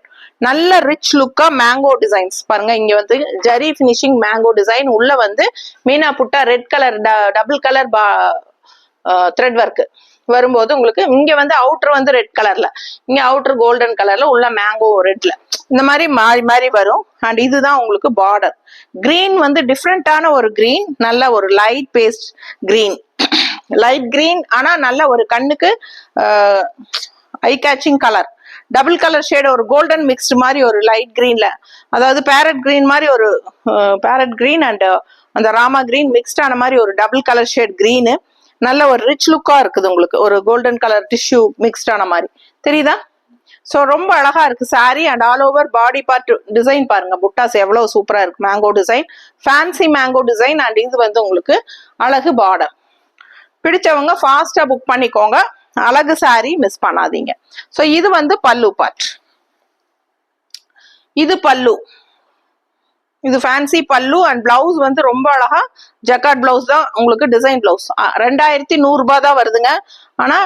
நல்ல ரிச் லுக்கா மேங்கோ டிசைன்ஸ் பாருங்க. இங்க வந்து ஜரி பினிஷிங் மேங்கோ டிசைன், உள்ள வந்து மீனா புட்டா red colour double colour thread work வரும்போது உங்களுக்கு இங்க வந்து அவுட்டர் வந்து ரெட் கலர்ல, இங்க அவுட்டர் கோல்டன் கலர்ல, உள்ள மேங்கோ ரெட்ல இந்த மாதிரி மாறி மாறி வரும். அண்ட் இதுதான் உங்களுக்கு பார்டர். கிரீன் வந்து டிஃப்ரெண்டான ஒரு கிரீன், நல்ல ஒரு light paste green, light green. ஆனா நல்ல ஒரு கண்ணுக்கு eye catching colour, double colour shade, ஒரு கோல்டன் மிக்ஸ்டு மாதிரி ஒரு லைட் கிரீன்ல, அதாவது பேரட் கிரீன் மாதிரி ஒரு பேரட் கிரீன் அண்ட் அந்த ராமா கிரீன் மிக்ஸ்ட் ஆன மாதிரி ஒரு டபுள் கலர் ஷேட் கிரீனு. நல்ல ஒரு ரிச் லுக்கா இருக்குது உங்களுக்கு, ஒரு கோல்டன் கலர் டிஷ்யூ மிக்ஸ்ட் ஆன மாதிரி தெரியுதா? ஸோ ரொம்ப அழகா இருக்கு sorry. And all over body part design பாருங்க, புட்டாஸ் எவ்வளவு சூப்பரா இருக்கு. Mango design, fancy mango design. And இது வந்து உங்களுக்கு அழகு பார்டர். பிடிச்சவங்க ஃபாஸ்டா புக் பண்ணிக்கோங்க. அழகு சாரி மிஸ் பண்ணாதீங்க. ஸோ இது வந்து பல்லு பார்ட். இது பல்லு, இது ஃபேன்சி பல்லு. அண்ட் பிளவுஸ் வந்து ரொம்ப அழகா ஜக்கார்ட் பிளவுஸ் தான் உங்களுக்கு. டிசைன் பிளவுஸ் 2100 ரூபாய் தான் வருதுங்க. ஆனா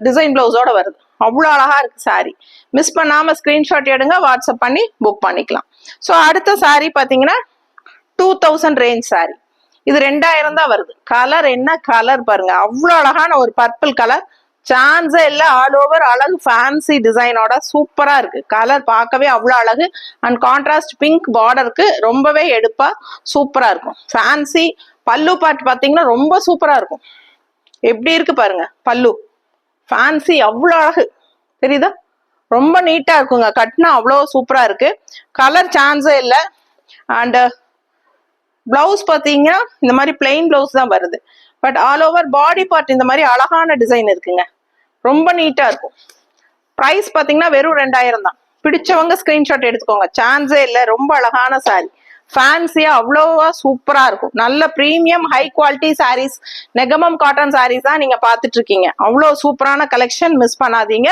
டிசைன் பிளவுஸோட வருது. அவ்வளோ அழகா இருக்கு சாரி. மிஸ் பண்ணாம ஸ்கிரீன்ஷாட் எடுங்க, வாட்ஸ்அப் பண்ணி புக் பண்ணிக்கலாம். ஸோ அடுத்த சாரி பாத்தீங்கன்னா 2000 ரேஞ்ச் சாரி. இது 2000 தான் வருது. கலர் என்ன கலர் பாருங்க, அவ்வளோ அழகான ஒரு பர்பிள் கலர். சான்ஸே இல்ல. ஆல் ஓவர் அழகு ஃபேன்சி டிசைனோட சூப்பரா இருக்கு. கலர் பார்க்கவே அவ்வளோ அழகு. அண்ட் கான்ட்ராஸ்ட் பிங்க் பார்டருக்கு ரொம்பவே எடுப்பா சூப்பரா இருக்கும். ஃபேன்சி பல்லு பார்ட் பாத்தீங்கன்னா ரொம்ப சூப்பரா இருக்கும். எப்படி இருக்கு பாருங்க பல்லு, ஃபேன்சி அவ்வளோ அழகு தெரியுதா? ரொம்ப நீட்டா இருக்குங்க, கட்டினா அவ்வளோ சூப்பரா இருக்கு. கலர் சான்ஸே இல்லை. அண்ட் பிளவுஸ் பாத்தீங்கன்னா இந்த மாதிரி பிளெயின் பிளவுஸ் தான் வருது. But all over body part இந்த மாதிரி அழகான டிசைன் இருக்குங்க, ரொம்ப நீட்டா இருக்கும். பிரைஸ் பாத்தீங்கன்னா வெறும் 2000 தான். பிடிச்சவங்க ஸ்கிரீன்ஷாட் எடுத்துக்கோங்க, சான்ஸே இல்லை. ரொம்ப அழகான சாரி, ஃபேன்சியா அவ்வளோவா சூப்பரா இருக்கும். நல்ல premium high quality saris, Negamam cotton saris தான் நீங்க பாத்துட்டு இருக்கீங்க. அவ்வளோ சூப்பரான கலெக்ஷன், மிஸ் பண்ணாதீங்க.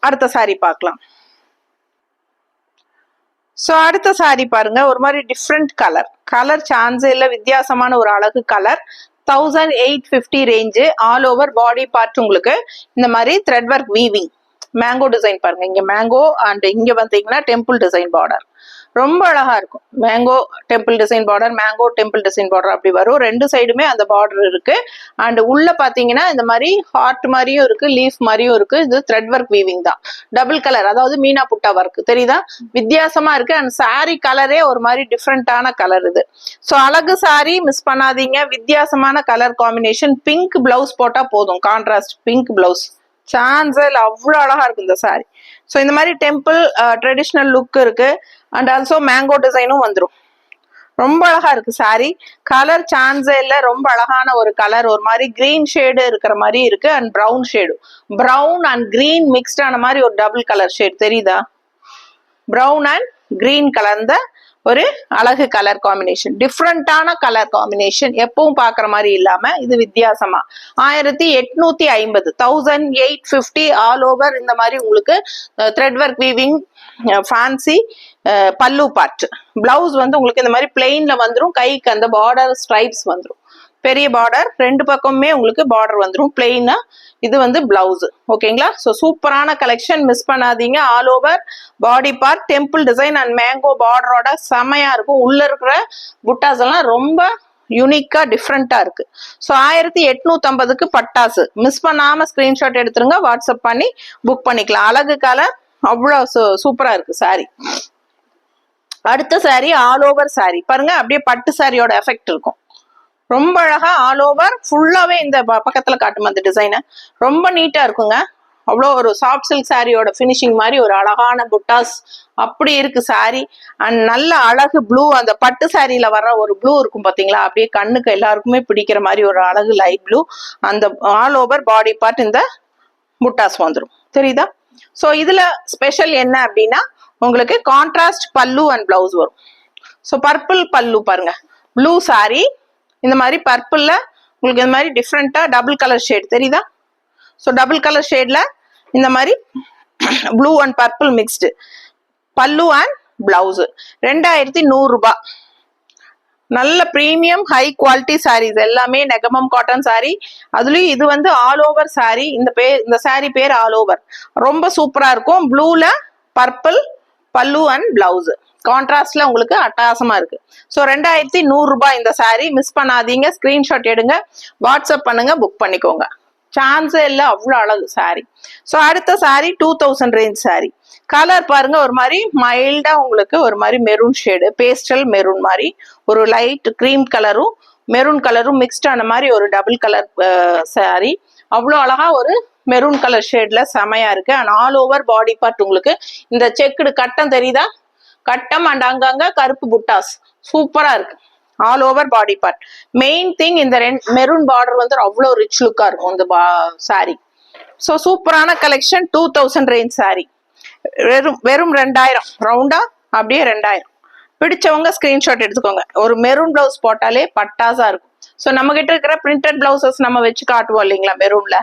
அடுத்த சாரி பார்க்கலாம். ஸோ அடுத்த சாரி பாருங்க, ஒரு மாதிரி டிஃப்ரெண்ட் கலர். கலர் சான்ஸே இல்லை, வித்தியாசமான ஒரு அழகு colour. 1850 range. All over body part உங்களுக்கு இந்த மாதிரி thread work weaving mango design பாருங்க. இங்க மேங்கோ அண்ட் இங்க வந்தீங்கன்னா டெம்பிள் டிசைன் பார்டர் ரொம்ப அழகா இருக்கும். Mango temple design border, mango temple design border அப்படி வரும். ரெண்டு சைடுமே அந்த பார்டர் இருக்கு. அண்ட் உள்ள பாத்தீங்கன்னா இந்த மாதிரி ஹார்ட் மாதிரியும் இருக்கு, லீஃப் மாதிரியும் இருக்கு. இது த்ரெட் ஒர்க் வீவிங் தான், டபுள் கலர், அதாவது மீனா புட்டா ஒர்க் தெரியுதா? வித்தியாசமா இருக்கு. அண்ட் சாரி கலரே ஒரு மாதிரி டிஃப்ரெண்டான கலர் இது. ஸோ அழகு சாரி மிஸ் பண்ணாதீங்க. வித்தியாசமான கலர் காம்பினேஷன். பிங்க் பிளவுஸ் போட்டா போதும், கான்ட்ராஸ்ட் பிங்க் பிளவுஸ். சான்ஸில் அவ்வளோ அழகா இருக்கு இந்த சாரி. ஸோ இந்த மாதிரி டெம்பிள் ட்ரெடிஷ்னல் லுக் இருக்கு. அண்ட் ஆல்சோ மேங்கோ டிசைனும் வந்துடும். ரொம்ப அழகா இருக்கு சாரி. கலர் சான்ஸே இல்லை, ரொம்ப அழகான ஒரு கலர். ஒரு மாதிரி கிரீன் ஷேடு இருக்கிற மாதிரி இருக்கு. And brown shade, brown and green mixed ஆன மாதிரி ஒரு டபுள் கலர் ஷேட் தெரியுதா? ப்ரௌன் அண்ட் கிரீன் கலந்த ஒரு அழகு கலர் காம்பினேஷன், டிஃப்ரெண்டான கலர் காம்பினேஷன். எப்பவும் பாக்குற மாதிரி இல்லாம இது வித்தியாசமா. 1850, 1850 ஆல் ஓவர் இந்த மாதிரி உங்களுக்கு த்ரெட் ஒர்க் வீவிங் ஃபேன்சி பல்லு பார்ட். பிளவுஸ் வந்து உங்களுக்கு இந்த மாதிரி பிளெயின்ல வந்துடும். கைக்கு அந்த பார்டர் ஸ்ட்ரைப்ஸ் வந்துடும், பெரிய பார்டர். ரெண்டு பக்கமுமே உங்களுக்கு பார்டர் வந்துடும் பிளெயினா. இது வந்து பிளவுஸ். ஓகேங்களா? ஸோ சூப்பரான கலெக்ஷன், மிஸ் பண்ணாதீங்க. All over body part temple design and mango பார்டரோட செமையா இருக்கும். உள்ள இருக்கிற புட்டாஸ் எல்லாம் ரொம்ப யூனிக்கா டிஃப்ரெண்டா இருக்கு. ஸோ 1850க்கு பட்டாசு. மிஸ் பண்ணாம ஸ்கிரீன்ஷாட் எடுத்துருங்க, வாட்ஸ்அப் பண்ணி புக் பண்ணிக்கலாம். அழகு கலர் அவ்வளோ சூப்பரா இருக்கு சாரி. அடுத்த சாரி ஆல் ஓவர் சாரி பாருங்க, அப்படியே பட்டு சாரியோட எஃபெக்ட் இருக்கும். ரொம்ப அழகா ஆல் ஓவர் ஃபுல்லாவே இந்த பக்கத்துல காட்டும் அந்த டிசைனை. ரொம்ப நீட்டா இருக்குங்க. அவ்வளோ ஒரு சாஃப்ட் சில்க் சாரியோட ஃபினிஷிங் மாதிரி ஒரு அழகான புட்டாஸ் அப்படி இருக்கு சாரி. அண்ட் நல்ல அழகு ப்ளூ, அந்த பட்டு சாரியில வர்ற ஒரு ப்ளூ இருக்கும் பாத்தீங்களா, அப்படியே கண்ணுக்கு எல்லாருக்குமே பிடிக்கிற மாதிரி ஒரு அழகு லைட் ப்ளூ. அந்த ஆல் ஓவர் பாடி பார்ட் இந்த புட்டாஸ் வந்துடும், தெரியுதா? ஸோ இதுல ஸ்பெஷல் என்ன அப்படின்னா உங்களுக்கு கான்ட்ராஸ்ட் பல்லு அண்ட் பிளவுஸ் வரும். ஸோ பர்பிள் பல்லு பாருங்க, ப்ளூ சாரி இந்த மாதிரி பர்பிள்ல உங்களுக்கு இந்த மாதிரி டிஃப்ரெண்டா டபுள் கலர் ஷேட் தெரியுதா? ஸோ டபுள் கலர் ஷேட்ல இந்த மாதிரி ப்ளூ அண்ட் பர்பிள் மிக்ஸ்டு பல்லு அண்ட் பிளவுஸ். 2100 ரூபாய். நல்ல பிரீமியம் ஹை குவாலிட்டி சாரீஸ் எல்லாமே நெகமம் காட்டன் சாரி. அதுலயும் இது வந்து ஆல் ஓவர் சாரி. இந்த சாரி பேர் ஆல் ஓவர். ரொம்ப சூப்பரா இருக்கும். ப்ளூல பர்பிள் பல்லு அண்ட் பிளவுஸ் கான்ட்ராஸ்ட்ல உங்களுக்கு அட்டகாசமா இருக்கு. ஸோ 2100 ரூபாய் இந்த சாரி. மிஸ் பண்ணாதீங்க, ஸ்கிரீன்ஷாட் எடுங்க, வாட்ஸ்அப் பண்ணுங்க, புக் பண்ணிக்கோங்க. சான்ஸே இல்லை, அவ்வளோ அழகு சாரி. ஸோ அடுத்த சாரி 2000 ரேஞ்ச் சாரி. கலர் பாருங்க, ஒரு மாதிரி மைல்டா உங்களுக்கு ஒரு மாதிரி மெரூன் ஷேடு, பேஸ்டல் மெரூன் மாதிரி ஒரு லைட் கிரீம் கலரும் மெரூன் கலரும் மிக்ஸ்ட் ஆன மாதிரி ஒரு டபுள் கலர் சாரி. அவ்வளோ அழகா ஒரு மெரூன் கலர் ஷேட்ல செமையா இருக்கு. And all over body part உங்களுக்கு இந்த செக்குடு கட்டம் தெரியுதா? கட்டம் அண்ட் அங்கங்க கருப்பு புட்டாஸ் சூப்பரா இருக்கு. All over body part. Main thing இந்த மெரூன் பார்டர் வந்து அவ்வளோ ரிச் லுக்கா இருக்கும் இந்த சாரி. ஸோ சூப்பரான கலெக்ஷன் 2000 ரேஞ்ச் சாரி. வெறும் 2000 ரவுண்டா அப்படியே 2000. பிடிச்சவங்க ஸ்கிரீன்ஷாட் எடுத்துக்கோங்க. ஒரு மெரூன் பிளவுஸ் போட்டாலே பட்டாசா இருக்கும். ஸோ நம்ம கிட்ட இருக்கிற பிரிண்டட் பிளவுசஸ் நம்ம வச்சு காட்டுவோம் இல்லைங்களா, மெரூன்ல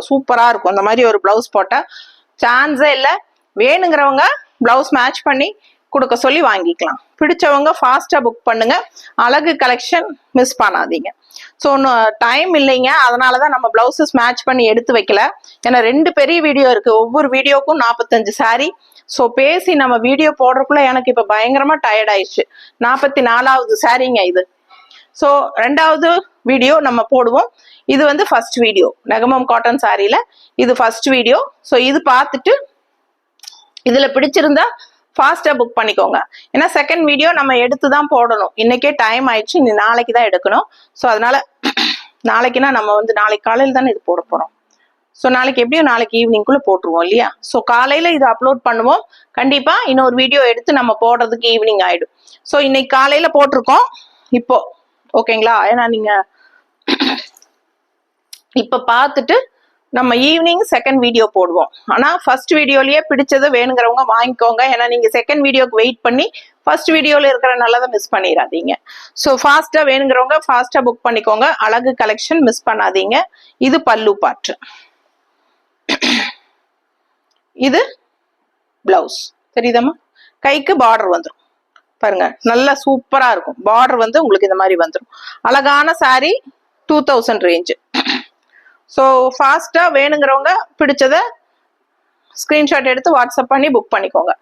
சூப்பரா இருக்கும். அந்த மாதிரி ஒரு பிளவுஸ் போட்டா சான்ஸே இல்லை. வேணுங்கிறவங்க பிளவுஸ் மேட்ச் பண்ணி கொடுக்க சொல்லி வாங்கிக்கலாம். பிடிச்சவங்க ஃபாஸ்டா புக் பண்ணுங்க. அழகு கலெக்ஷன் மிஸ் பண்ணாதீங்க. ஸோ டைம் இல்லைங்க, அதனாலதான் நம்ம பிளவுசஸ் மேட்ச் பண்ணி எடுத்து வைக்கல. ஏன்னா 2 பெரிய வீடியோ இருக்கு, ஒவ்வொரு வீடியோக்கும் 45 சாரி. ஸோ பேசி நம்ம வீடியோ போடுறதுக்குள்ள எனக்கு இப்ப பயங்கரமா டயர்ட் ஆயிடுச்சு. 44வது சாரிங்க இது. ஸோ 2வது வீடியோ நம்ம போடுவோம். இது வந்து ஃபர்ஸ்ட் வீடியோ நெகமம் காட்டன் சாரியில இது ஃபர்ஸ்ட் வீடியோ. ஸோ இது பார்த்துட்டு இதுல பிடிச்சிருந்தா ஃபாஸ்டா புக் பண்ணிக்கோங்க. ஏன்னா செகண்ட் வீடியோ நம்ம எடுத்து தான் போடணும். இன்னைக்கே டைம் ஆயிடுச்சு, நீ நாளைக்கு தான் எடுக்கணும். ஸோ அதனால நாளைக்குன்னா நம்ம வந்து நாளைக்கு காலையில் தானே இது போட போறோம். ஸோ நாளைக்கு எப்படியும் நாளைக்கு ஈவினிங்குள்ள போட்டுருவோம் இல்லையா. ஸோ காலையில இது அப்லோட் பண்ணுவோம். கண்டிப்பா இன்னொரு வீடியோ எடுத்து நம்ம போடுறதுக்கு ஈவினிங் ஆயிடும். ஸோ இன்னைக்கு காலையில போட்டிருக்கோம் இப்போ, ஓகேங்களா. ஏன்னா நீங்க இப்ப பார்த்துட்டு நம்ம ஈவினிங் செகண்ட் வீடியோ போடுவோம். ஆனா ஃபர்ஸ்ட் வீடியோலயே பிடிச்சது வேணுங்கிறவங்க வாங்கிக்கோங்க. ஏன்னா நீங்க செகண்ட் வீடியோக்கு வெயிட் பண்ணி ஃபர்ஸ்ட் வீடியோல இருக்கிற நல்லதை மிஸ் பண்ணிடாதீங்க. ஸோ ஃபாஸ்டா வேணுங்கிறவங்க ஃபாஸ்டா புக் பண்ணிக்கோங்க. அழகு கலெக்ஷன் மிஸ் பண்ணாதீங்க. இது பல்லு பாட்டு, இது பிளவுஸ் தெரியுதம்மா. கைக்கு பார்டர் வந்துடும் பாருங்க, நல்லா சூப்பரா இருக்கும். பார்டர் வந்து உங்களுக்கு இந்த மாதிரி வந்துடும். அழகான சாரி 2000 ரேஞ்சு. ஸோ ஃபாஸ்டா வேணுங்கிறவங்க பிடிச்சத ஸ்கிரீன்ஷாட் எடுத்து வாட்ஸ்அப் பண்ணி புக் பண்ணிக்கோங்க.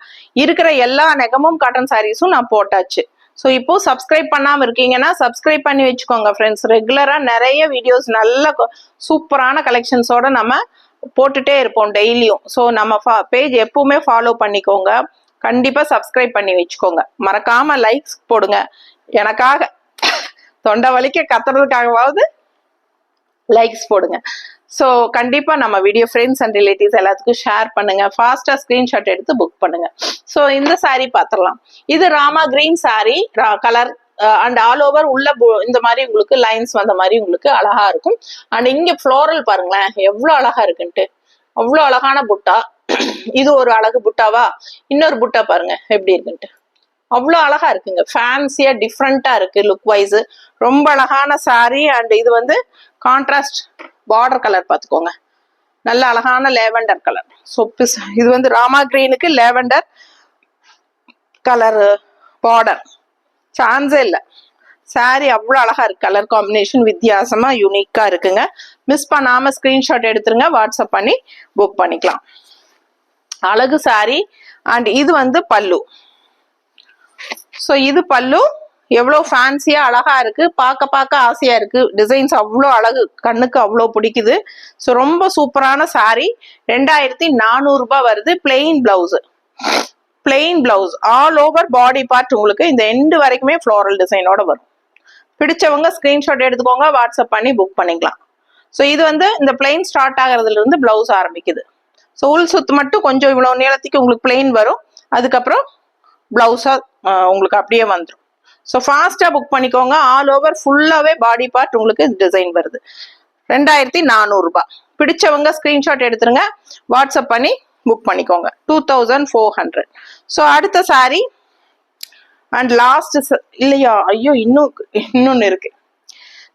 இருக்கிற எல்லா நெகமும் காட்டன் சாரீஸும் நான் போட்டாச்சு. ஸோ இப்போ சப்ஸ்கிரைப் பண்ணாம இருக்கீங்கன்னா சப்ஸ்கிரைப் பண்ணி வச்சுக்கோங்க ஃப்ரெண்ட்ஸ். ரெகுலரா நிறைய வீடியோஸ் நல்ல சூப்பரான கலெக்ஷன்ஸோட நம்ம போட்டுட்டே இருப்போம் டெய்லியும். ஸோ நம்ம பேஜ் எப்பவுமே ஃபாலோ பண்ணிக்கோங்க. கண்டிப்பா சப்ஸ்கிரைப் பண்ணி வச்சுக்கோங்க. மறக்காம லைக்ஸ் போடுங்க. எனக்காக தொண்டை வலிக்க கத்துறதுக்காகவாவது லைக்ஸ் போடுங்க. ஸோ கண்டிப்பா நம்ம வீடியோ ஃப்ரெண்ட்ஸ் அண்ட் ரிலேட்டிவ்ஸ் எல்லாத்துக்கும் ஷேர் பண்ணுங்க. ஃபாஸ்டா ஸ்கிரீன்ஷாட் எடுத்து புக் பண்ணுங்க. ஸோ இந்த சாரி பார்த்துடலாம். இது Rama green sorry colour and all over உள்ள இந்த மாதிரி உங்களுக்கு லைன்ஸ் வந்த மாதிரி உங்களுக்கு அழகா இருக்கும். அண்ட் இங்க ஃப்ளோரல் பாருங்களேன் எவ்வளவு அழகா இருக்குன்ட்டு. அவ்வளவு அழகான புட்டா. இது ஒரு அழகு புட்டாவா, இன்னொரு புட்டா பாருங்க எப்படி இருக்குன்ட்டு. அவ்வளோ அழகா இருக்குங்க. ஃபேன்சியா டிஃப்ரெண்டா இருக்கு லுக் வைஸ். ரொம்ப அழகான சாரி. அண்ட் இது வந்து கான்ட்ராஸ்ட் பார்டர் கலர் பார்த்துக்கோங்க, நல்ல அழகான லேவெண்டர் கலர். ஸோ இது வந்து ராமா கிரீனுக்கு லேவெண்டர் கலர் பார்டர், சான்ஸே இல்லை. சாரி அவ்வளோ அழகா இருக்கு. கலர் காம்பினேஷன் வித்தியாசமா யூனிக்கா இருக்குங்க. மிஸ் பண்ணாம ஸ்கிரீன்ஷாட் எடுத்துருங்க, வாட்ஸ்அப் பண்ணி புக் பண்ணிக்கலாம். அழகு சாரி. அண்ட் இது வந்து பல்லு. ஸோ இது பல்லு எவ்வளோ ஃபேன்சியா அழகா இருக்கு. பார்க்க ஆசையா இருக்கு. டிசைன்ஸ் அவ்வளோ அழகு, கண்ணுக்கு அவ்வளோ பிடிக்குது. ஸோ ரொம்ப சூப்பரான சாரி. 2400 ரூபாய் வருது. Plain blouse, plain blouse all over body part உங்களுக்கு இந்த எண்டு வரைக்குமே ஃப்ளோரல் டிசைனோட வரும். பிடிச்சவங்க ஸ்கிரீன்ஷாட் எடுத்துக்கோங்க, வாட்ஸ்அப் பண்ணி புக் பண்ணிக்கலாம். ஸோ இது வந்து இந்த பிளெயின் ஸ்டார்ட் ஆகிறதுல இருந்து பிளவுஸ் ஆரம்பிக்குது. ஸோ உள் சுத்து மட்டும் கொஞ்சம் இவ்வளவு நீளத்துக்கு உங்களுக்கு பிளெயின் வரும். அதுக்கப்புறம் பிளவுஸா உங்களுக்கு அப்படியே வந்துடும். ஸோ ஃபாஸ்டா புக் பண்ணிக்கோங்க. ஆல் ஓவர் ஃபுல்லாவே பாடி பார்ட் உங்களுக்கு டிசைன் வருது. 2400 ரூபாய். பிடிச்சவங்க ஸ்கிரீன்ஷாட் எடுத்துருங்க, வாட்ஸ்அப் பண்ணி புக் பண்ணிக்கோங்க. 2400. ஸோ அடுத்த சாரி அண்ட் லாஸ்ட் இல்லையா, ஐயோ இன்னொன்னு இருக்கு.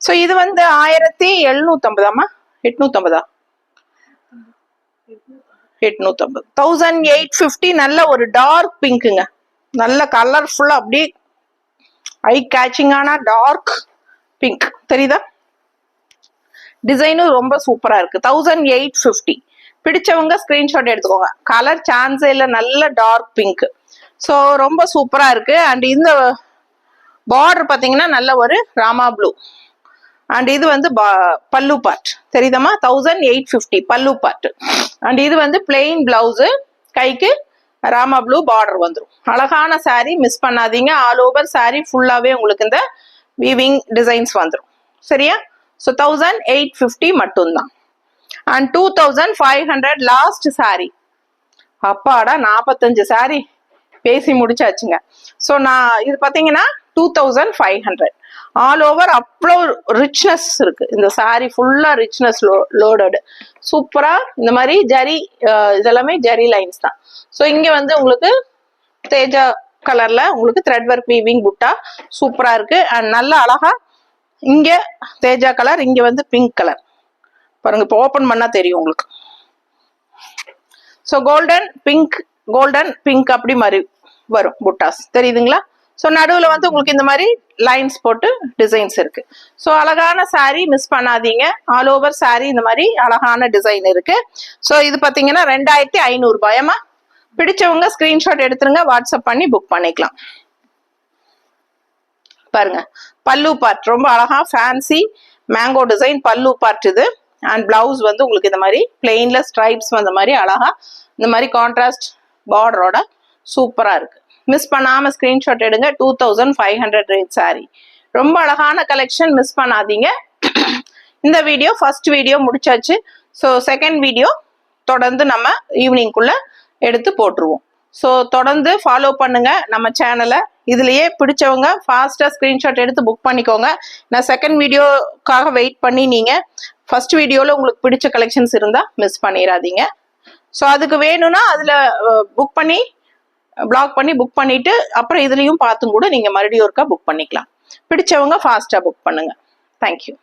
ஸோ இது வந்து 1750 850 1850. நல்ல ஒரு டார்க் பிங்க்குங்க, நல்ல கலர்ஃபுல்லா அப்படியே ஐ கேச்சிங்கான டார்க் பிங்க் தெரியுதா. டிசைனும் ரொம்ப சூப்பரா இருக்கு. 1850. பிடிச்சவங்க ஸ்கிரீன்ஷாட் எடுத்துக்கோங்க. கலர் சான்ஸே இல்லை, நல்ல டார்க் பிங்க். ஸோ ரொம்ப சூப்பரா இருக்கு. அண்ட் இந்த பார்டர் பாத்தீங்கன்னா நல்ல ஒரு ராமா ப்ளூ. அண்ட் இது வந்து பல்லு பார்ட் தெரியுதமா. 1850 பல்லு பார்ட். அண்ட் இது வந்து பிளெயின் பிளவுஸ், கைக்கு ராமா ப்ளூ பார்டர் வந்துடும். அழகான சாரி, மிஸ் பண்ணாதீங்க. ஆல் ஓவர் சாரி ஃபுல்லாவே உங்களுக்கு இந்த வீவிங் டிசைன்ஸ் வந்துடும். சரியா. ஸோ 1850 மட்டும்தான். And 2500 last sorry. அப்பாடா 45 சாரி பேசி முடிச்சாச்சுங்க. ஸோ நான் இது பார்த்தீங்கன்னா 2500. ஆல் ஓவர் அவ்வளோ ரிச்னஸ் இருக்கு. இந்த சாரி ஃபுல்லா ரிச்னஸ் லோடட். சூப்பரா இந்த மாதிரி ஜரி, இதெல்லாமே ஜரி லைன்ஸ் தான். ஸோ இங்க வந்து உங்களுக்கு தேஜா கலர்ல உங்களுக்கு த்ரெட் ஒர்க் வீவிங் புட்டா சூப்பரா இருக்கு. அண்ட் நல்ல அழகா இங்க தேஜா கலர், இங்க வந்து பிங்க் கலர் பாருங்க. இப்போ ஓபன் பண்ணா தெரியும் உங்களுக்கு. ஸோ கோல்டன் பிங்க் அப்படி மாதிரி வரும் புட்டாஸ், தெரியுதுங்களா? ஸோ நடுவில் வந்து உங்களுக்கு இந்த மாதிரி லைன்ஸ் போட்டு டிசைன்ஸ் இருக்கு. ஸோ அழகான சாரி, மிஸ் பண்ணாதீங்க. ஆல் ஓவர் சாரி இந்த மாதிரி அழகான டிசைன் இருக்கு. ஸோ இது பார்த்தீங்கன்னா 2500 ரூபாயமா. பிடிச்சவங்க ஸ்கிரீன்ஷாட் எடுத்துருங்க, வாட்ஸ்அப் பண்ணி புக் பண்ணிக்கலாம். பாருங்க பல்லு பார்ட் ரொம்ப அழகா ஃபேன்சி மேங்கோ டிசைன் பல்லு பார்ட் இது. அண்ட் பிளவுஸ் வந்து உங்களுக்கு இந்த மாதிரி பிளெயின்ல ஸ்ட்ரைப்ஸ் வந்த மாதிரி அழகா இந்த மாதிரி கான்ட்ராஸ்ட் பார்டரோட சூப்பரா இருக்கு. மிஸ் பண்ணாம ஸ்கிரீன்ஷாட் எடுங்க. 2500 ரேட் சாரி. ரொம்ப அழகான கலெக்ஷன், மிஸ் பண்ணாதீங்க. இந்த வீடியோ ஃபர்ஸ்ட் வீடியோ முடிச்சாச்சு. ஸோ செகண்ட் வீடியோ தொடர்ந்து நம்ம ஈவினிங்குள்ள எடுத்து போட்டுருவோம். ஸோ தொடர்ந்து ஃபாலோ பண்ணுங்க நம்ம சேனலை. இதுலயே பிடிச்சவங்க ஃபாஸ்டா ஸ்கிரீன்ஷாட் எடுத்து புக் பண்ணிக்கோங்க. நான் செகண்ட் வீடியோக்காக வெயிட் பண்ணி நீங்க ஃபர்ஸ்ட் வீடியோல உங்களுக்கு பிடிச்ச கலெக்ஷன்ஸ் இருந்தா மிஸ் பண்ணிடாதீங்க. ஸோ அதுக்கு வேணும்னா அதுல புக் பண்ணி பிளாக் பண்ணி புக் பண்ணிட்டு அப்புறம் இதுலயும் பார்த்தும் கூட நீங்க மறுபடியும் ஒருக்கா புக் பண்ணிக்கலாம். பிடிச்சவங்க ஃபாஸ்டா புக் பண்ணுங்க. தேங்க்யூ.